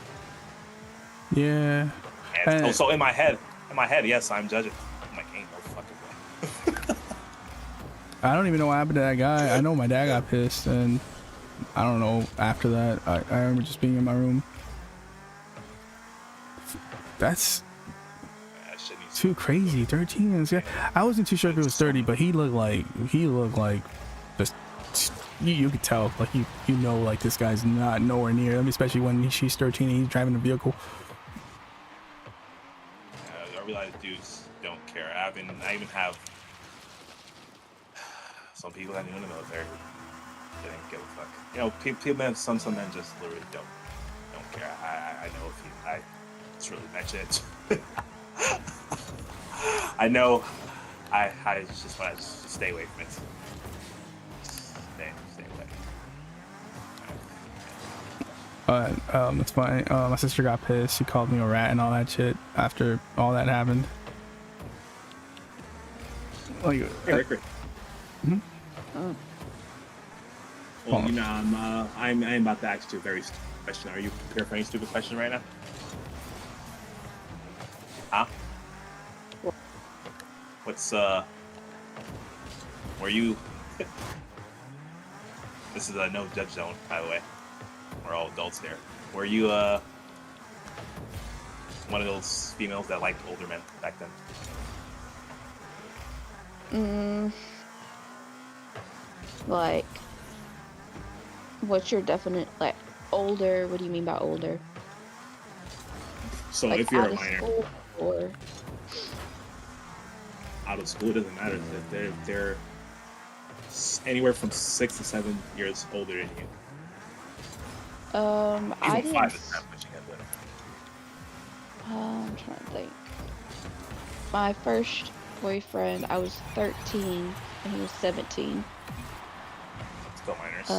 Yeah. And so in my head, yes, I'm judging. I'm like, ain't no fucking way. I don't even know what happened to that guy. I know my dad got pissed, and I don't know after that. I remember just being in my room. That's too crazy. 13. Yeah, I wasn't too sure if it was 30, but he looked like just you could tell, like you know, like this guy's not nowhere near. I mean, especially when she's 13 and he's driving a vehicle. I realize dudes don't care. I even have some people that knew in the military. They didn't give a fuck. You know, people, men, some men just literally don't care. I know if I just really mention it. I know. I just want to stay away from it. Stay away. It's funny. My sister got pissed. She called me a rat and all that shit after all that happened. Like, hey, Rick. Hmm? Oh. Well, you know, I'm about to ask you a very stupid question. Are you prepared for any stupid question right now? Huh? What's were you? This is a no judge zone, by the way. We're all adults here. Were you one of those females that liked older men back then? Like, what's your definite, like, older? What do you mean by older? So like, if you're out a of minor, school or out of school, it doesn't matter. They're anywhere from 6 to 7 years older than you. I didn't. 5 is not pushing it, but I'm trying to think. My first boyfriend, I was 13 and he was 17. Still minors.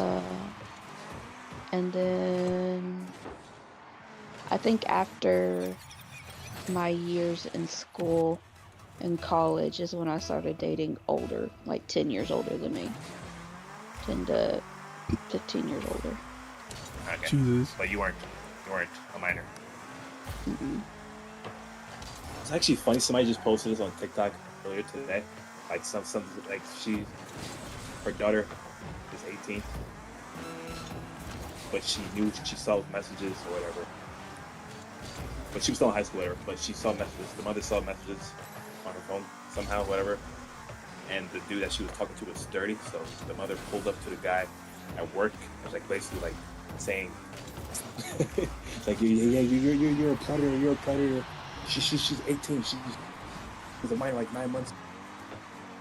And then I think after my years in school and college is when I started dating older, like 10 years older than me. 10 to 15 years older. Okay. Jesus. But you weren't a minor. Mm-mm. It's actually funny. Somebody just posted this on TikTok earlier today. Like some like her daughter is 18, but she saw messages or whatever. But she was still in high school, whatever. But she saw messages. The mother saw messages on her phone somehow, whatever. And the dude that she was talking to was 30. So the mother pulled up to the guy at work. It was like basically like saying, like, you're a predator, you're a predator. She's 18. She's a minor, like 9 months.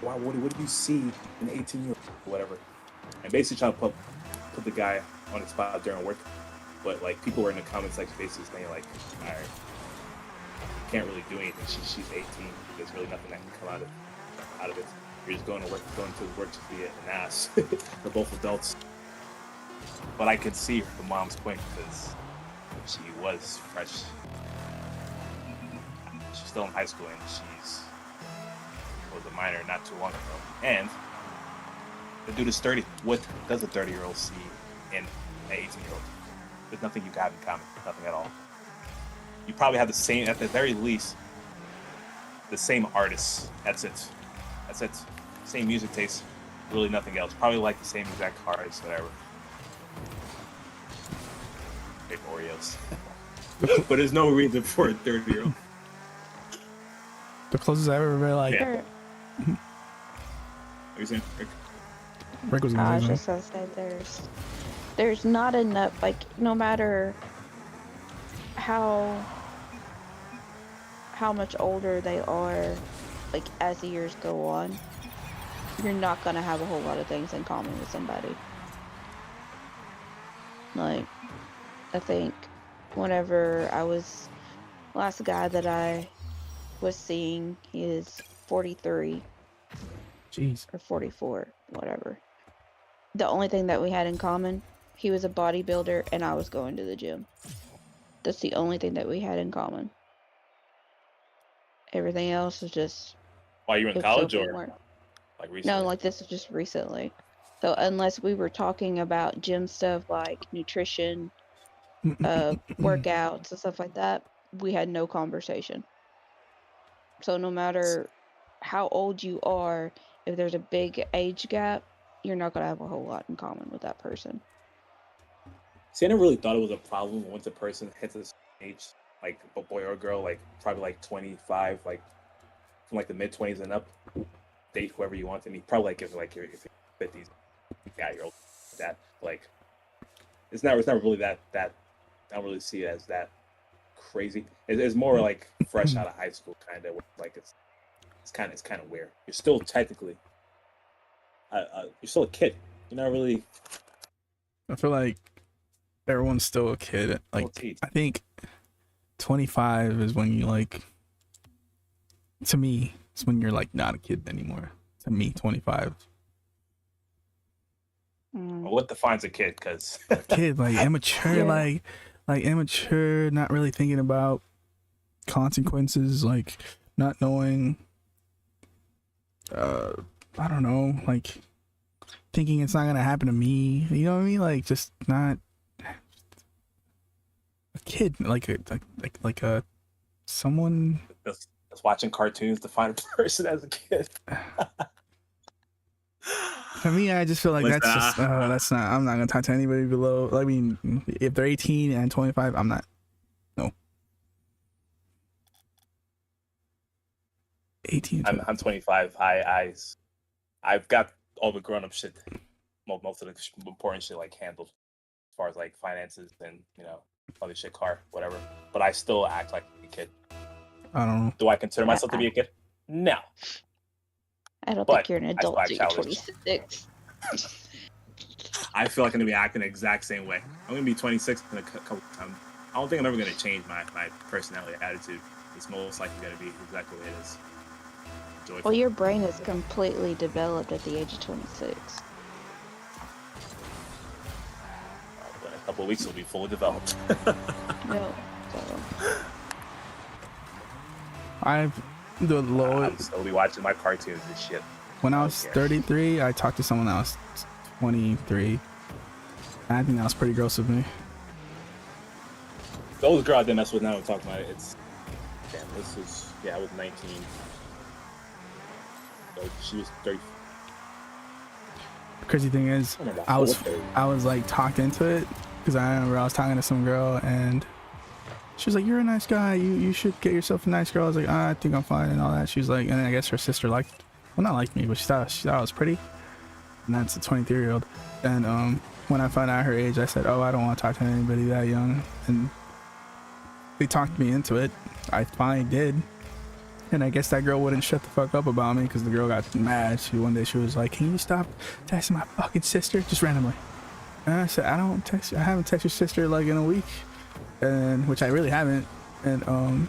Wow, what do you see in an 18-year-old, whatever? And basically trying to put the guy on the spot during work. But like people were in the comment section basically saying like, all right, can't really do anything. She's 18. There's really nothing that can come out of it. You're just going to work to be an ass. We're both adults. But I could see the mom's point because she was fresh. She's still in high school and she's was a minor not too long ago. And the dude is 30. What does a 30-year-old see in an 18-year-old? There's nothing you have in common. Nothing at all. You probably have the same, at the very least, the same artists. That's it. That's it. Same music taste. Really nothing else. Probably like the same exact cars, whatever. Big Oreos. But there's no reason for a 30-year-old. The closest I've ever been like. Yeah. What are you saying, Rick? Rick was I gonna was say just gonna say there's not enough, like, no matter how much older they are, like, as the years go on, you're not gonna have a whole lot of things in common with somebody. Like, I think whenever last guy that I was seeing, he is 43. Jeez. Or 44, whatever. The only thing that we had in common, he was a bodybuilder and I was going to the gym. That's the only thing that we had in common. Everything else was just... While you were in college or like recently? No, like this was just recently. So unless we were talking about gym stuff like nutrition, workouts and stuff like that, we had no conversation. So no matter how old you are, if there's a big age gap, you're not going to have a whole lot in common with that person. See, I never really thought it was a problem once a person hits this age, like a boy or a girl, like probably like 25, like from like the mid-20s and up, date whoever you want. And you probably like if you're 50s, yeah, you're old, that like it's not really that I don't really see it as that crazy. It's more like fresh out of high school kind of like it's kind of weird. You're still technically you're still a kid. You're not really. I feel like everyone's still a kid. Like, I think 25 is when you like. To me, it's when you're like not a kid anymore. To me, 25. Well, what defines a kid? Because kid, like immature, Yeah. like immature, not really thinking about consequences, like not knowing. I don't know, like thinking it's not gonna happen to me. You know what I mean? Like just not a kid, like a someone. That's watching cartoons define a person as a kid. For me, I just feel like Listen, that's not. I'm not gonna talk to anybody below. I mean, if they're 18 and 25, I'm not. No. 18. I'm 25. I've got all the grown up shit, most of the important shit like handled, as far as like finances and other shit, car, whatever. But I still act like a kid. I don't know. Do I consider myself to be a kid? No. I don't But think you're an I adult still till act you're childish. 26. I feel like I'm gonna be acting the exact same way. I'm gonna be 26 in a couple of times. I don't think I'm ever gonna change my personality, attitude. It's most likely gonna be exactly what it is. Joyful. Well, your brain is completely developed at the age of 26. But in a couple of weeks, it'll be fully developed. No, so I've the lowest. I'll be watching my cartoons and shit. When I was 33, I talked to someone that was 23. I think that was pretty gross of me. The oldest girl I did mess with now we're talking about it. I was 19. So she was 30. The crazy thing is, I was like talked into it because I remember I was talking to some girl and she was like, "You're a nice guy. You should get yourself a nice girl." I was like, "I think I'm fine," and all that. She was like, and then I guess her sister not liked me, but she thought I was pretty. and that's a 23-year-old. And when I found out her age, I said, "Oh, I don't want to talk to anybody that young." And they talked me into it. I finally did. And I guess that girl wouldn't shut the fuck up about me because the girl got mad. One day she was like, "Can you stop texting my fucking sister?" Just randomly. And I said, I haven't texted your sister like in a week, and which I really haven't. And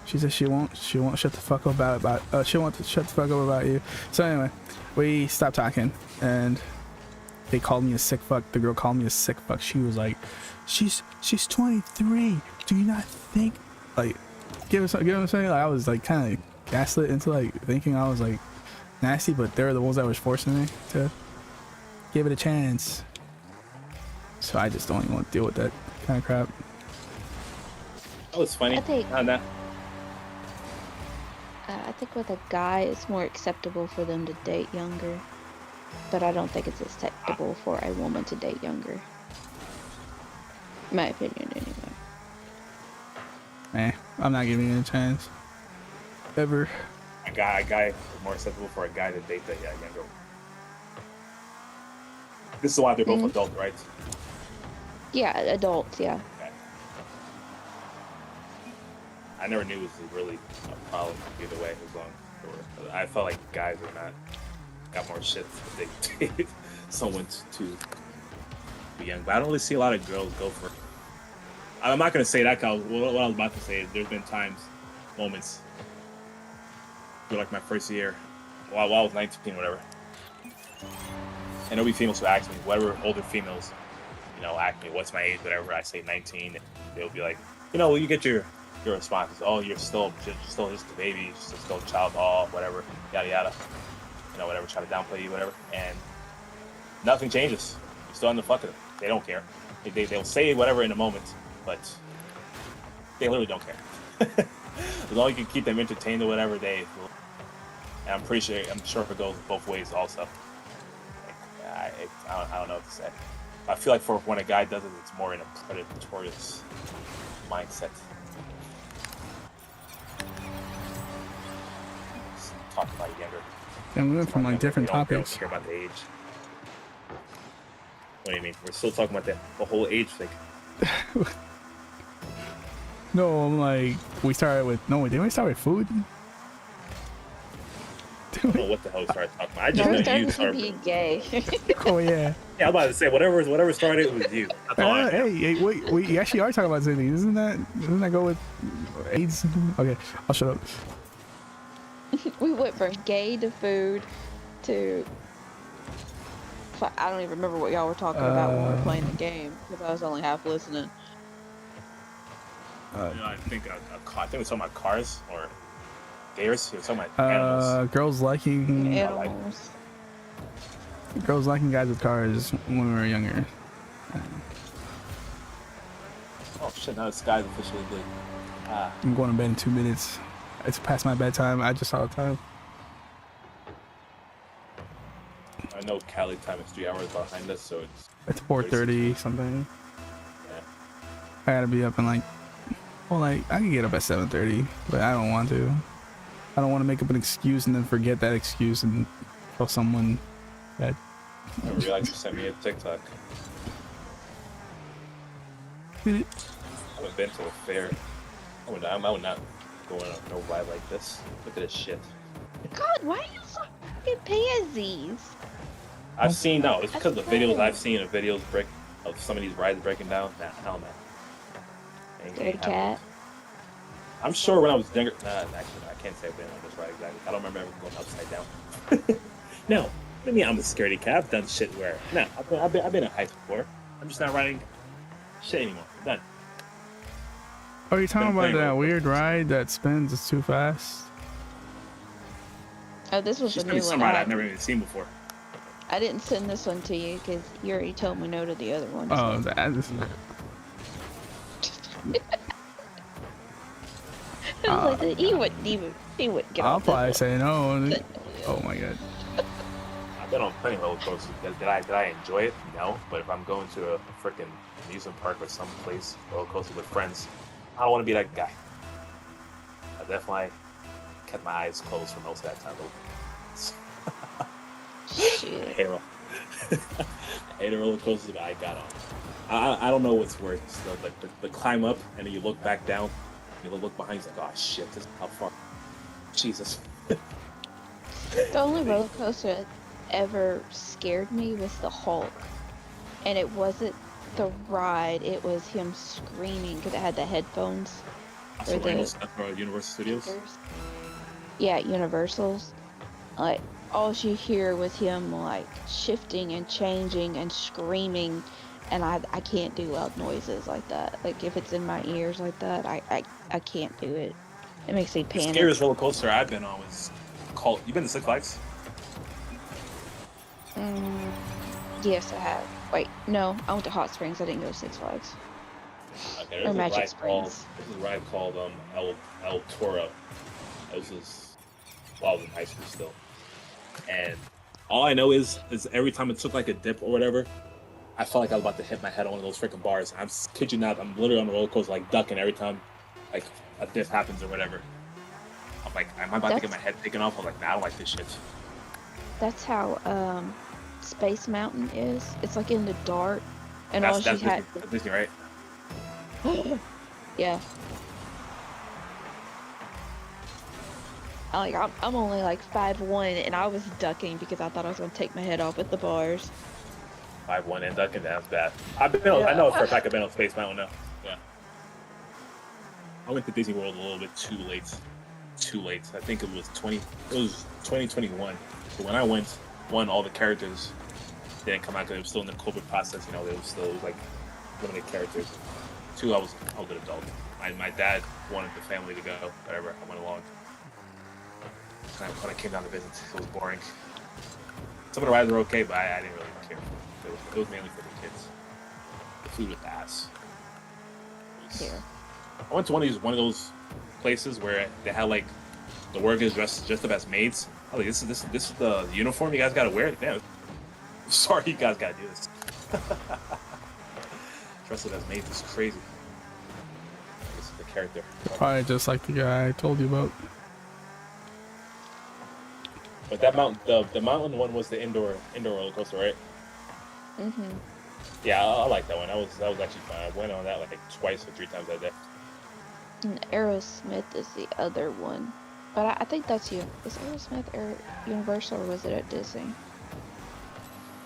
she said she won't shut the fuck up about she won't shut the fuck up about you. So anyway, we stopped talking, and they called me a sick fuck. The girl called me a sick fuck. She was like, she's 23. Do you not think like give us something? Like, I was like kind of gaslit into like thinking I was like nasty, but they were the ones that was forcing me to give it a chance. So I just don't even want to deal with that kind of crap. Oh, it's funny. I think that. I think with a guy, it's more acceptable for them to date younger, but I don't think it's acceptable for a woman to date younger. My opinion, anyway. I'm not giving it a chance. Ever. A guy is more acceptable for a guy to date that younger. This is why they're both adult, right? Yeah, adults, yeah. Okay. I never knew it was really a problem either way as long. I felt like guys are got more shit if they date someone too young. But I don't really see a lot of girls go for it. I'm not gonna say that because what I was about to say is there's been moments, feel like my first year, while I was 19, whatever. And there'll be females who ask me, whatever older females, ask me what's my age, whatever. I say 19, and they'll be like, you get your responses. Oh, you're still just a baby, you're still a child, whatever, yada yada. Whatever, try to downplay you, whatever. And nothing changes. You're still in the fuck of them. They don't care. They'll say whatever in a moment, but they literally don't care. As long as you can keep them entertained or whatever, and I'm sure it goes both ways also. I don't know what to say. I feel like when a guy does it, it's more in a predatorious mindset. Just talk about younger. Yeah, we went from like different topics. Don't care about the age. What do you mean? We're still talking about the whole age thing. No, I'm like, we started with, didn't we start with food? I don't know what the hell we started talking about. I just know you started being gay. Oh yeah. Yeah, I'm about to say whatever started it was you. That's all I know. Hey, wait, we actually are talking about something. Doesn't that go with AIDS? Okay, I'll shut up. We went from gay to food to I don't even remember what y'all were talking about when we were playing the game because I was only half listening. I think I think it was talking about cars or gators. It was talking about animals. Girls liking Animals. Girls liking guys with cars when we were younger. Oh shit! Now the sky's officially blue. I'm going to bed in 2 minutes. It's past my bedtime. I just saw the time. I know Cali time is 3 hours behind us, so it's 4:30 something. Yeah. I gotta be up in I can get up at 7:30, but I don't want to. I don't want to make up an excuse and then forget that excuse and tell someone that. I realized you sent me a TikTok. I haven't been to a fair. I would not go on no ride like this. Look at this shit. God, why are you so fucking pansies? I've seen it's because the videos I've seen of some of these rides breaking down. Nah, hell no. Dirty cat. I'm sure when I was younger. Actually, I can't say I've been on this ride exactly. I don't remember ever going upside down. No, what do you mean I'm a scaredy cat? I've done shit where I've been in heights before. I'm just not riding shit anymore. I'm done. Oh, you're talking about that weird ride that spins? It's too fast. Oh, this was She's the new some one. ride I've never even seen before. I didn't send this one to you because you already told me no to the other one. Oh, so. that's. I was like, he wouldn't get I'll off probably this say no. Oh my god. I've been on plenty of roller coasters. Did I enjoy it? No. But if I'm going to a freaking amusement park or some place roller coaster with friends, I don't want to be that guy. I definitely kept my eyes closed for most of that time. Shit. Halo. I hate a roller coaster, but I got on. I don't know what's worse. The climb up and then you look back down. You look behind. You're like, oh shit, this is how far. Jesus. The only roller coaster that ever scared me was the Hulk, and it wasn't the ride. It was him screaming because it had the headphones. So Universal Studios. Yeah, Universal's. Like all you hear was him like shifting and changing and screaming, and I can't do loud noises like that. Like if it's in my ears like that, I can't do it. It makes me The panic. scariest roller coaster I've been on was called. You been to Six Flags? Yes, I have. Wait, no, I went to Hot Springs. I didn't go to Six Flags. Okay, Or there's a Magic ride called. Springs. There's a ride called El Toro. This was while I was in high school still, and all I know is every time it took like a dip or whatever, I felt like I was about to hit my head on one of those freaking bars. I'm kid you not, I'm literally on the roller coaster like ducking every time like a dip happens or whatever. I'm like, am I about to get my head taken off? I'm like, nah, I don't like this shit. That's how Space Mountain is. It's like in the dark, and all That's she had. Disney, that's Disney, right? Yeah. I'm only like 5'1", and I was ducking because I thought I was gonna take my head off at the bars. 5'1" and ducking, that's bad. I know for a fact I've been on Space Mountain now. Yeah. I went to Disney World a little bit too late. I think it was 2021. So when I went, one, all the characters didn't come out because it was still in the COVID process. You know, it was like limited characters. Two, I was an adult. My dad wanted the family to go. Whatever, I went along. When I came down to visit, it was boring. Some of the rides were okay, but I didn't really care. It was mainly for the kids. The food was ass. Here. I went to one of those places where they had like the workers dressed up as maids. I was like, this is the uniform you guys gotta wear. Damn. Sorry, you guys gotta do this. Dressed up as maids is crazy. This is the character. Probably just like the guy I told you about. But that the mountain one was the indoor roller coaster, right? Mhm. Yeah, I like that one. That was actually fun. I went on that like twice or 3 times that day. And Aerosmith is the other one, but I think that's you. Is Aerosmith Universal or was it at Disney?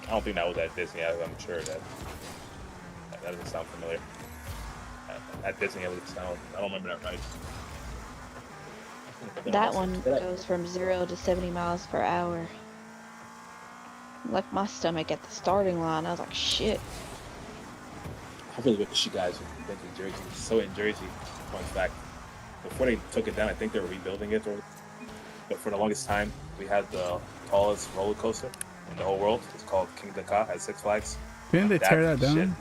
I don't think that was at Disney. I'm sure that doesn't sound familiar. At Disney, it would sound. I don't remember that right. That one goes from 0 to 70 miles per hour. Like my stomach at the starting line. I was like, shit. I really wish you guys had been to Jersey. So in Jersey, fun fact, before they took it down, I think they were rebuilding it. But for the longest time, we had the tallest roller coaster in the whole world. It's called King Ka at Six Flags. Didn't they tear that down?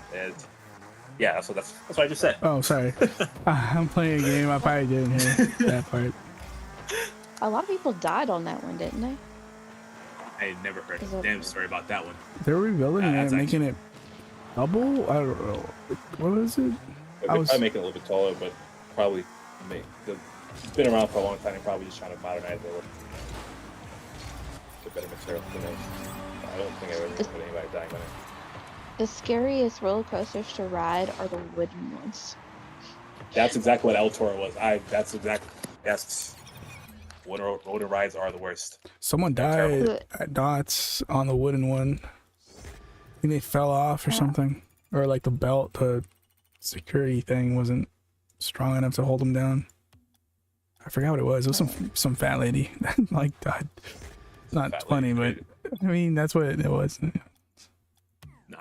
Yeah, so that's what I just said. Oh, sorry. I'm playing a game. I probably didn't hear that part. A lot of people died on that one, didn't they? I had never heard a damn story about that one. They're rebuilding it, making it double. I don't know. What was it? They're probably making it a little bit taller, but probably it's been around for a long time. They're probably just trying to modernize it. Get better material for those. I don't think I've ever heard anybody dying on it. The scariest roller coasters to ride are the wooden ones. That's exactly what El Toro was. Yes. Wooden rides are the worst. Someone died at Dots on the wooden one. I think they fell off or something. Or like the security thing wasn't strong enough to hold them down. I forgot what it was. It was some fat lady that like died. Not funny, but I mean that's what it was.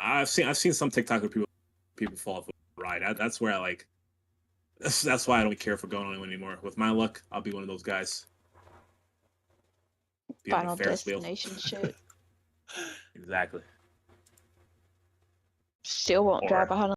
I've seen some TikTok where people fall off a ride. That's where I like. That's why I don't care for going on anymore. With my luck, I'll be one of those guys. Be on Final the Ferris wheel. Destination shit. Exactly. Still won't drive behind